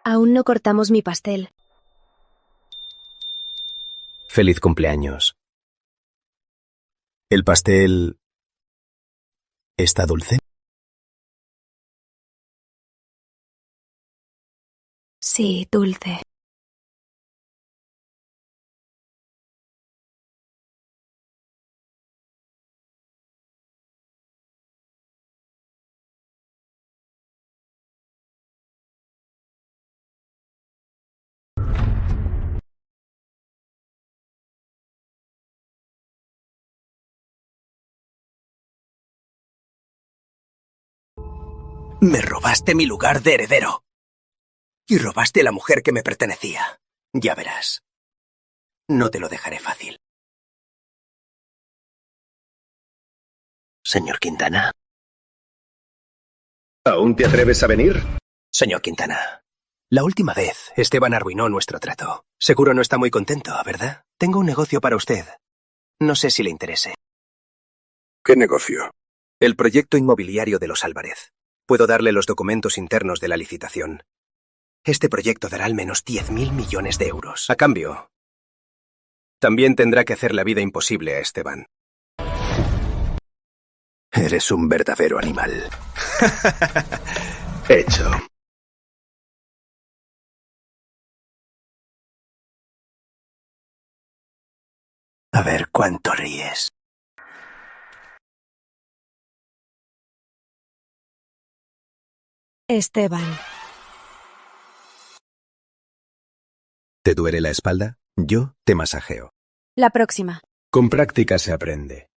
Aún no cortamos mi pastel. Feliz cumpleaños. ¿El pastel está dulce? Sí, dulce. Me robaste mi lugar de heredero. Y robaste a la mujer que me pertenecía. Ya verás. No te lo dejaré fácil. Señor Quintana. ¿Aún te atreves a venir? Señor Quintana. La última vez, Esteban arruinó nuestro trato. Seguro no está muy contento, ¿verdad? Tengo un negocio para usted. No sé si le interese. ¿Qué negocio? El proyecto inmobiliario de los Álvarez. Puedo darle los documentos internos de la licitación. Este proyecto dará al menos 10.000 millones de euros. A cambio, también tendrá que hacer la vida imposible a Esteban. Eres un verdadero animal. Hecho. A ver cuánto ríes. Esteban. ¿Te duele la espalda? Yo te masajeo. La próxima. Con práctica se aprende.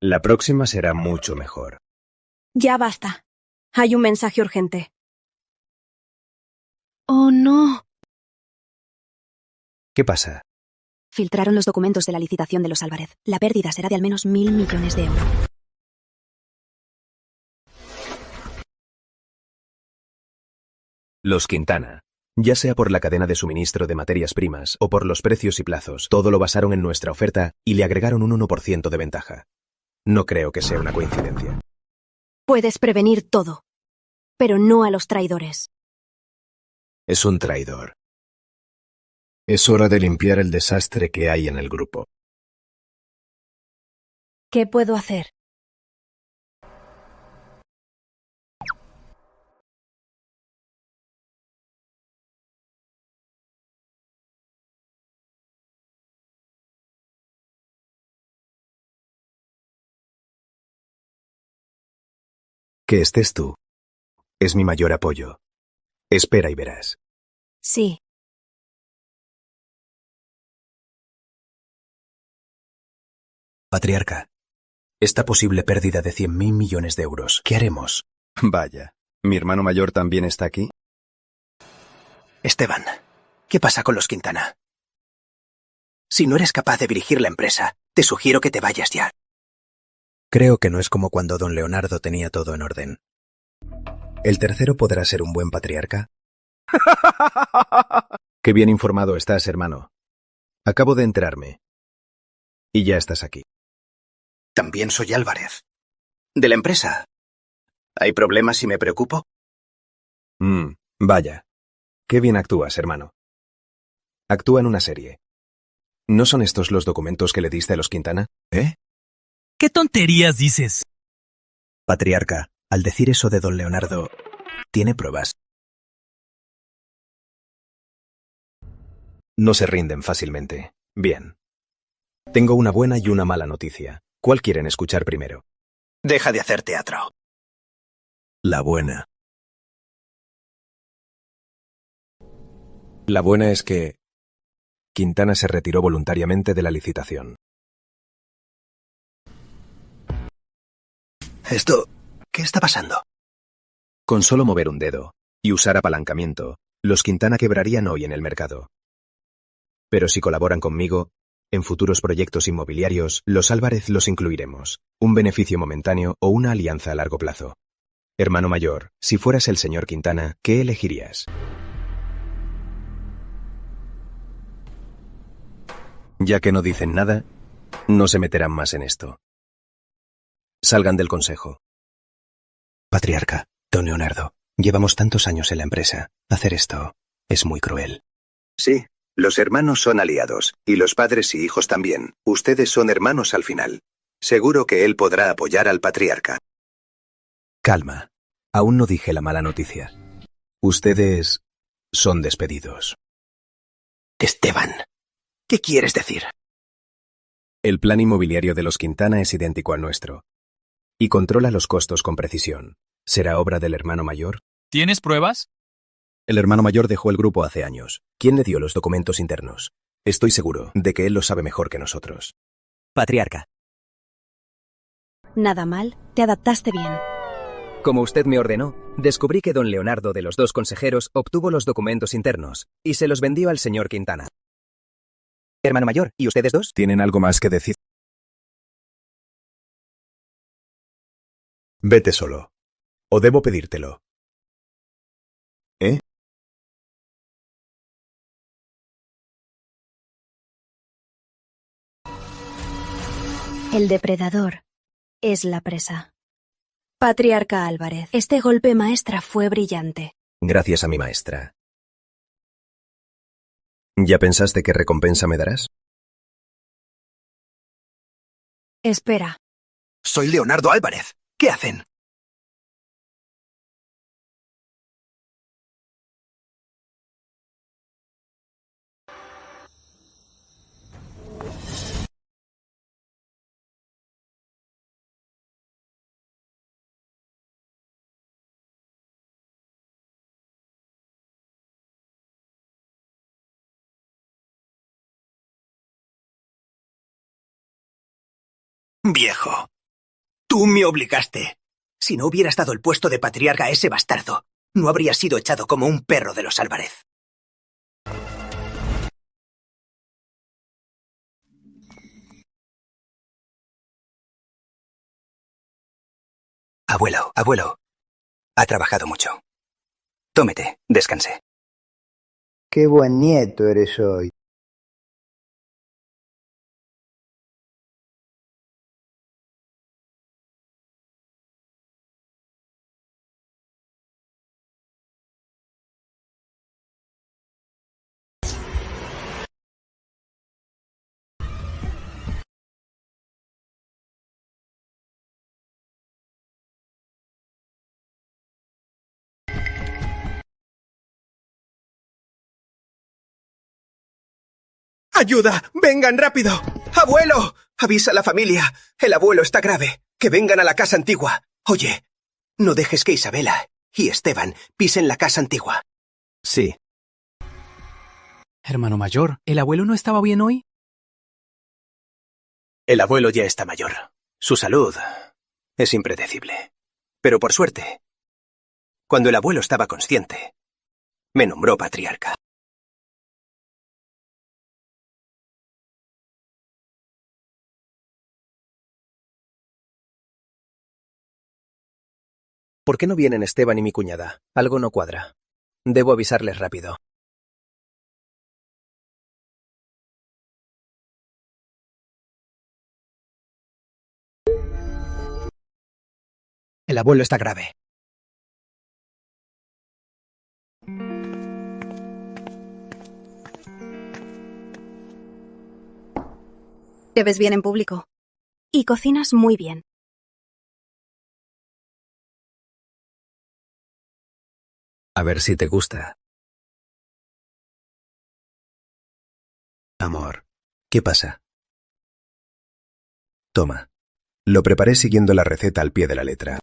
La próxima será mucho mejor. Ya basta. Hay un mensaje urgente. Oh, no. ¿Qué pasa? Filtraron los documentos de la licitación de los Álvarez. La pérdida será de al menos 1.000 millones de euros. Los Quintana. Ya sea por la cadena de suministro de materias primas o por los precios y plazos, todo lo basaron en nuestra oferta y le agregaron un 1% de ventaja. No creo que sea una coincidencia. Puedes prevenir todo, pero no a los traidores. Es un traidor. Es hora de limpiar el desastre que hay en el grupo. ¿Qué puedo hacer? Que estés tú. Es mi mayor apoyo. Espera y verás. Sí. Patriarca, esta posible pérdida de 100.000 millones de euros, ¿qué haremos? Vaya, ¿mi hermano mayor también está aquí? Esteban, ¿qué pasa con los Quintana? Si no eres capaz de dirigir la empresa, te sugiero que te vayas ya. Creo que no es como cuando don Leonardo tenía todo en orden. ¿El tercero podrá ser un buen patriarca? Qué bien informado estás, hermano. Acabo de enterarme. Y ya estás aquí. También soy Álvarez. ¿De la empresa? ¿Hay problemas si me preocupo? Vaya. Qué bien actúas, hermano. Actúa en una serie. ¿No son estos los documentos que le diste a los Quintana? ¿Eh? ¿Qué tonterías dices? Patriarca, al decir eso de don Leonardo, ¿tiene pruebas? No se rinden fácilmente. Bien. Tengo una buena y una mala noticia. ¿Cuál quieren escuchar primero? Deja de hacer teatro. La buena. La buena es que Quintana se retiró voluntariamente de la licitación. ¿Qué está pasando? Con solo mover un dedo y usar apalancamiento, los Quintana quebrarían hoy en el mercado. Pero si colaboran conmigo, en futuros proyectos inmobiliarios, los Álvarez los incluiremos, un beneficio momentáneo o una alianza a largo plazo. Hermano mayor, si fueras el señor Quintana, ¿qué elegirías? Ya que no dicen nada, no se meterán más en esto. Salgan del consejo. Patriarca, don Leonardo, llevamos tantos años en la empresa. Hacer esto es muy cruel. Sí, los hermanos son aliados, y los padres y hijos también. Ustedes son hermanos al final. Seguro que él podrá apoyar al patriarca. Calma. Aún no dije la mala noticia. Ustedes son despedidos. Esteban, ¿qué quieres decir? El plan inmobiliario de los Quintana es idéntico al nuestro. Y controla los costos con precisión. ¿Será obra del hermano mayor? ¿Tienes pruebas? El hermano mayor dejó el grupo hace años. ¿Quién le dio los documentos internos? Estoy seguro de que él lo sabe mejor que nosotros. Patriarca. Nada mal, te adaptaste bien. Como usted me ordenó, descubrí que don Leonardo de los dos consejeros obtuvo los documentos internos y se los vendió al señor Quintana. Hermano mayor, ¿y ustedes dos? ¿Tienen algo más que decir? Vete solo. ¿O debo pedírtelo? ¿Eh? El depredador es la presa. Patriarca Álvarez, este golpe maestra fue brillante. Gracias a mi maestra. ¿Ya pensaste qué recompensa me darás? Espera. Soy Leonardo Álvarez. ¿Qué hacen? Viejo, tú me obligaste. Si no hubieras dado el puesto de patriarca a ese bastardo, no habría sido echado como un perro de los Álvarez. Abuelo, ha trabajado mucho. Tómete, descanse. Qué buen nieto eres hoy. ¡Ayuda! ¡Vengan rápido! ¡Abuelo! Avisa a la familia. El abuelo está grave. Que vengan a la casa antigua. Oye, no dejes que Isabela y Esteban pisen la casa antigua. Sí. Hermano mayor, ¿el abuelo no estaba bien hoy? El abuelo ya está mayor. Su salud es impredecible. Pero por suerte, cuando el abuelo estaba consciente, me nombró patriarca. ¿Por qué no vienen Esteban y mi cuñada? Algo no cuadra. Debo avisarles rápido. El abuelo está grave. Te ves bien en público. Y cocinas muy bien. A ver si te gusta. Amor, ¿qué pasa? Toma. Lo preparé siguiendo la receta al pie de la letra.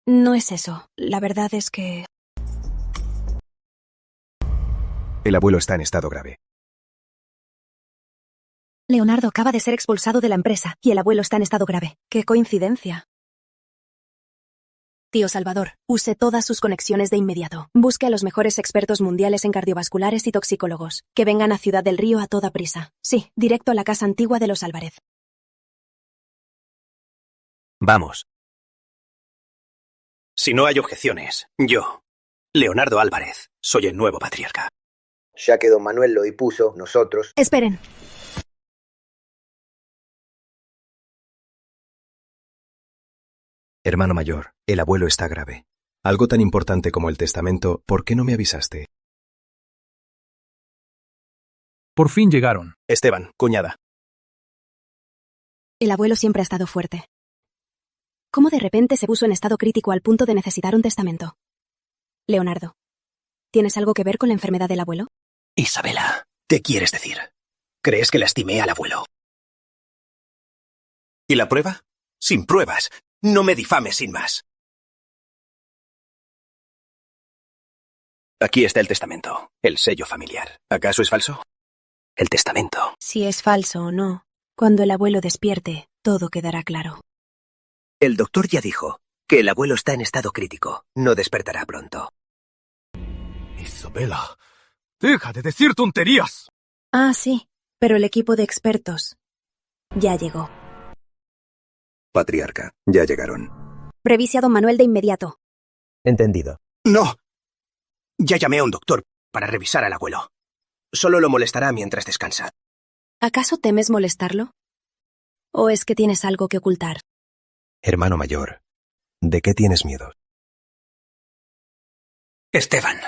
No es eso. La verdad es que... El abuelo está en estado grave. Leonardo acaba de ser expulsado de la empresa y el abuelo está en estado grave. ¡Qué coincidencia! Tío Salvador, use todas sus conexiones de inmediato. Busque a los mejores expertos mundiales en cardiovasculares y toxicólogos. Que vengan a Ciudad del Río a toda prisa. Sí, directo a la casa antigua de los Álvarez. Vamos. Si no hay objeciones, yo, Leonardo Álvarez, soy el nuevo patriarca. Ya que don Manuel lo dispuso, nosotros... Esperen. Hermano mayor, el abuelo está grave. Algo tan importante como el testamento, ¿por qué no me avisaste? Por fin llegaron. Esteban, cuñada. El abuelo siempre ha estado fuerte. ¿Cómo de repente se puso en estado crítico al punto de necesitar un testamento? Leonardo, ¿tienes algo que ver con la enfermedad del abuelo? Isabela, ¿qué quieres decir? ¿Crees que lastimé al abuelo? ¿Y la prueba? Sin pruebas. No me difames sin más. Aquí está el testamento, el sello familiar. ¿Acaso es falso? El testamento. Si es falso o no, cuando el abuelo despierte, todo quedará claro. El doctor ya dijo que el abuelo está en estado crítico. No despertará pronto. Isabela, deja de decir tonterías. Ah, sí, pero el equipo de expertos ya llegó. Patriarca, ya llegaron. Revise a don Manuel de inmediato. Entendido. ¡No! Ya llamé a un doctor para revisar al abuelo. Solo lo molestará mientras descansa. ¿Acaso temes molestarlo? ¿O es que tienes algo que ocultar? Hermano mayor, ¿de qué tienes miedo? Esteban.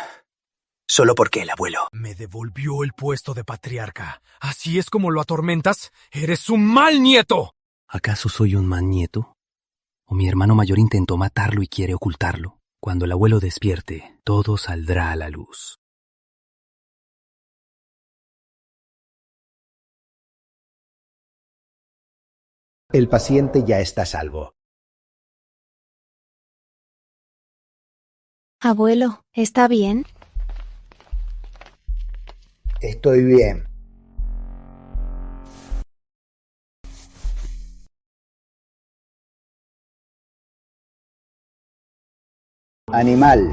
Solo porque el abuelo... Me devolvió el puesto de patriarca. ¿Así es como lo atormentas? ¡Eres un mal nieto! ¿Acaso soy un mal nieto? ¿O mi hermano mayor intentó matarlo y quiere ocultarlo? Cuando el abuelo despierte, todo saldrá a la luz. El paciente ya está a salvo. Abuelo, ¿está bien? Estoy bien. Animal,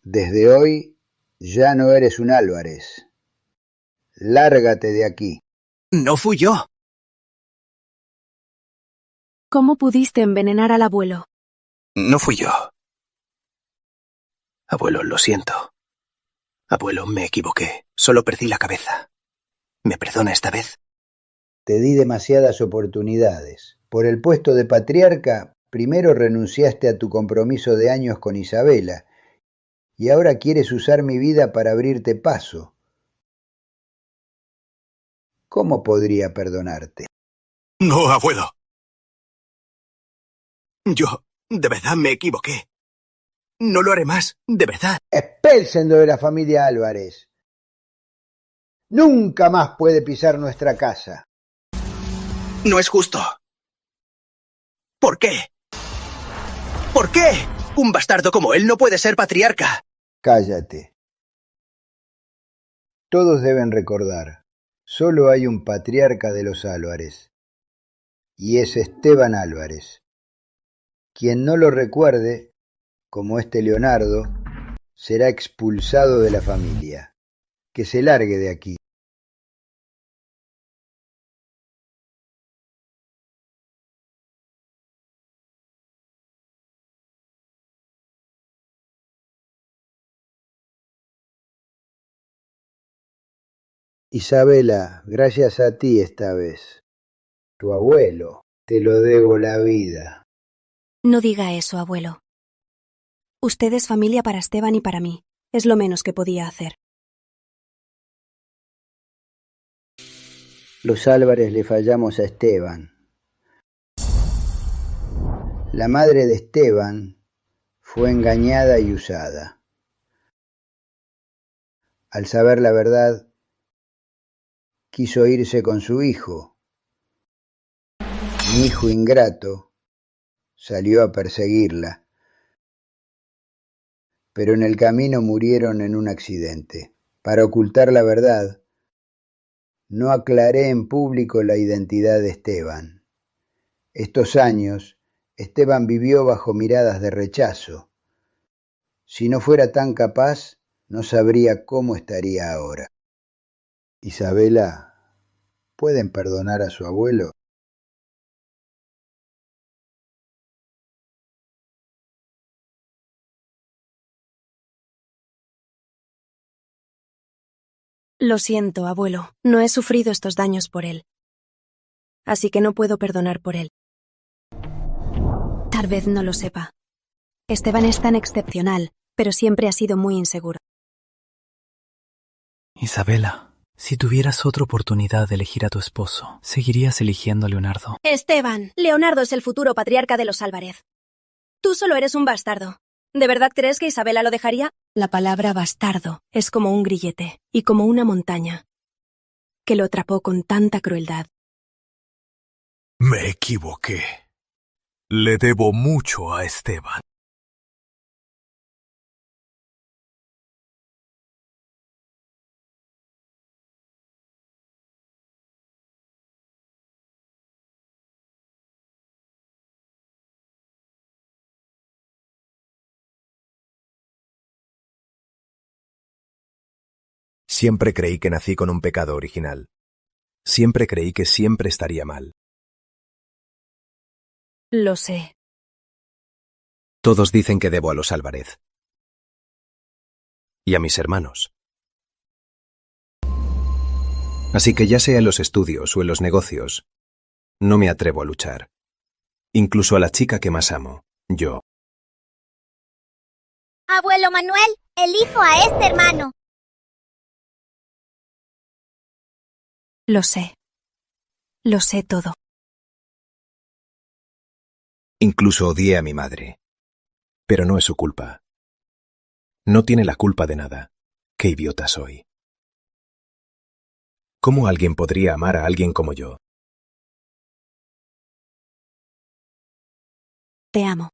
desde hoy ya no eres un Álvarez. Lárgate de aquí. No fui yo. ¿Cómo pudiste envenenar al abuelo? No fui yo. Abuelo, lo siento. Abuelo, me equivoqué. Solo perdí la cabeza. ¿Me perdona esta vez? Te di demasiadas oportunidades. Por el puesto de patriarca, primero renunciaste a tu compromiso de años con Isabela, y ahora quieres usar mi vida para abrirte paso. ¿Cómo podría perdonarte? No, abuelo. Yo, de verdad, me equivoqué. No lo haré más, de verdad. Expélsenlo de la familia Álvarez. Nunca más puede pisar nuestra casa. No es justo. ¿Por qué? ¿Por qué? Un bastardo como él no puede ser patriarca. Cállate. Todos deben recordar, solo hay un patriarca de los Álvarez, y es Esteban Álvarez. Quien no lo recuerde, como este Leonardo, será expulsado de la familia. Que se largue de aquí. Isabela, gracias a ti esta vez. Tu abuelo, te lo debo la vida. No diga eso, abuelo. Usted es familia para Esteban y para mí. Es lo menos que podía hacer. Los Álvarez le fallamos a Esteban. La madre de Esteban fue engañada y usada. Al saber la verdad, quiso irse con su hijo. Mi hijo ingrato salió a perseguirla, pero en el camino murieron en un accidente. Para ocultar la verdad, no aclaré en público la identidad de Esteban. Estos años, Esteban vivió bajo miradas de rechazo. Si no fuera tan capaz, no sabría cómo estaría ahora. Isabela, ¿pueden perdonar a su abuelo? Lo siento, abuelo. No he sufrido estos daños por él. Así que no puedo perdonar por él. Tal vez no lo sepa. Esteban es tan excepcional, pero siempre ha sido muy inseguro. Isabela, si tuvieras otra oportunidad de elegir a tu esposo, ¿seguirías eligiendo a Leonardo? Esteban, Leonardo es el futuro patriarca de los Álvarez. Tú solo eres un bastardo. ¿De verdad crees que Isabela lo dejaría? La palabra bastardo es como un grillete y como una montaña que lo atrapó con tanta crueldad. Me equivoqué. Le debo mucho a Esteban. Siempre creí que nací con un pecado original. Siempre creí que siempre estaría mal. Lo sé. Todos dicen que debo a los Álvarez. Y a mis hermanos. Así que ya sea en los estudios o en los negocios, no me atrevo a luchar. Incluso a la chica que más amo, yo. Abuelo Manuel, elijo a este hermano. Lo sé. Lo sé todo. Incluso odié a mi madre. Pero no es su culpa. No tiene la culpa de nada. Qué idiota soy. ¿Cómo alguien podría amar a alguien como yo? Te amo.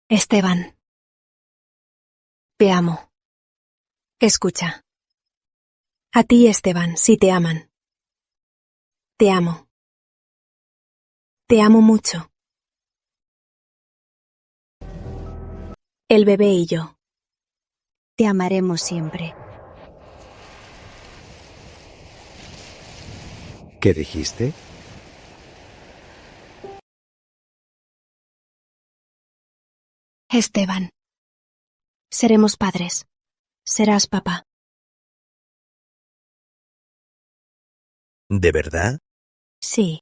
Esteban. Te amo. Escucha. A ti, Esteban, sí te aman. Te amo. Te amo mucho. El bebé y yo. Te amaremos siempre. ¿Qué dijiste? Esteban. Seremos padres. Serás papá. ¿De verdad? Sí.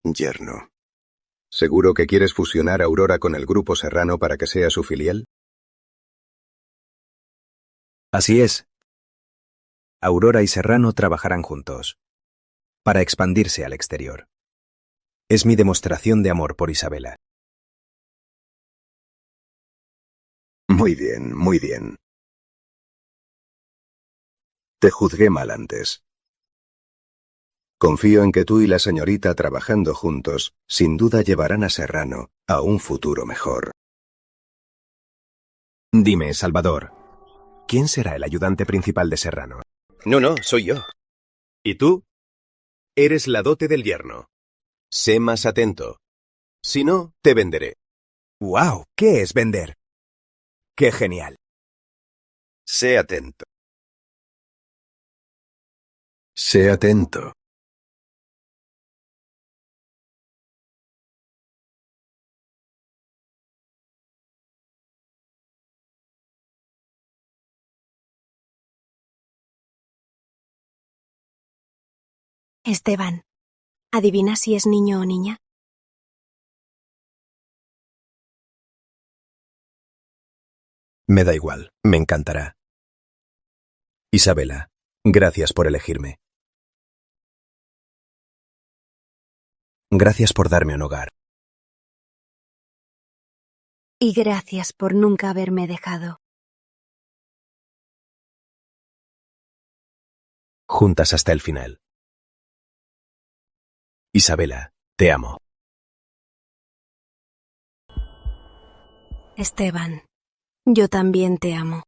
Yerno. ¿Seguro que quieres fusionar a Aurora con el Grupo Serrano para que sea su filial? Así es. Aurora y Serrano trabajarán juntos para expandirse al exterior. Es mi demostración de amor por Isabela. Muy bien, muy bien. Te juzgué mal antes. Confío en que tú y la señorita trabajando juntos, sin duda llevarán a Serrano a un futuro mejor. Dime, Salvador, ¿quién será el ayudante principal de Serrano? No, soy yo. ¿Y tú? Eres la dote del yerno. Sé más atento. Si no, te venderé. ¡Wow! ¿Qué es vender? ¡Qué genial! Sé atento. Sé atento. Esteban, ¿adivina si es niño o niña? Me da igual, me encantará. Isabela, gracias por elegirme. Gracias por darme un hogar. Y gracias por nunca haberme dejado. Juntas hasta el final. Isabela, te amo. Esteban, yo también te amo.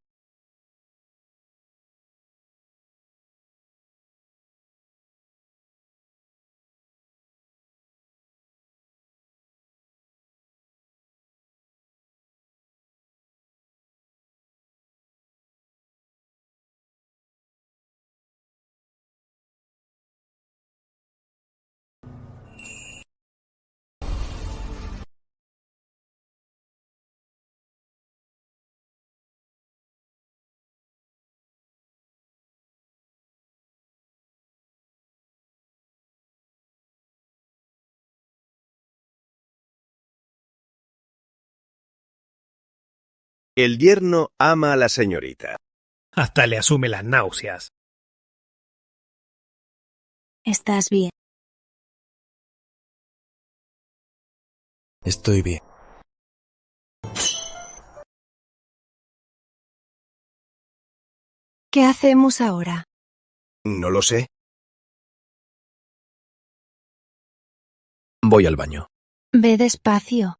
El yerno ama a la señorita. Hasta le asume las náuseas. ¿Estás bien? Estoy bien. ¿Qué hacemos ahora? No lo sé. Voy al baño. Ve despacio.